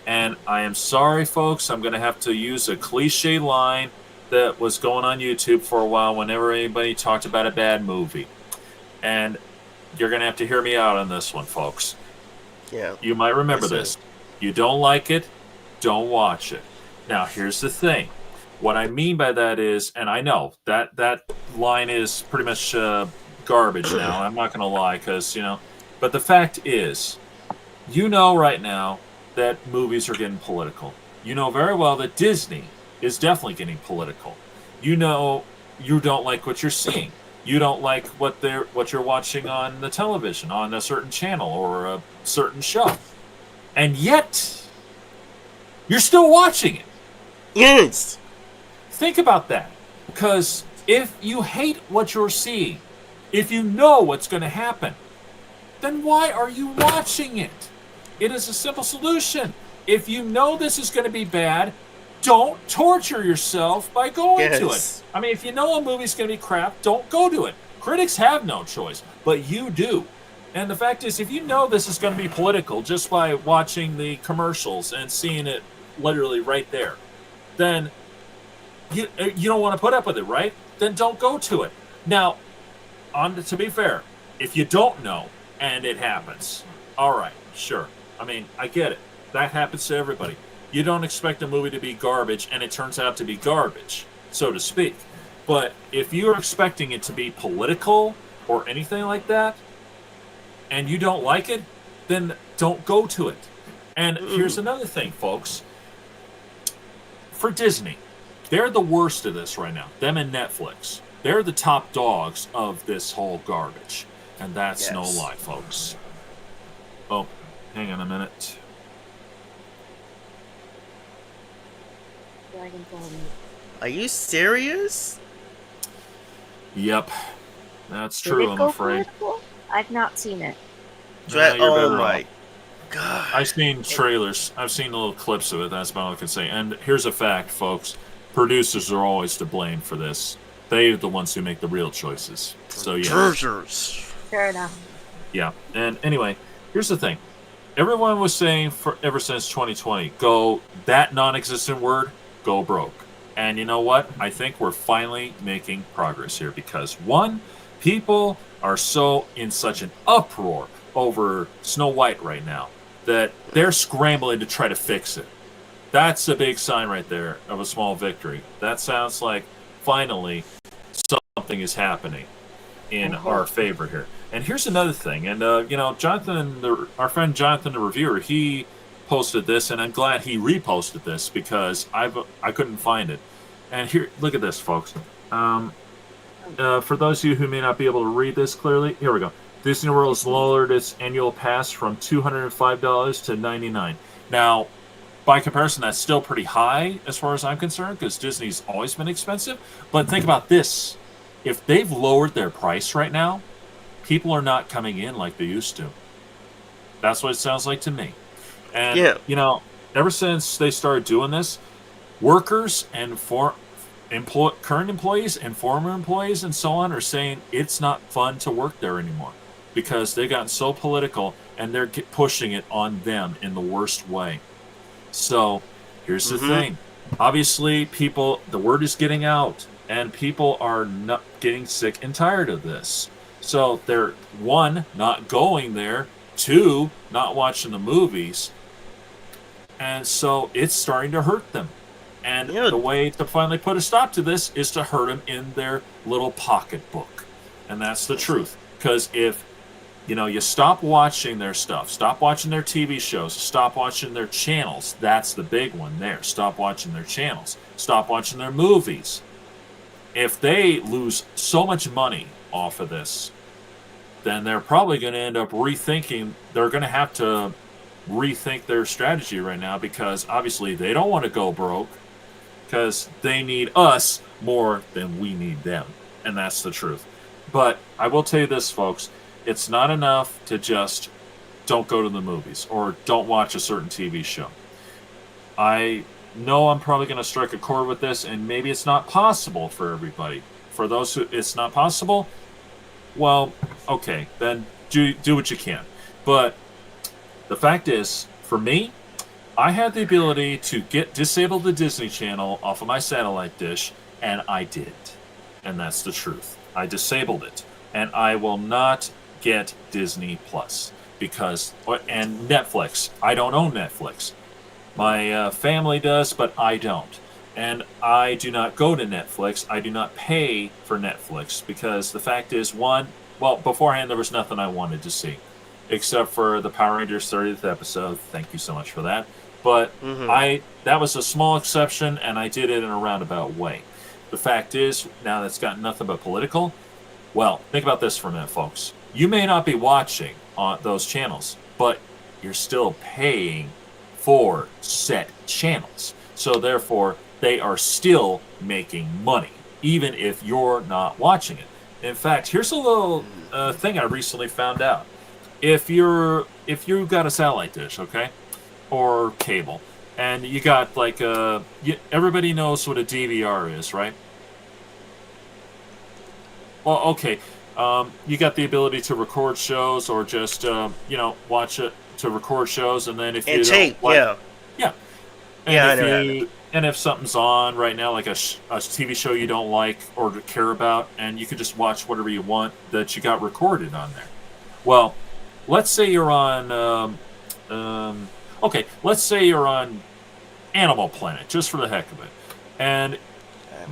And I am sorry, folks, I'm going to have to use a cliche line that was going on YouTube for a while whenever anybody talked about a bad movie. And you're going to have to hear me out on this one, folks. Yeah. You might remember Yes, sir. this. You don't like it, don't watch it. Now, here's the thing. What I mean by that is, and I know that line is pretty much garbage now. I'm not going to lie, because, but the fact is, right now that movies are getting political. You know very well that Disney is definitely getting political. You don't like what you're seeing. You don't like what you're watching on the television, on a certain channel or a certain show. And yet, you're still watching it. Yes. Think about that. Because if you hate what you're seeing, if you know what's going to happen, then why are you watching it? It is a simple solution. If you know this is going to be bad, don't torture yourself by going to it. Yes. I mean, if you know a movie's going to be crap, don't go to it. Critics have no choice, but you do. And the fact is, if you know this is going to be political just by watching the commercials and seeing it literally right there, then you don't want to put up with it, right? Then don't go to it. Now, to be fair, if you don't know and it happens, all right, sure. I mean, I get it. That happens to everybody. You don't expect a movie to be garbage, and it turns out to be garbage, so to speak. But if you're expecting it to be political or anything like that, and you don't like it, then don't go to it. And here's another thing, folks. For Disney, they're the worst of this right now. Them and Netflix. They're the top dogs of this whole garbage. And that's no Yes. lie, folks. Oh, hang on a minute. Dragon Ball. Are you serious? Yep. That's Did true, it I'm go afraid. political? I've not seen it. Yeah, you're Oh better my off. god. I've seen trailers. I've seen little clips of it. That's about all I can say. And here's a fact, folks. Producers are always to blame for this. They're the ones who make the real choices. So, yeah. Chargers. Fair enough. Yeah. And anyway, here's the thing. Everyone was saying for ever since 2020, go that non-existent word, go broke. And you know what? I think we're finally making progress here because one, people are so in such an uproar over Snow White right now that they're scrambling to try to fix it. That's a big sign right there of a small victory. That sounds like finally something is happening in our favor here. And here's another thing. And, Jonathan, our friend Jonathan, the reviewer, he posted this, and I'm glad he reposted this because I couldn't find it. And here, look at this, folks. For those of you who may not be able to read this clearly, here we go. Disney World has lowered its annual pass from $205 to $99. Now, by comparison, that's still pretty high as far as I'm concerned because Disney's always been expensive. But think about this. If they've lowered their price right now, people are not coming in like they used to. That's what it sounds like to me. And, Yeah. Ever since they started doing this, workers and current employees and former employees and so on are saying it's not fun to work there anymore because they've gotten so political and they're pushing it on them in the worst way. So here's the thing. Obviously, the word is getting out and people are not getting sick and tired of this. So they're, one, not going there, two, not watching the movies. And so it's starting to hurt them. And the way to finally put a stop to this is to hurt them in their little pocketbook. And that's the truth. Because if, you stop watching their stuff, stop watching their TV shows, stop watching their channels. That's the big one there. Stop watching their channels. Stop watching their movies. If they lose so much money off of this, then they're probably going to end up rethinking. They're going to have to rethink their strategy right now because obviously they don't want to go broke because they need us more than we need them. And that's the truth. But I will tell you this, folks. It's not enough to just don't go to the movies or don't watch a certain TV show. I know I'm probably going to strike a chord with this, and maybe it's not possible for everybody. For those who it's not possible, well, okay, then do what you can. But the fact is, for me, I had the ability to disable the Disney Channel off of my satellite dish, and I did. And that's the truth. I disabled it. And I will not get Disney Plus and Netflix. I don't own Netflix. My family does, but I don't. And I do not go to Netflix. I do not pay for Netflix because the fact is, beforehand there was nothing I wanted to see. Except for the Power Rangers 30th episode. Thank you so much for that. But that was a small exception, and I did it in a roundabout way. The fact is, now that's got nothing but political. Well, think about this for a minute, folks. You may not be watching on those channels, but you're still paying for set channels. So therefore, they are still making money, even if you're not watching it. In fact, here's a little thing I recently found out. If you've got a satellite dish, okay, or cable, and you got everybody knows what a DVR is, right? Well, okay, you got the ability to record shows or just watch it to record shows, and then if you tape, and I and if something's on right now, like a TV show you don't like or care about, and you can just watch whatever you want that you got recorded on there. Well, let's say you're on, let's say you're on Animal Planet, just for the heck of it. And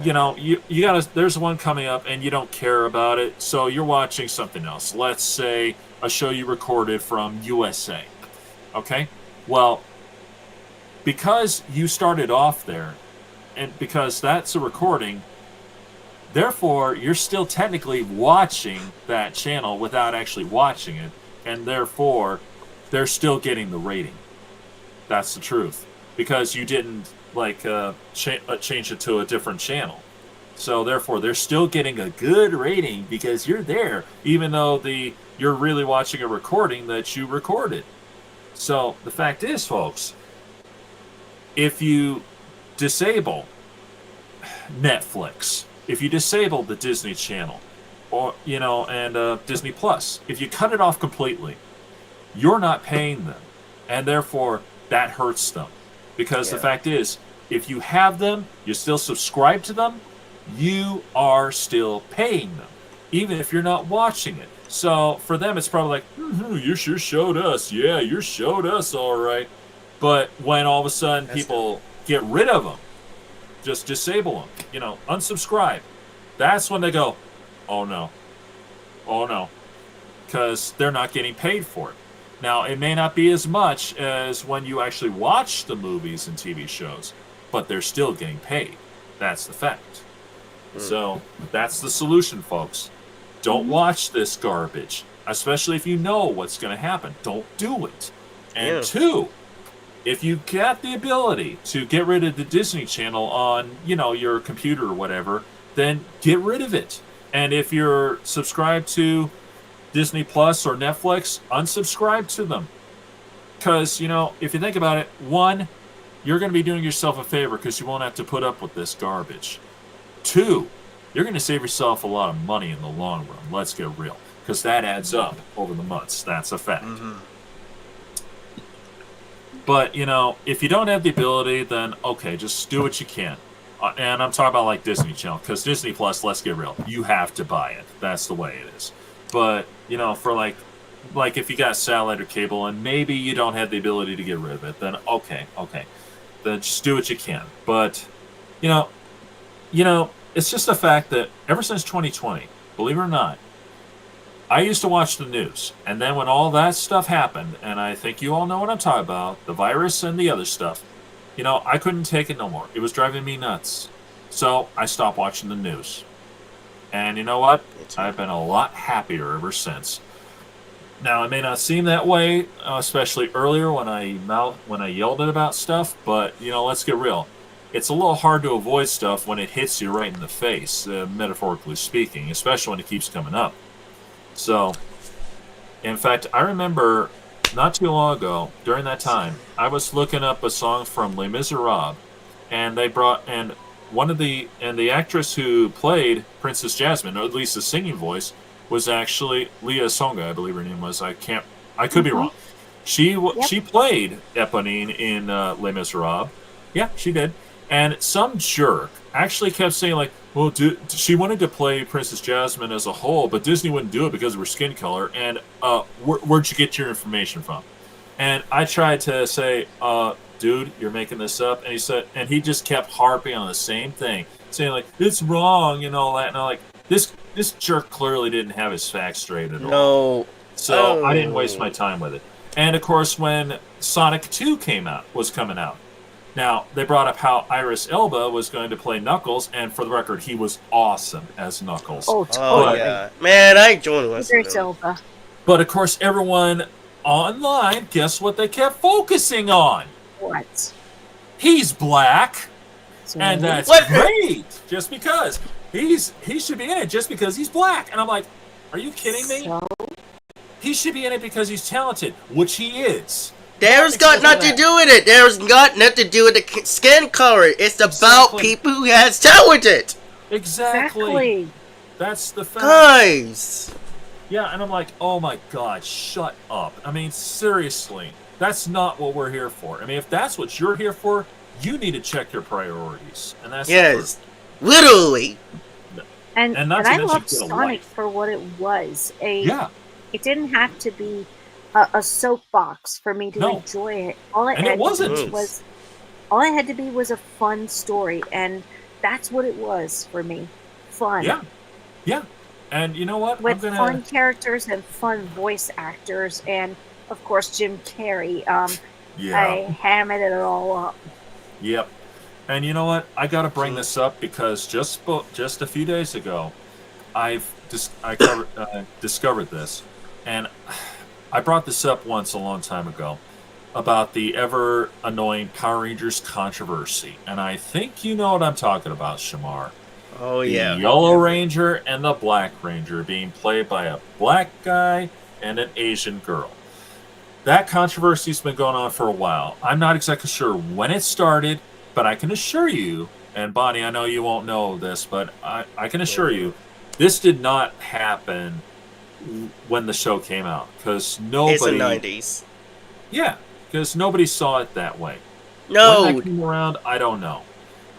you know, you gotta. There's one coming up, and you don't care about it, so you're watching something else. Let's say a show you recorded from USA. Okay, well, because you started off there, and because that's a recording, therefore you're still technically watching that channel without actually watching it, and therefore they're still getting the rating. That's the truth, because you didn't change it to a different channel. So therefore they're still getting a good rating because you're there, even though you're really watching a recording that you recorded. So the fact is, folks, if you disable Netflix, if you disable the Disney Channel, or and Disney Plus, if you cut it off completely, you're not paying them, and therefore that hurts them. Because the fact is, if you have them, you still subscribe to them, you are still paying them, even if you're not watching it. So for them, it's probably like, you sure showed us. Yeah, you showed us, all right. But when all of a sudden people get rid of them, just disable them, unsubscribe, that's when they go, oh no, because they're not getting paid for it. Now, it may not be as much as when you actually watch the movies and TV shows, but they're still getting paid. That's the fact. So that's the solution, folks. Don't watch this garbage, especially if you know what's going to happen. Don't do it. And two, if you got the ability to get rid of the Disney Channel on, your computer or whatever, then get rid of it. And if you're subscribed to Disney Plus or Netflix, unsubscribe to them. Because, if you think about it, one, you're going to be doing yourself a favor because you won't have to put up with this garbage. Two, you're going to save yourself a lot of money in the long run. Let's get real. Because that adds up over the months. That's a fact. But, if you don't have the ability, then, okay, just do what you can. And I'm talking about, like, Disney Channel. Because Disney Plus, let's get real, you have to buy it. That's the way it is. But, for, like if you got satellite or cable and maybe you don't have the ability to get rid of it, then okay. Then just do what you can. But, it's just a fact that ever since 2020, believe it or not, I used to watch the news. And then when all that stuff happened, and I think you all know what I'm talking about, the virus and the other stuff, I couldn't take it no more. It was driving me nuts. So I stopped watching the news. And you know what? I've been a lot happier ever since. Now, it may not seem that way, especially earlier when I yelled about stuff, but, let's get real. It's a little hard to avoid stuff when it hits you right in the face, metaphorically speaking, especially when it keeps coming up. So, in fact, I remember not too long ago, during that time, I was looking up a song from Les Miserables, and the actress who played Princess Jasmine, or at least the singing voice, was actually Leah Songa, I believe her name was. I could be wrong. She played Eponine in Les Miserables. Yeah, she did. And some jerk actually kept saying, like, well, she wanted to play Princess Jasmine as a whole, but Disney wouldn't do it because of her skin color. And where'd you get your information from? And I tried to say, dude, you're making this up. And he just kept harping on the same thing, saying, like, it's wrong and all that. And I'm like, this jerk clearly didn't have his facts straight at all. So I didn't waste my time with it. And of course, when Sonic 2 was coming out, now they brought up how Idris Elba was going to play Knuckles, and for the record, he was awesome as Knuckles. Oh, totally. Yeah. Man, I enjoyed Idris Elba. But of course, everyone online, guess what they kept focusing on? What? He's black, and that's great. Just because he should be in it, just because he's black. And I'm like, are you kidding me? So? He should be in it because he's talented, which he is. There's got nothing to do with it. There's got nothing to do with the skin color. It's about people who has talented. Exactly. That's the fact. Guys. Yeah, and I'm like, oh my God, shut up. I mean, seriously, that's not what we're here for. I mean, if that's what you're here for, you need to check your priorities. And that's literally. And not to I mention love get a Sonic life. for what it was. Yeah. It didn't have to be a soapbox for me to enjoy it. All it And had it wasn't. to be was a fun story. And that's what it was for me. Fun. Yeah, yeah. And you know what? I'm With gonna. fun characters and fun voice actors, and of course Jim Carrey. Yeah. I hammered it all up. Yep. And you know what? I got to bring this up because just a few days ago, discovered this, and I brought this up once a long time ago about the ever annoying Power Rangers controversy, and I think you know what I'm talking about, Shamar. Oh The yeah. Yellow Ranger and the Black Ranger being played by a black guy and an Asian girl. That controversy's been going on for a while. I'm not exactly sure when it started, but I can assure you, and Bonnie, I know you won't know this, but I can assure you, this did not happen when the show came out because nobody. It's the 90s. Yeah, because nobody saw it that way. When No. that came around, I don't know,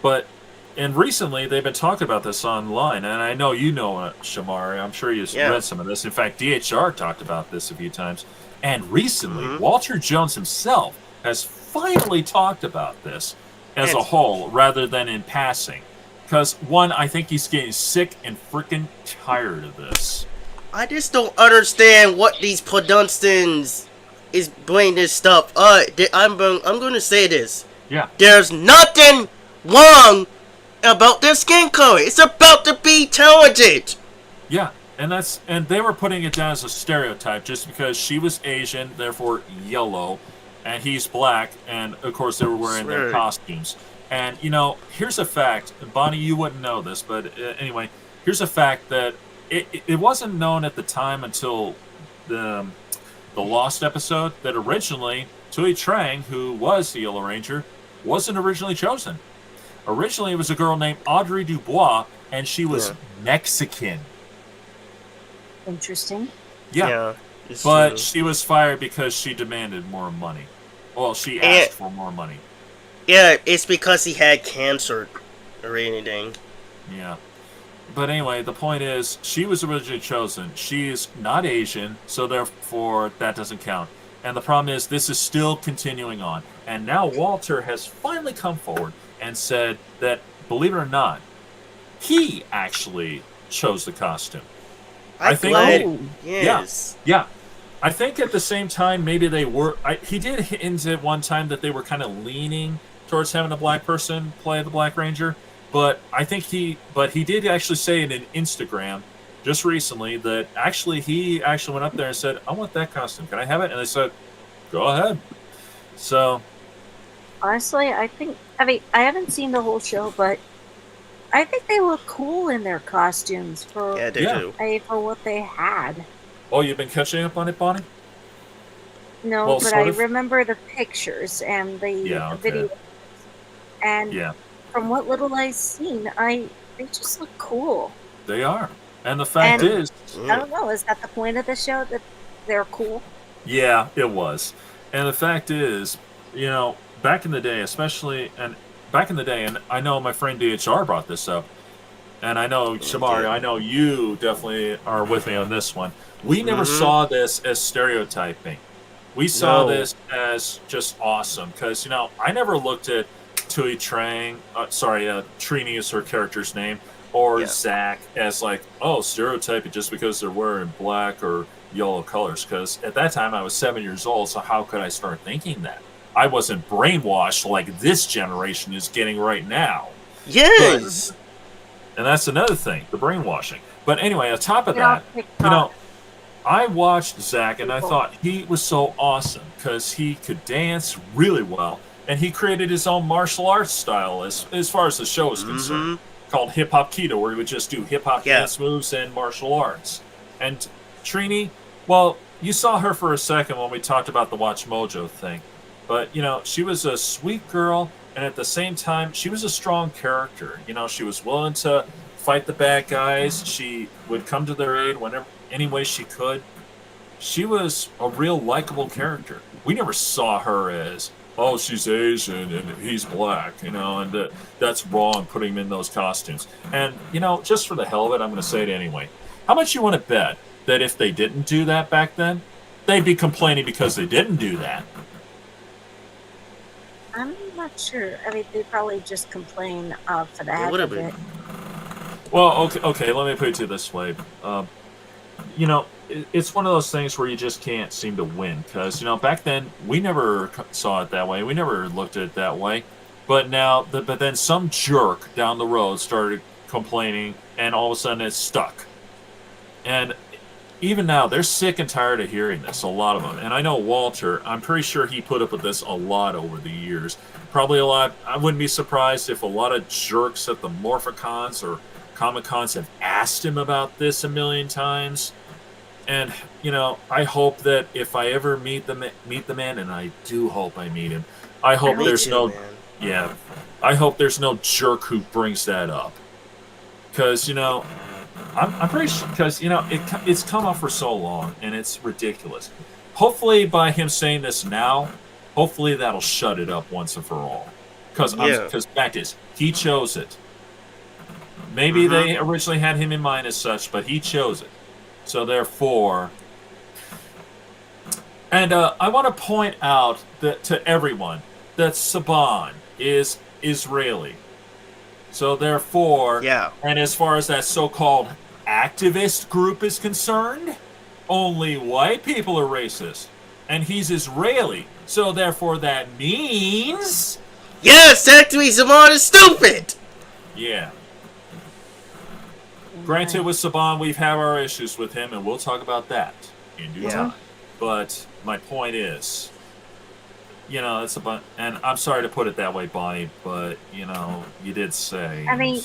but. And recently, they've been talking about this online, and I know you know it, Shamari. I'm sure you've read some of this. In fact, DHR talked about this a few times. And recently, Walter Jones himself has finally talked about this as a whole, rather than in passing. Because, one, I think he's getting sick and freaking tired of this. I just don't understand what these productions is bringing this stuff. I'm going to say this. Yeah. There's nothing wrong about their skin color. It's about to be talented. Yeah, and they were putting it down as a stereotype just because she was Asian, therefore yellow, and he's black, and of course they were wearing their costumes. And you know, here's a fact, Bonnie, you wouldn't know this, but anyway, here's a fact that it wasn't known at the time until the Lost episode that originally Tui Trang, who was the Yellow Ranger, wasn't originally chosen. Originally, it was a girl named Audrey Dubois, and she was Mexican. Interesting. Yeah. But she was fired because she demanded more money. Well, she asked for more money. Yeah, it's because he had cancer or anything. Yeah. But anyway, the point is, she was originally chosen. She is not Asian, so therefore that doesn't count. And the problem is, this is still continuing on. And now Walter has finally come forward and said that, believe it or not, he actually chose the costume. I think. Yes. Yeah. I think at the same time, maybe they were. He did hint at one time that they were kind of leaning towards having a black person play the Black Ranger. But I think he did actually say in an Instagram just recently that he actually went up there and said, "I want that costume. Can I have it?" And they said, "Go ahead." So. Honestly, I I haven't seen the whole show, but I think they look cool in their costumes for for what they had. Oh, you've been catching up on it, Bonnie? No, well, but I remember the pictures and the video, and from what little I've seen, they just look cool. They are, and the fact is, I don't know. Is that the point of the show, that they're cool? Yeah, it was, and the fact is, you know. Back in the day, and I know my friend DHR brought this up, and I know, Shamari, I know you definitely are with me on this one. We never saw this as stereotyping. We saw this as just awesome, because, you know, I never looked at Tui Trang, Trini is her character's name, or Zach as like, oh, stereotyping just because they're wearing black or yellow colors, because at that time I was 7 years old, so how could I start thinking that? I wasn't brainwashed like this generation is getting right now. Yes. And that's another thing, the brainwashing. But anyway, on top of that, you know, I watched Zach and I thought he was so awesome because he could dance really well, and he created his own martial arts style as far as the show is concerned, called Hip Hop Keto, where he would just do hip hop dance moves and martial arts. And Trini, well, you saw her for a second when we talked about the Watch Mojo thing. But, you know, she was a sweet girl, and at the same time, she was a strong character. You know, she was willing to fight the bad guys. She would come to their aid whenever, any way she could. She was a real likable character. We never saw her as, oh, she's Asian and he's black, you know, and that's wrong, putting him in those costumes. And, you know, just for the hell of it, I'm going to say it anyway. How much you want to bet that if they didn't do that back then, they'd be complaining because they didn't do that? I'm not sure. I mean, they probably just complain for the It heck would have of been. it. Well, okay. Let me put it to you this way. It's one of those things where you just can't seem to win because back then we never saw it that way. We never looked at it that way. But but then some jerk down the road started complaining, and all of a sudden it's stuck. And even now, they're sick and tired of hearing this. A lot of them, and I know Walter. I'm pretty sure he put up with this a lot over the years. Probably a lot. I wouldn't be surprised if a lot of jerks at the Morphicons or Comic Cons have asked him about this a million times. And I hope that if I ever meet the man, and I do hope I meet him, I I hope hope Me there's so. too, no, man. yeah, I hope there's no jerk who brings that up, because I'm pretty sure, because it's come up for so long and it's ridiculous. Hopefully, by him saying this now, hopefully that'll shut it up once and for all. Yeah. Because fact is, he chose it. Maybe Mm-hmm. they originally had him in mind as such, but he chose it. So therefore, and I want to point out that to everyone that Saban is Israeli. So therefore, Yeah. and as far as that so-called activist group is concerned, only white people are racist, and he's Israeli. So therefore, that means, Yes, actually, Saban is stupid! yeah. Granted, with Saban, we've had our issues with him, and we'll talk about that in due Yeah. time. But my point is, it's and I'm sorry to put it that way, Bonnie, but you did say. I mean,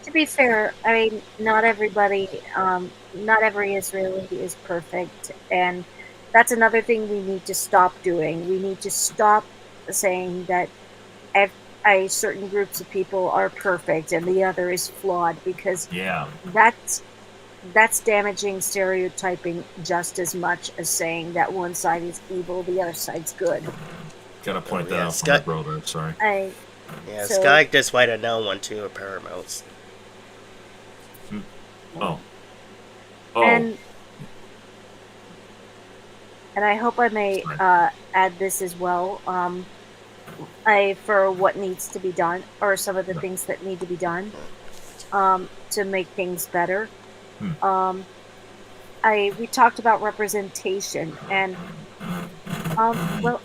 to be fair, I mean, not everybody, not every Israeli is perfect, and that's another thing we need to stop doing. We need to stop saying that ev- certain groups of people are perfect and the other is flawed, because Yeah, that's that's damaging stereotyping just as much as saying that one side is evil, the other side's good. gotta point that Yeah, out for my Sky. brother. Sorry. I Yeah, so Sky just might have known one too of Paramount's. Oh, oh, and and I hope I may sorry. add this as well. I for what needs to be done, or some of the things that need to be done to make things better. Hmm. We talked about representation, and well,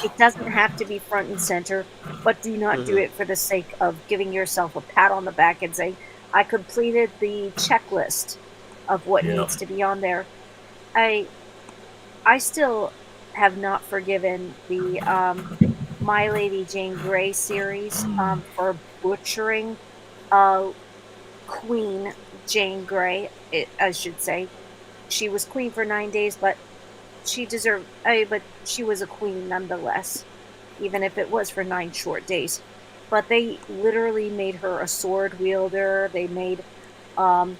it doesn't have to be front and center, but do not do Mm-hmm. it for the sake of giving yourself a pat on the back and saying, "I completed the checklist of what Yeah. needs to be on there." I I still have not forgiven the My Lady Jane Grey series for butchering uh, Queen Jane Grey. I should say she was queen for 9 days, but she deserved. But she was a queen nonetheless, even if it was for 9 short days. But they literally made her a sword wielder. They made um,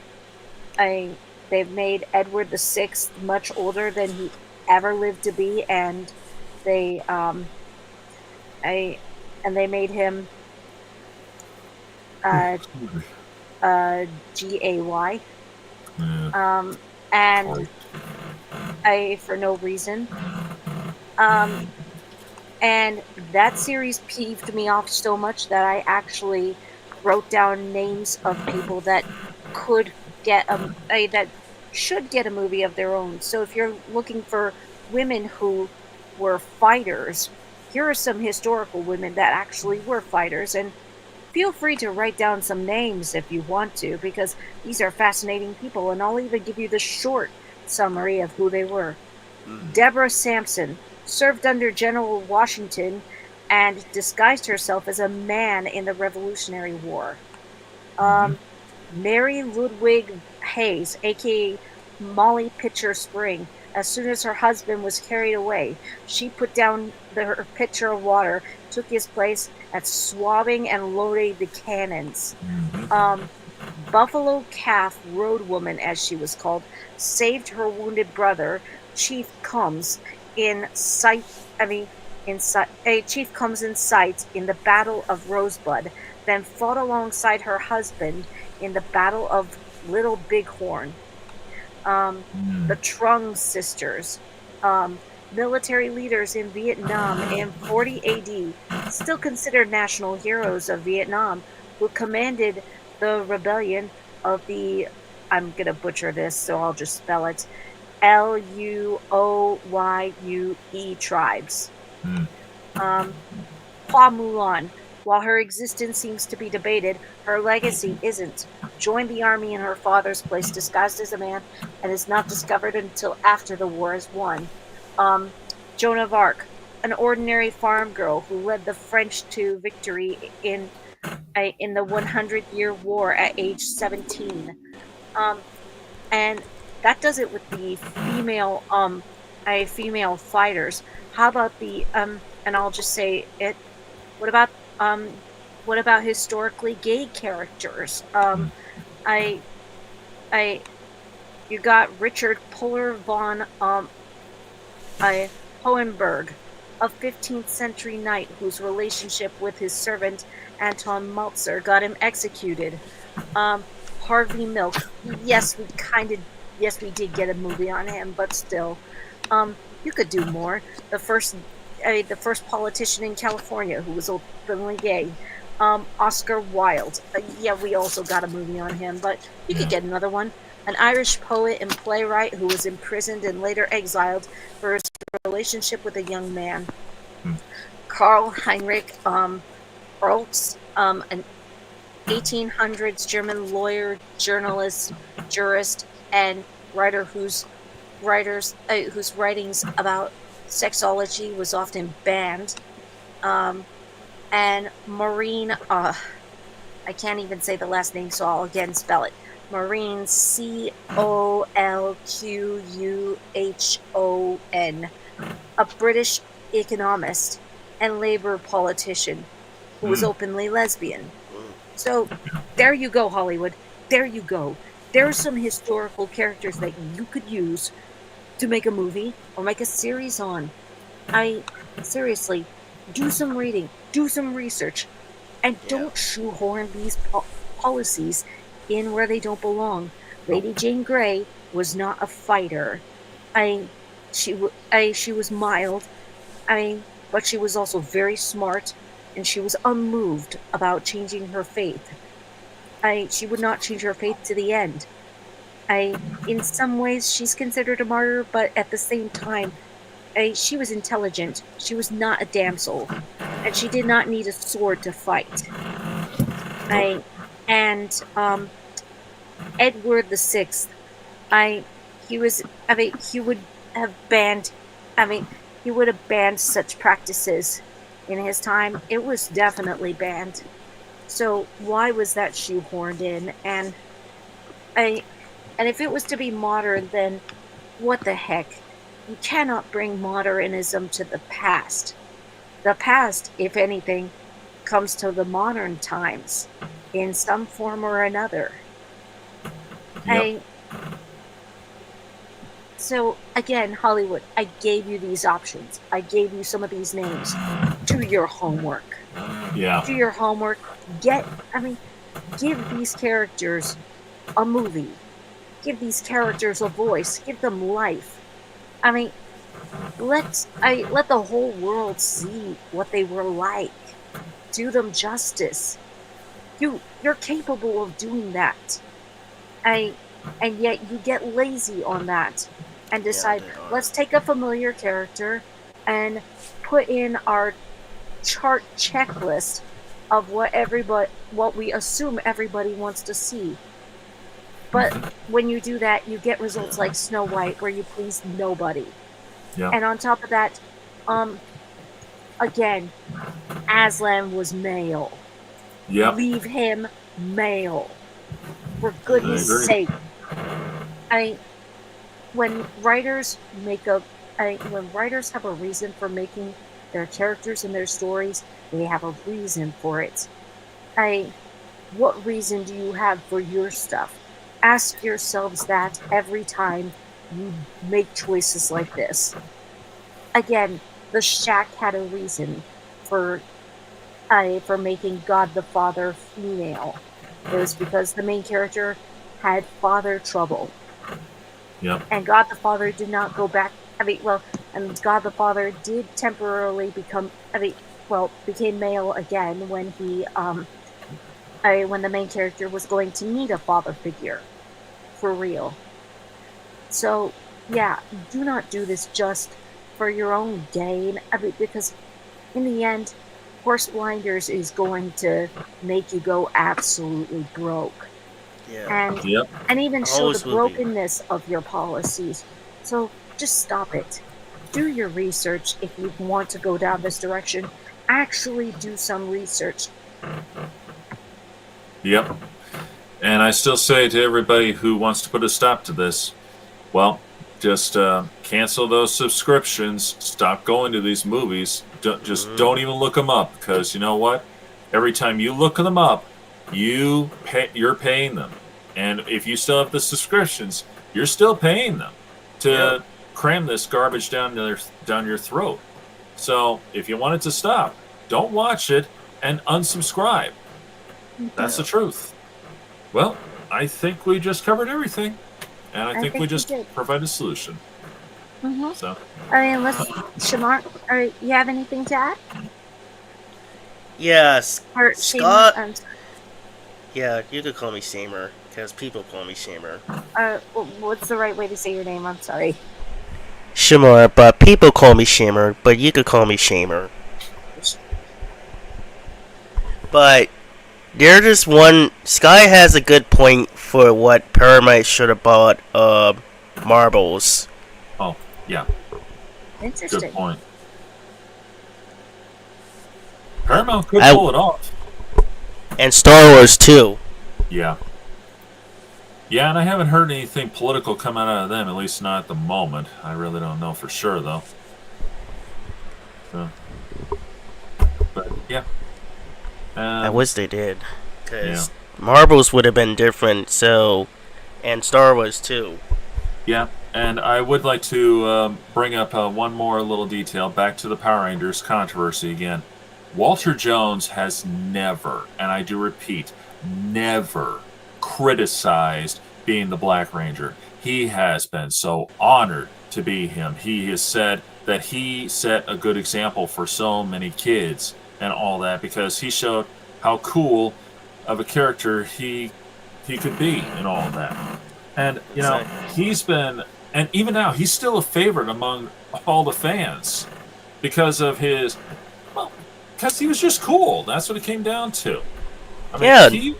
a they've made Edward the Sixth much older than he ever lived to be, and they I and they made him uh gay, Yeah. and Sorry. I for no reason. Um, and that series peeved me off so much that I actually wrote down names of people that could get that should get a movie of their own. So if you're looking for women who were fighters, here are some historical women that actually were fighters, and feel free to write down some names if you want to, because these are fascinating people, and I'll even give you the short summary of who they were. Deborah Sampson served under General Washington and disguised herself as a man in the Revolutionary War. Mhm. Mary Ludwig Hayes, aka Molly Pitcher Spring, as soon as her husband was carried away, she put down her pitcher of water, took his place at swabbing and loading the cannons. Mhm. Buffalo Calf Road Woman, as she was called, saved her wounded brother, Chief Combs, in sight. I mean, in sight. Chief Combs in sight in the Battle of Rosebud. Then fought alongside her husband in the Battle of Little Bighorn. The Mm. Trung sisters. Um, military leaders in Vietnam in 40 AD, still considered national heroes of Vietnam, who commanded the rebellion of the, I'm going to butcher this, so I'll just spell it, Luoyue tribes. Hmm. Hua Mulan, while her existence seems to be debated, her legacy isn't. Joined the army in her father's place disguised as a man and is not discovered until after the war is won. Um, Joan of Arc, an ordinary farm girl who led the French to victory in the 100-Year War at age 17. Um, and that does it with the female fighters. How about the and I'll just say it, what about um what about historically gay characters? I I You got Richard Puller von Hohenberg, a 15th century knight whose relationship with his servant Anton Maltzer got him executed. Harvey Milk. Yes, yes, we did get a movie on him, but still, you could do more. The first politician in California who was openly gay. Oscar Wilde. Yeah, we also got a movie on him, but you could get another one. An Irish poet and playwright who was imprisoned and later exiled for his relationship with a young man. Karl Heinrich Roltz, an 1800s German lawyer, journalist, jurist, and writer whose writings about sexology was often banned. And Maureen, I can't even say the last name, so I'll again spell it. Maureen, Colquhuon, a British economist and Labour politician who was openly lesbian. So there you go, Hollywood. There you go. There are some historical characters that you could use to make a movie or make a series on. Seriously, do some reading, do some research, and don't shoehorn these policies in where they don't belong. Lady Jane Grey was not a fighter. She was mild. But she was also very smart, and she was unmoved about changing her faith. She would not change her faith to the end. In some ways, she's considered a martyr, but at the same time, she was intelligent. She was not a damsel, and she did not need a sword to fight. Edward the Sixth. He would have banned. He would have banned such practices in his time. It was definitely banned. So why was that shoehorned in? And if it was to be modern, then what the heck? You cannot bring modernism to the past. The past, if anything, comes to the modern times in some form or another. Yep. So again, Hollywood, I gave you these options. I gave you some of these names. Do your homework. Yeah. Do your homework. Give these characters a movie. Give these characters a voice. Give them life. Let the whole world see what they were like. Do them justice. You're capable of doing that. And yet you get lazy on that and decide, let's take a familiar character and put in our chart checklist of what we assume everybody wants to see. But when you do that, you get results like Snow White, where you please nobody. Yeah. And on top of that, again, Aslan was male. Yep. Leave him male. For goodness sake. When writers have a reason for making their characters and their stories, they have a reason for it. What reason do you have for your stuff? Ask yourselves that every time you make choices like this. Again, the Shack had a reason for making God the Father female. It was because the main character had father trouble. Yep. And God the Father did not go back. And God the Father did temporarily became male again when when the main character was going to need a father figure, for real. So, yeah, do not do this just for your own gain. Because in the end, horse blinders is going to make you go absolutely broke. Yeah. Yep. And even show the Always will be. brokenness of your policies. So just stop it. Do your research if you want to go down this direction. Actually do some research. Yep. And I still say to everybody who wants to put a stop to this, well, just cancel those subscriptions. Stop going to these movies. Don't even look them up, because you know what? Every time you look them up, you're paying them. And if you still have the subscriptions, you're still paying them to cram this garbage down your throat. So if you want it to stop, don't watch it and unsubscribe. That's the truth. Well, I think we just covered everything, and I think we just provide a solution. Mm-hmm. So, Shamar, you have anything to add? Yes. Or Scott. Shamer, Yeah, you could call me Shamer, because people call me Shamer. what's the right way to say your name? I'm sorry. Shamar, but people call me Shamer, but you could call me Shamer. But there's just one. Sky has a good point for what Paramount should have bought marbles. oh, yeah, Interesting. good point. Paramount could pull it off. And Star Wars too. Yeah. Yeah, and I haven't heard anything political come out of them, at least not at the moment. I really don't know for sure, though. So, but, yeah. I wish they did. Because marbles would have been different, so. And Star Wars too. Yeah, and I would like to bring up one more little detail back to the Power Rangers controversy again. Walter Jones has never, and I do repeat, never criticized being the Black Ranger. He has been so honored to be him. He has said that he set a good example for so many kids and all that, because he showed how cool of a character he could be and all of that. And, you know, he's been, and even now, he's still a favorite among all the fans because of his, well, because he was just cool. That's what it came down to. I mean,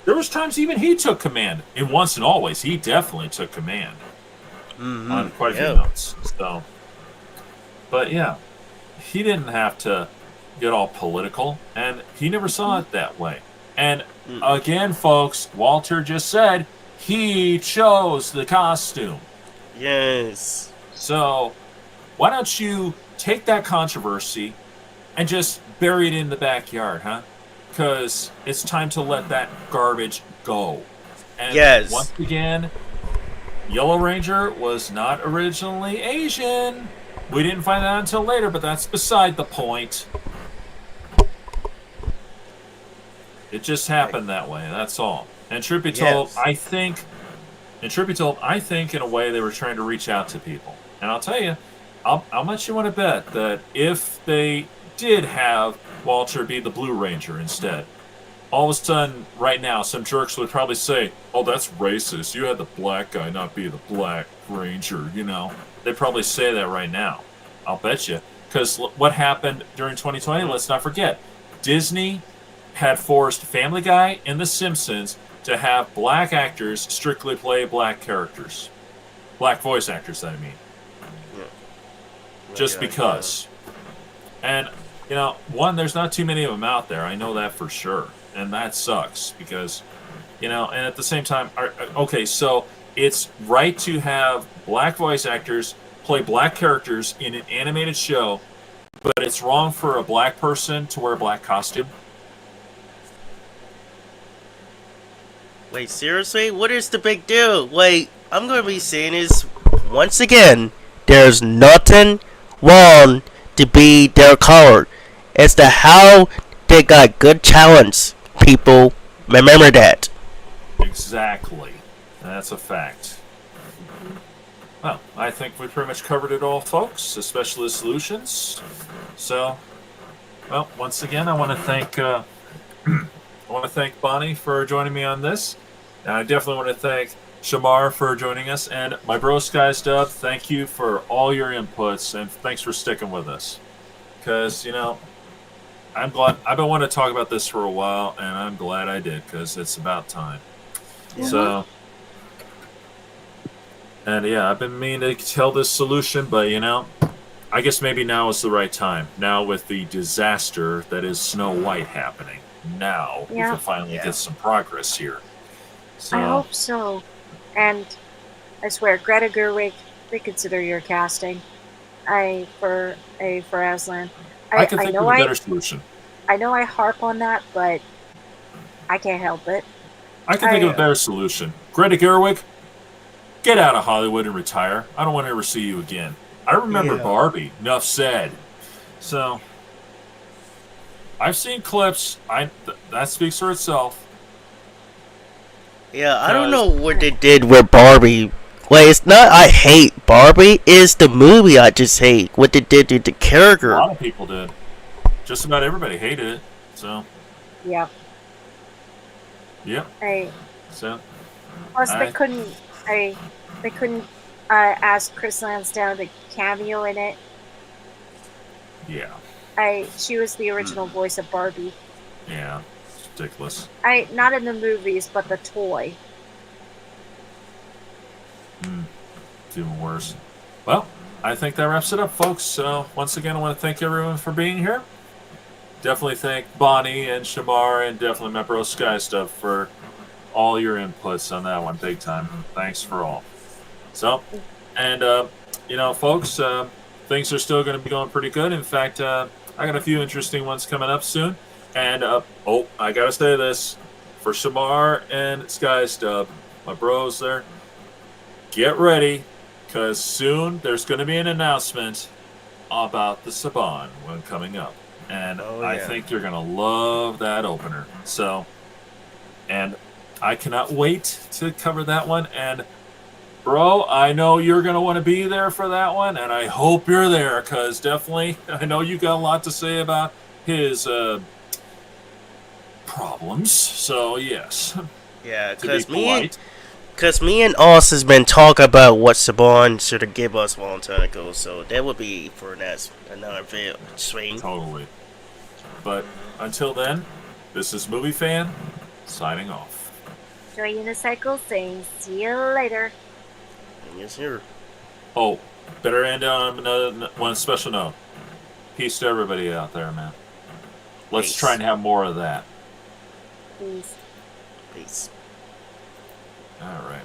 there was times even he took command. And once and always, he definitely took command on quite a few notes. So, but yeah, he didn't have to get all political, and he never saw it that way. And again, folks, Walter just said he chose the costume. Yes. So why don't you take that controversy and just bury it in the backyard, huh? Because it's time to let that garbage go. And once again, Yellow Ranger was not originally Asian. We didn't find that out until later, but that's beside the point. It just happened that way, that's all. And truth be told, I think in a way they were trying to reach out to people. And I'll tell you, how much you want to bet that if they did have Walter be the Blue Ranger instead, all of a sudden, right now, some jerks would probably say, oh, that's racist. You had the black guy not be the Black Ranger, you know. They'd probably say that right now. I'll bet you. Because what happened during 2020, let's not forget, Disney had forced Family Guy and The Simpsons to have black actors strictly play black characters. Black voice actors, I mean. Just because. And, you know, one, there's not too many of them out there. I know that for sure. And that sucks because, you know, and at the same time, okay, so it's right to have black voice actors play black characters in an animated show, but it's wrong for a black person to wear a black costume. Wait, seriously? What is the big deal? Wait, I'm going to be saying this once again. There's nothing wrong to be their color. It's the how they got good talents. People, remember that. Exactly. That's a fact. Well, I think we pretty much covered it all, folks, especially the solutions. So, well, once again, I want to thank I want to thank Bonnie for joining me on this, and I definitely want to thank Shamar for joining us, and my bro Skies Dub. Thank you for all your inputs, and thanks for sticking with us. Because I'm glad I've been wanting to talk about this for a while, and I'm glad I did because it's about time. Yeah. So, and yeah, I've been meaning to tell this solution, but I guess maybe now is the right time. Now with the disaster that is Snow White happening, now we Yeah. can finally Yeah. get some progress here. So I hope so. And I swear, Greta Gerwig, reconsider your casting. For Aslan. I can I think of know a better solution. I know I harp on that, but I can't help it. I can think of a I- better solution. Greta Gerwig, get out of Hollywood and retire. I don't want to ever see you again. I remember Yeah. Barbie. Enough said. So I've seen clips. That speaks for itself. Yeah, I don't Because- know what they did with Barbie. Like, it's not I hate Barbie, it's the movie I just hate. What they did to the A character. lot of people did. Just about everybody hated it. So Yeah. yeah. I So plus I- they couldn't ask Chris Lansdowne to cameo in it. yeah. She was the original voice of Barbie. Yeah. It's ridiculous. Not in the movies, but the toy. It's even worse. Well, I think that wraps it up, folks. So once again, I want to thank everyone for being here. Definitely thank Bonnie and Shamar and definitely my bro Sky Stuff for all your inputs on that one. Big time. Thanks for all. So, and folks, things are still going to be going pretty good. In fact, I got a few interesting ones coming up soon. And I gotta say this for Shamar and Sky Stub, my bros there. Get ready, because soon there's going to be an announcement about the Saban one coming up. And Oh, I yeah. think you're going to love that opener. So, and I cannot wait to cover that one. And, bro, I know you're going to want to be there for that one. And I hope you're there, because definitely, I know you got a lot to say about his problems. So, yes, Yeah, to be cause polite. me and Oz has been talking about what Saban should have give us a long time ago, so that would be for another video stream. Totally. But until then, this is Movie Fan signing off. Joy Unicycle saying, see you later. And yes, here. Oh, better end on one special note. Peace to everybody out there, man. Let's Peace. try and have more of that. Please. Peace. All right.